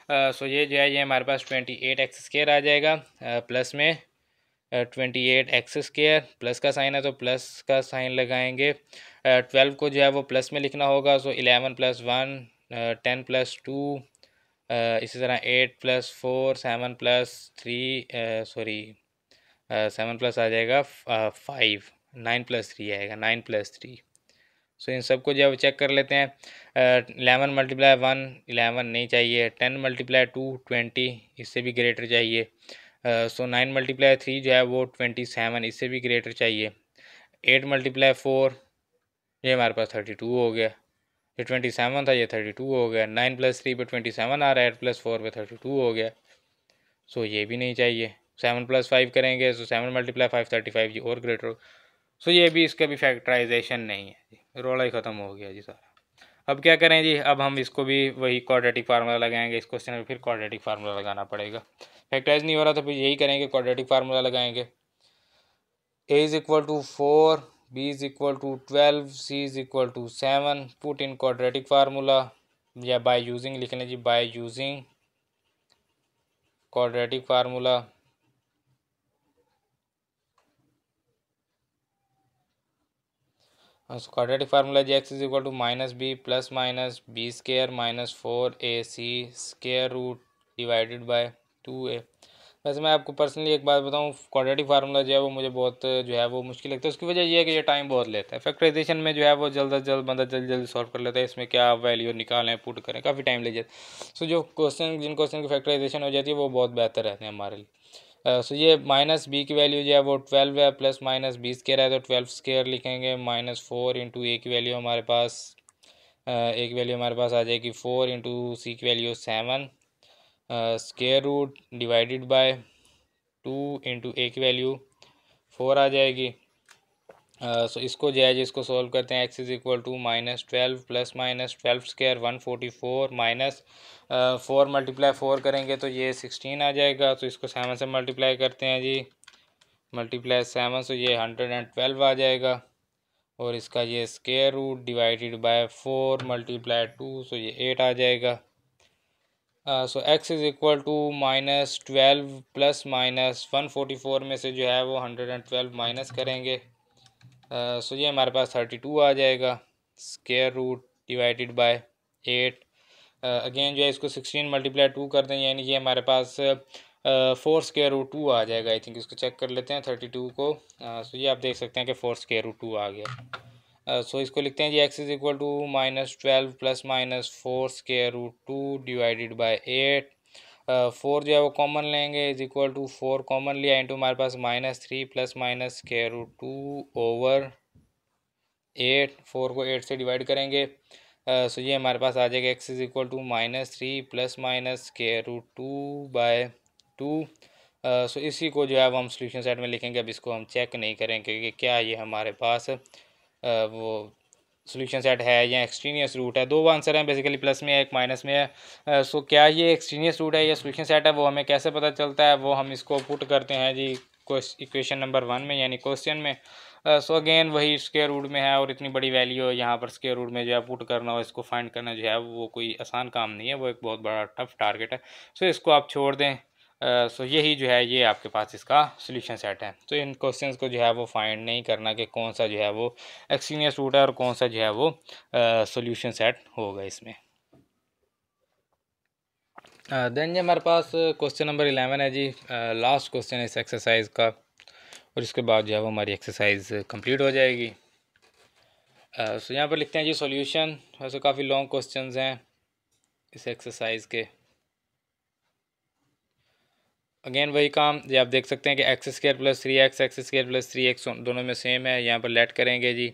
सो ये जो है ये हमारे पास 28x² आ जाएगा। प्लस में 28x² प्लस का साइन है तो प्लस का साइन लगाएंगे। 12 को जो है वो प्लस में लिखना होगा। सो 11 + 1 10 + 2 इसी तरह 8 + 4 7 + 3 सॉरी 7 प्लस आ जाएगा 5 9 + 3 आएगा 9 + 3। सो इन सबको जो है वो चेक कर लेते हैं। 11 × 1 11 नहीं चाहिए। 10 × 2 20 इससे भी ग्रेटर चाहिए। सो 9 × 3 जो है वो 27 इससे भी ग्रेटर चाहिए। 8 × 4 ये हमारे पास 32 हो गया। ये 27 था ये 32 हो गया। 9 + 3 पे 27 आ रहा है। 8 + 4 पे 32 हो गया। सो ये भी नहीं चाहिए। 7 + 5 करेंगे। सो 7 × 5 35 ये और ग्रेटर हो। सो ये भी इसका भी फैक्टराइजेशन नहीं है जी, रोला ही ख़त्म हो गया जी सारा। अब क्या करें जी, अब हम इसको भी वही क्वाड्रेटिक फार्मूला लगाएंगे। इस क्वेश्चन में फिर क्वाड्रेटिक फार्मूला लगाना पड़ेगा। फैक्टराइज नहीं हो रहा तो फिर यही करेंगे, क्वाड्रेटिक फार्मूला लगाएंगे। a = 4, b = 12, c = 7 put in quadratic formula या बाय यूजिंग लिख लें जी, by using quadratic formula. Quadratic formula जी x = -b ± b² - 4ac² divided by 2a। वैसे मैं आपको पर्सनली एक बात बताऊं, क्वाड्रेटिक फार्मूला जो है वो मुझे बहुत जो है वो मुश्किल लगता है। उसकी वजह ये है कि ये टाइम बहुत लेता है। फैक्टराइजेशन में जो है वो जल्द अज जल्द बंदा जल्दी जल्दी सॉल्व कर लेता है। इसमें क्या वैल्यू निकालें पुट करें काफ़ी टाइम ले जाता है। सो जो क्वेश्चन जिन क्वेश्चन की फैक्टराइजेशन हो जाती है वो बहुत बेहतर रहते हैं हमारे लिए। सो ये -b की वैल्यू जो है वो 12 है, प्लस माइनस b² है तो 12² लिखेंगे। -4 × a की वैल्यू हमारे पास एक वैल्यू हमारे पास आ जाएगी 4 × c की value 7 square root divided by 2 × a की वैल्यू 4 आ जाएगी। सो इसको जो है जिसको सॉल्व करते हैं x = -12 प्लस माइनस 12² 144 माइनस 4 × 4 करेंगे तो ये 16 आ जाएगा। तो इसको 7 से मल्टीप्लाई करते हैं जी, मल्टीप्लाई 7 से ये 112 आ जाएगा। और इसका ये square root divided by 4 × 2 so ये 8 आ जाएगा। सो x = -12 प्लस माइनस 144 में से जो है वो 112 माइनस करेंगे। सो ये हमारे पास 32 आ जाएगा। Square root divided by 8 again जो है इसको 16 × 2 कर दें, यानी कि हमारे पास 4√2 आ जाएगा। आई थिंक इसको चेक कर लेते हैं 32 को। सो ये आप देख सकते हैं कि 4√2 आ गया। सो इसको लिखते हैं जी x = -12 plus minus 4√2 divided by 8। 4 जो है वो कॉमन लेंगे = 4 कॉमन लिया इंटू हमारे पास -3 प्लस माइनस √2 ओवर 8। 4 को 8 से डिवाइड करेंगे। सो ये हमारे पास आ जाएगा x = -3 प्लस माइनस √2 बाय 2। सो इसी को जो है वो हम सोल्यूशन सेट में लिखेंगे। अब इसको हम चेक नहीं करेंगे कि क्या ये हमारे पास वो सोल्यूशन सेट है या एक्सट्रीनियस रूट है। दो आंसर हैं बेसिकली, प्लस में है एक माइनस में है। सो क्या ये एक्सट्रीनियस रूट है या सोल्यूशन सेट है वो हमें कैसे पता चलता है, वो हम इसको पुट करते हैं जी इक्वेशन नंबर 1 में यानी क्वेश्चन में। सो अगेन वही स्क्वायर रूट में है और इतनी बड़ी वैल्यू यहाँ पर स्क्वायर रूट में जो है पुट करना हो, इसको फाइंड करना जो है वो कोई आसान काम नहीं है, वो एक बहुत बड़ा टफ टारगेट है। सो इसको आप छोड़ दें। सो यही जो है ये आपके पास इसका सोल्यूशन सेट है। तो इन क्वेश्चंस को जो है वो फाइंड नहीं करना कि कौन सा जो है वो एक्सट्रीनियस रूट है और कौन सा जो है वो सोल्यूशन सेट होगा इसमें। देन जी हमारे पास क्वेश्चन नंबर 11 है जी, लास्ट क्वेश्चन है इस एक्सरसाइज का, और इसके बाद जो है वो हमारी एक्सरसाइज कंप्लीट हो जाएगी। सो यहाँ पर लिखते हैं जी सॉल्यूशन। वैसे काफ़ी लॉन्ग क्वेश्चंस हैं इस एक्सरसाइज के। अगेन वही काम जी, आप देख सकते हैं कि x² + 3x x² + 3x दोनों में सेम है। यहाँ पर लेट करेंगे जी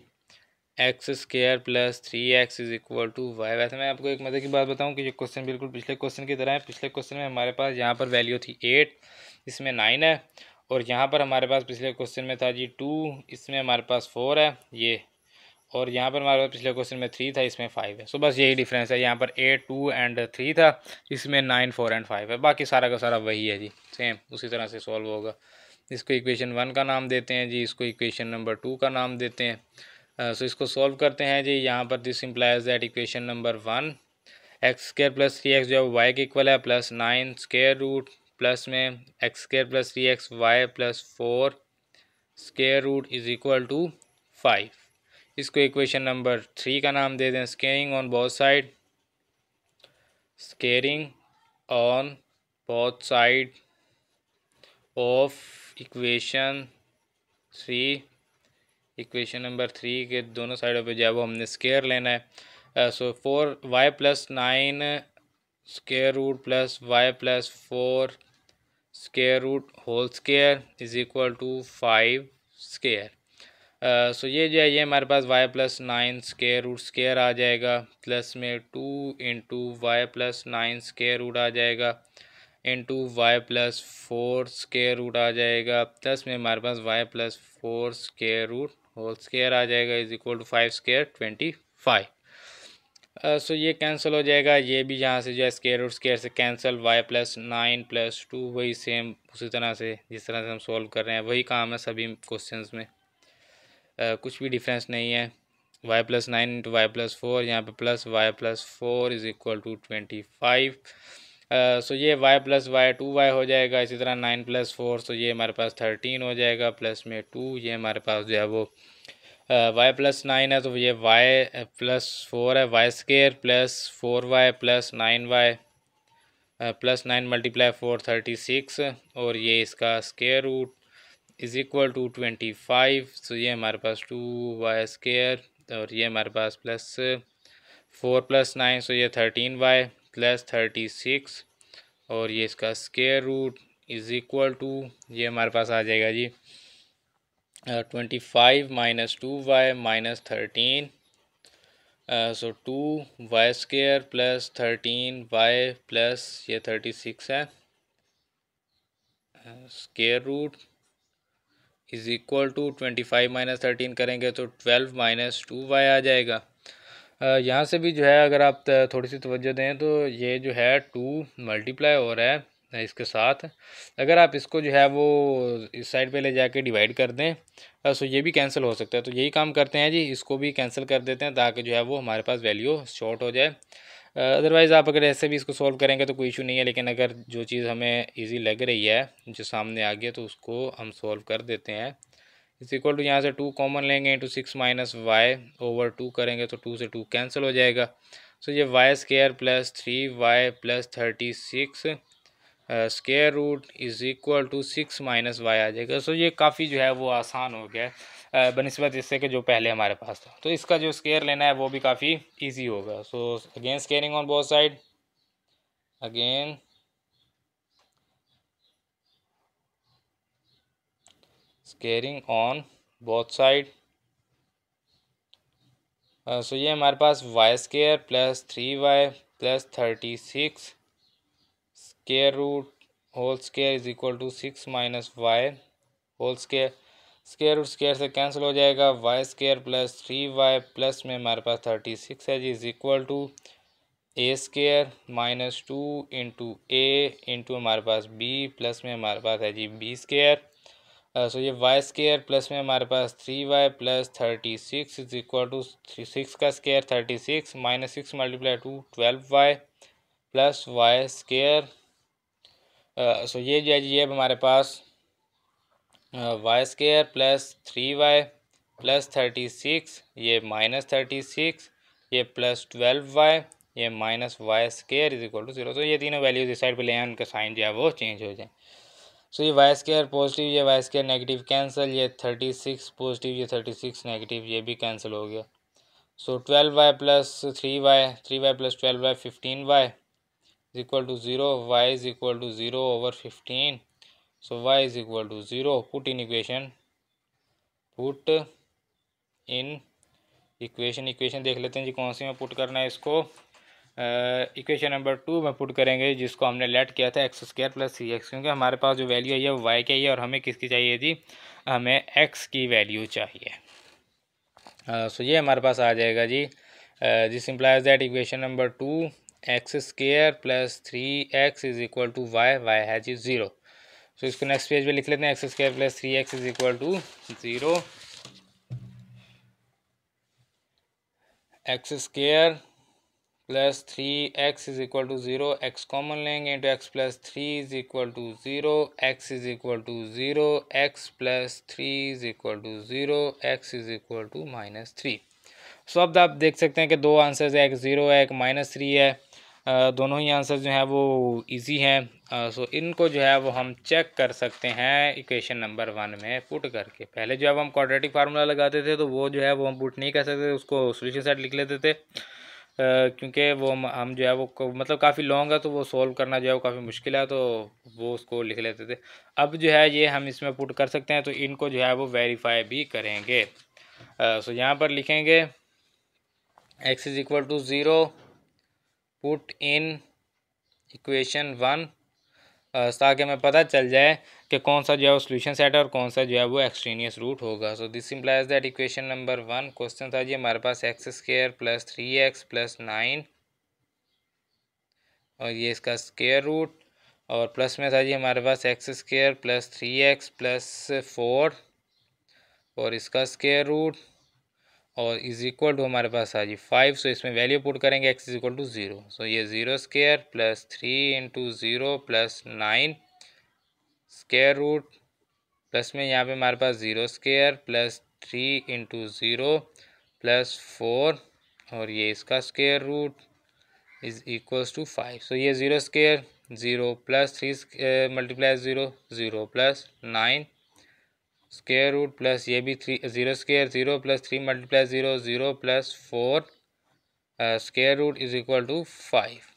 x² + 3x = y। वैसे मैं आपको एक मज़े की बात बताऊं कि ये क्वेश्चन बिल्कुल पिछले क्वेश्चन की तरह है। पिछले क्वेश्चन में हमारे पास यहाँ पर वैल्यू थी 8, इसमें 9 है, और यहाँ पर हमारे पास पिछले क्वेश्चन में था जी 2, इसमें हमारे पास 4 है ये, और यहाँ पर हमारे पास पिछले क्वेश्चन में 3 था, इसमें 5 है। सो बस यही डिफरेंस है, यहाँ पर 8 2 एंड 3 था, इसमें 9 4 एंड 5 है। बाकी सारा का सारा वही है जी, सेम उसी तरह से सॉल्व होगा। इसको इक्वेशन 1 का नाम देते हैं जी, इसको इक्वेशन नंबर 2 का नाम देते हैं। सो इसको सॉल्व करते हैं जी। यहाँ पर this implies that equation number 1 x square plus 3x जो है वाई के इक्वल है प्लस 9 स्क्र रूट प्लस में x square plus 3x y plus 4 square root is equal to 5। इसको इक्वेशन नंबर 3 का नाम दे दें squaring on both side, squaring on both side of equation 3। Equation number 3 के दोनों साइडों पे जो है वो हमने स्केयर लेना है। So 4y plus 9 square root plus Y plus 4 square root whole square is equal to 5 square. So ये जो है ये हमारे पास y plus 9 square root square आ जाएगा प्लस में 2 into Y plus 9 square root आ जाएगा into Y plus 4 square root आ जाएगा प्लस में हमारे पास y plus 4 square root whole square आ जाएगा is equal to 5 square 25। So ये कैंसिल हो जाएगा, ये भी यहाँ से जो है स्केयर रूट स्केयर से कैंसिल, y प्लस 9 प्लस 2 वही सेम उसी तरह से जिस तरह से हम सॉल्व कर रहे हैं वही काम है सभी क्वेश्चंस में। कुछ भी डिफरेंस नहीं है। y plus 9 into Y plus 4 यहाँ पे plus y plus 4 is equal to 25। So ये y प्लस वाई 2y हो जाएगा। इसी तरह 9 प्लस 4 तो ये हमारे पास 13 हो जाएगा प्लस में 2 ये हमारे पास जो है वो y प्लस 9 है तो ये y प्लस 4 है y square plus 4y plus 9y plus 9 multiply 4 36 और ये इसका square root is equal to 25। तो ये हमारे पास 2y स्केयर और ये हमारे पास प्लस 4 प्लस 9 सो ये 13y प्लस 36 और ये इसका square root is equal to ये हमारे पास आ जाएगा जी 25 minus 2y minus 13 so 2y square plus 13y plus ये 36 है square root is equal to 25 minus 13 करेंगे तो 12 माइनस 2y आ जाएगा। यहाँ से भी जो है अगर आप थोड़ी सी तवज्जो दें तो ये जो है 2 मल्टीप्लाई हो रहा है इसके साथ, अगर आप इसको जो है वो इस साइड पे ले जाके डिवाइड कर दें सो ये भी कैंसिल हो सकता है। तो यही काम करते हैं जी, इसको भी कैंसिल कर देते हैं ताकि जो है वो हमारे पास वैल्यू शॉर्ट हो जाए। अदरवाइज़ आप अगर ऐसे भी इसको सॉल्व करेंगे तो कोई इशू नहीं है, लेकिन अगर जो चीज़ हमें ईजी लग रही है जो सामने आ गया तो उसको हम सॉल्व कर देते हैं। इस इक्वल टू यहाँ से 2 कॉमन लेंगे इंटू 6 माइनस वाई ओवर 2 करेंगे तो 2 से 2 कैंसिल हो जाएगा। सो ये Y square plus 3y plus 36 square root is equal to 6 minus Y आ जाएगा। सो ये काफ़ी जो है वो आसान हो गया बनिस्बत इससे कि जो पहले हमारे पास था। तो इसका जो स्केयर लेना है वो भी काफ़ी ईजी होगा। So again squaring on both side, again squaring on both side. So ये हमारे पास Y square plus 3y plus 36 square root whole square is equal to 6 minus Y whole square. Square root square से कैंसिल हो जाएगा, Y square plus 3y plus में हमारे पास 36 है जी is equal to A square minus 2 into A into हमारे पास b प्लस में हमारे पास है जी b स्केयर। सो ये वाई स्केयर प्लस में हमारे पास 3y plus 36 is equal to 6 का square 36 minus 6 multiply 2 12y plus Y square. So ये जो है जी ये हमारे पास Y square plus 3y plus 36 ये माइनस 36 ये प्लस 12y ये minus Y square is equal to 0। तो ये तीनों वैल्यूज इस साइड पे ले आए उनका साइन जो है वो चेंज हो जाए। सो ये वाई स्केयर पॉजिटिव ये वाई स्केयर नेगेटिव कैंसिल, ये 36 पॉजिटिव ये 36 नेगेटिव ये भी कैंसिल हो गया। So 12y plus 3y plus 12y 15y is equal to 0, y is equal to 0 over 15। So y is equal to 0, put in equation equation देख लेते हैं जी कौन सी में पुट करना है इसको। इक्वेशन नंबर 2 में पुट करेंगे जिसको हमने लेट किया था एक्स स्क्वायर प्लस 3x, क्योंकि हमारे पास जो वैल्यू है ये वाई की है और हमें किसकी चाहिए थी, हमें एक्स की वैल्यू चाहिए। सो ये हमारे पास आ जाएगा जी this implies that equation number 2 x square plus 3x is equal to Y है जी 0। सो इसको नेक्स्ट पेज पे लिख लेते हैं X square plus 3x is equal to 0। X square plus 3x is equal to 0, x common लेंगे into x plus 3 is equal to 0, x is equal to 0, x plus 3 is equal to 0, x is equal to -3। So अब आप देख सकते हैं कि दो आंसर्स है, एक 0 है, एक -3 है। दोनों ही आंसर जो हैं वो इजी हैं। सो इनको जो है वो हम चेक कर सकते हैं इक्वेशन नंबर 1 में पुट करके। पहले जो है हम क्वाड्रेटिक फार्मूला लगाते थे तो वो जो है वो हम पुट नहीं कर सकते, उसको सोल्यूशन सेट लिख लेते थे, क्योंकि वो हम जो है वो मतलब काफ़ी लॉन्ग है तो वो सॉल्व करना जो है वो काफ़ी मुश्किल है, तो वो उसको लिख लेते थे। अब जो है ये हम इसमें पुट कर सकते हैं, तो इनको जो है वो वेरीफाई भी करेंगे। सो यहाँ पर लिखेंगे x is equal to 0, put in equation 1, ताकि हमें पता चल जाए कि कौन सा जो है वो सोल्यूशन सेट है और कौन सा जो है वो एक्सट्रेनियस रूट होगा। So this implies that equation number 1 question था जी हमारे पास X square plus 3x plus 9 और ये इसका स्क्वायर रूट, और प्लस में था जी हमारे पास X square plus 3x plus 4 और इसका स्क्वायर रूट, और इज इक्वल टू हमारे पास आ जी 5। सो इसमें वैल्यू पुट करेंगे x is equal to 0। So ये 0 square plus 3 into 0 plus 9 square root, plus में यहाँ पे हमारे पास 0 स्क्वायर प्लस 3 इंटू 0 प्लस 4 और ये इसका square root is equals to 5। So ये 0 square 0 plus 3 multiply 0 0 plus 9 square root plus ये भी 0 square 0 plus 3 multiply 0 0 plus 4 square root is equal to 5।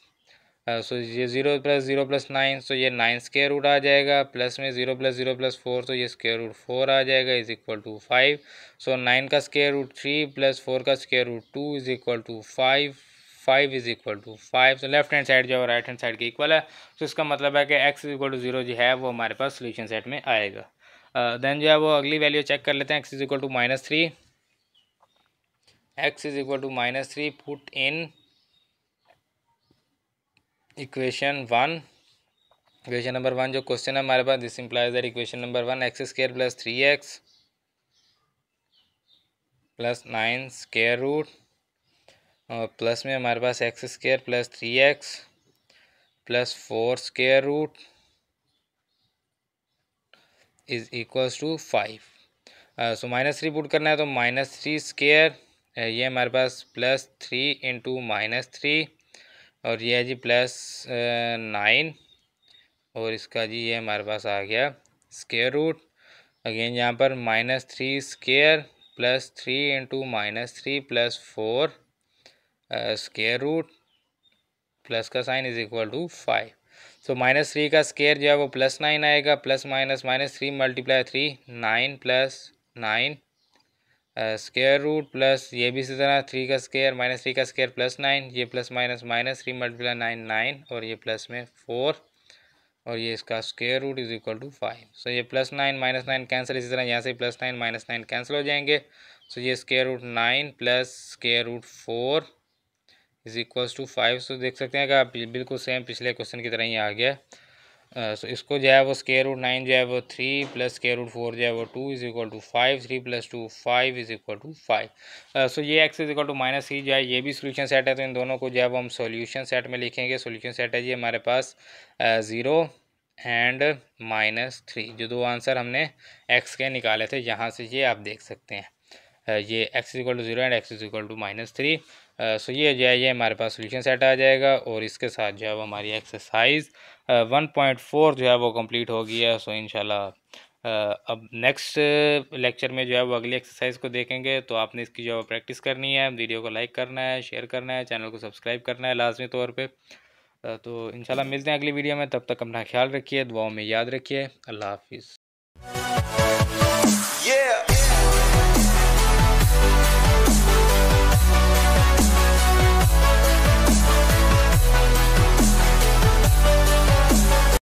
So ये 0 प्लस 9, सो ये 9 स्क्वायर रूट आ जाएगा, प्लस में 0 प्लस 4 तो ये स्क्वायर रूट 4 आ जाएगा इज इक्वल टू 5। सो 9 का स्क्वायर रूट 3 प्लस 4 का square root 2 is equal to 5, 5 is equal to 5। So left hand side जो है राइट हैंड साइड के इक्वल है, तो इसका मतलब है कि x इज इक्वल टू 0 जो है वो हमारे पास सोल्यूशन सेट में आएगा। देन जो है वो अगली वैल्यू चेक कर लेते हैं, x is equal to -3, x is equal to -3 put in equation 1, equation number 1 जो क्वेश्चन है हमारे पास, this implies that equation number 1 x square plus 3x plus 9 square root और प्लस में हमारे पास X square plus 3x plus 4 square root is equals to 5। So -3 put करना है तो -3 स्क्वायर, ये हमारे पास प्लस 3 इंटू -3 और ये है जी प्लस 9 और इसका जी ये हमारे पास आ गया स्क्वायर रूट। अगेन यहाँ पर -3 square plus 3 into -3 plus 4 square root plus का sign is equal to 5। So -3 का स्क्वायर जो है वो प्लस 9 आएगा, plus minus -3 multiply 3 9 plus 9 square root plus ये भी इसी तरह 3 का स्क्वायर -3 का स्क्वायर प्लस 9, ये प्लस माइनस -3 मल्टीप्लाई 9 9 और ये प्लस में 4 और ये इसका square root is equal to 5। So ये प्लस 9 माइनस 9 कैंसिल, इसी तरह यहाँ से प्लस 9 माइनस 9 कैंसिल हो जाएंगे। सो ये square root 9 plus square root 4 is equals to 5। So देख सकते हैं कि आप बिल्कुल सेम पिछले क्वेश्चन की तरह ही आ गया। सो इसको जो है वो स्क्वायर रूट 9 जो है वो 3 प्लस स्क्वायर रूट 4 जो है वो 2 is equal to 5, 3 plus 2 5 is equal to 5। So ये x इज इक्वल टू -3 जो है ये भी सोल्यूशन सेट है, तो इन दोनों को जो है वो हम सोल्यूशन सेट में लिखेंगे। सोल्यूशन सेट है जी हमारे पास 0 एंड -3, जो दो आंसर हमने x के निकाले थे यहाँ से ये आप देख सकते हैं। ये x is equal to 0 and x is equal to -3। So ये जो है ये हमारे पास सोल्यूशन सेट आ जाएगा और इसके साथ जो है वो हमारी एक्सरसाइज 1.4 जो है वो कंप्लीट हो गई है। सो इंशाल्लाह अब नेक्स्ट लेक्चर में जो है वो अगली एक्सरसाइज को देखेंगे, तो आपने इसकी जो है प्रैक्टिस करनी है, वीडियो को लाइक करना है, शेयर करना है, चैनल को सब्सक्राइब करना है लाजमी तौर पे। तो इंशाल्लाह मिलते हैं अगली वीडियो में, तब तक अपना ख्याल रखिए, दुआओं में याद रखिए, अल्लाह हाफिज़।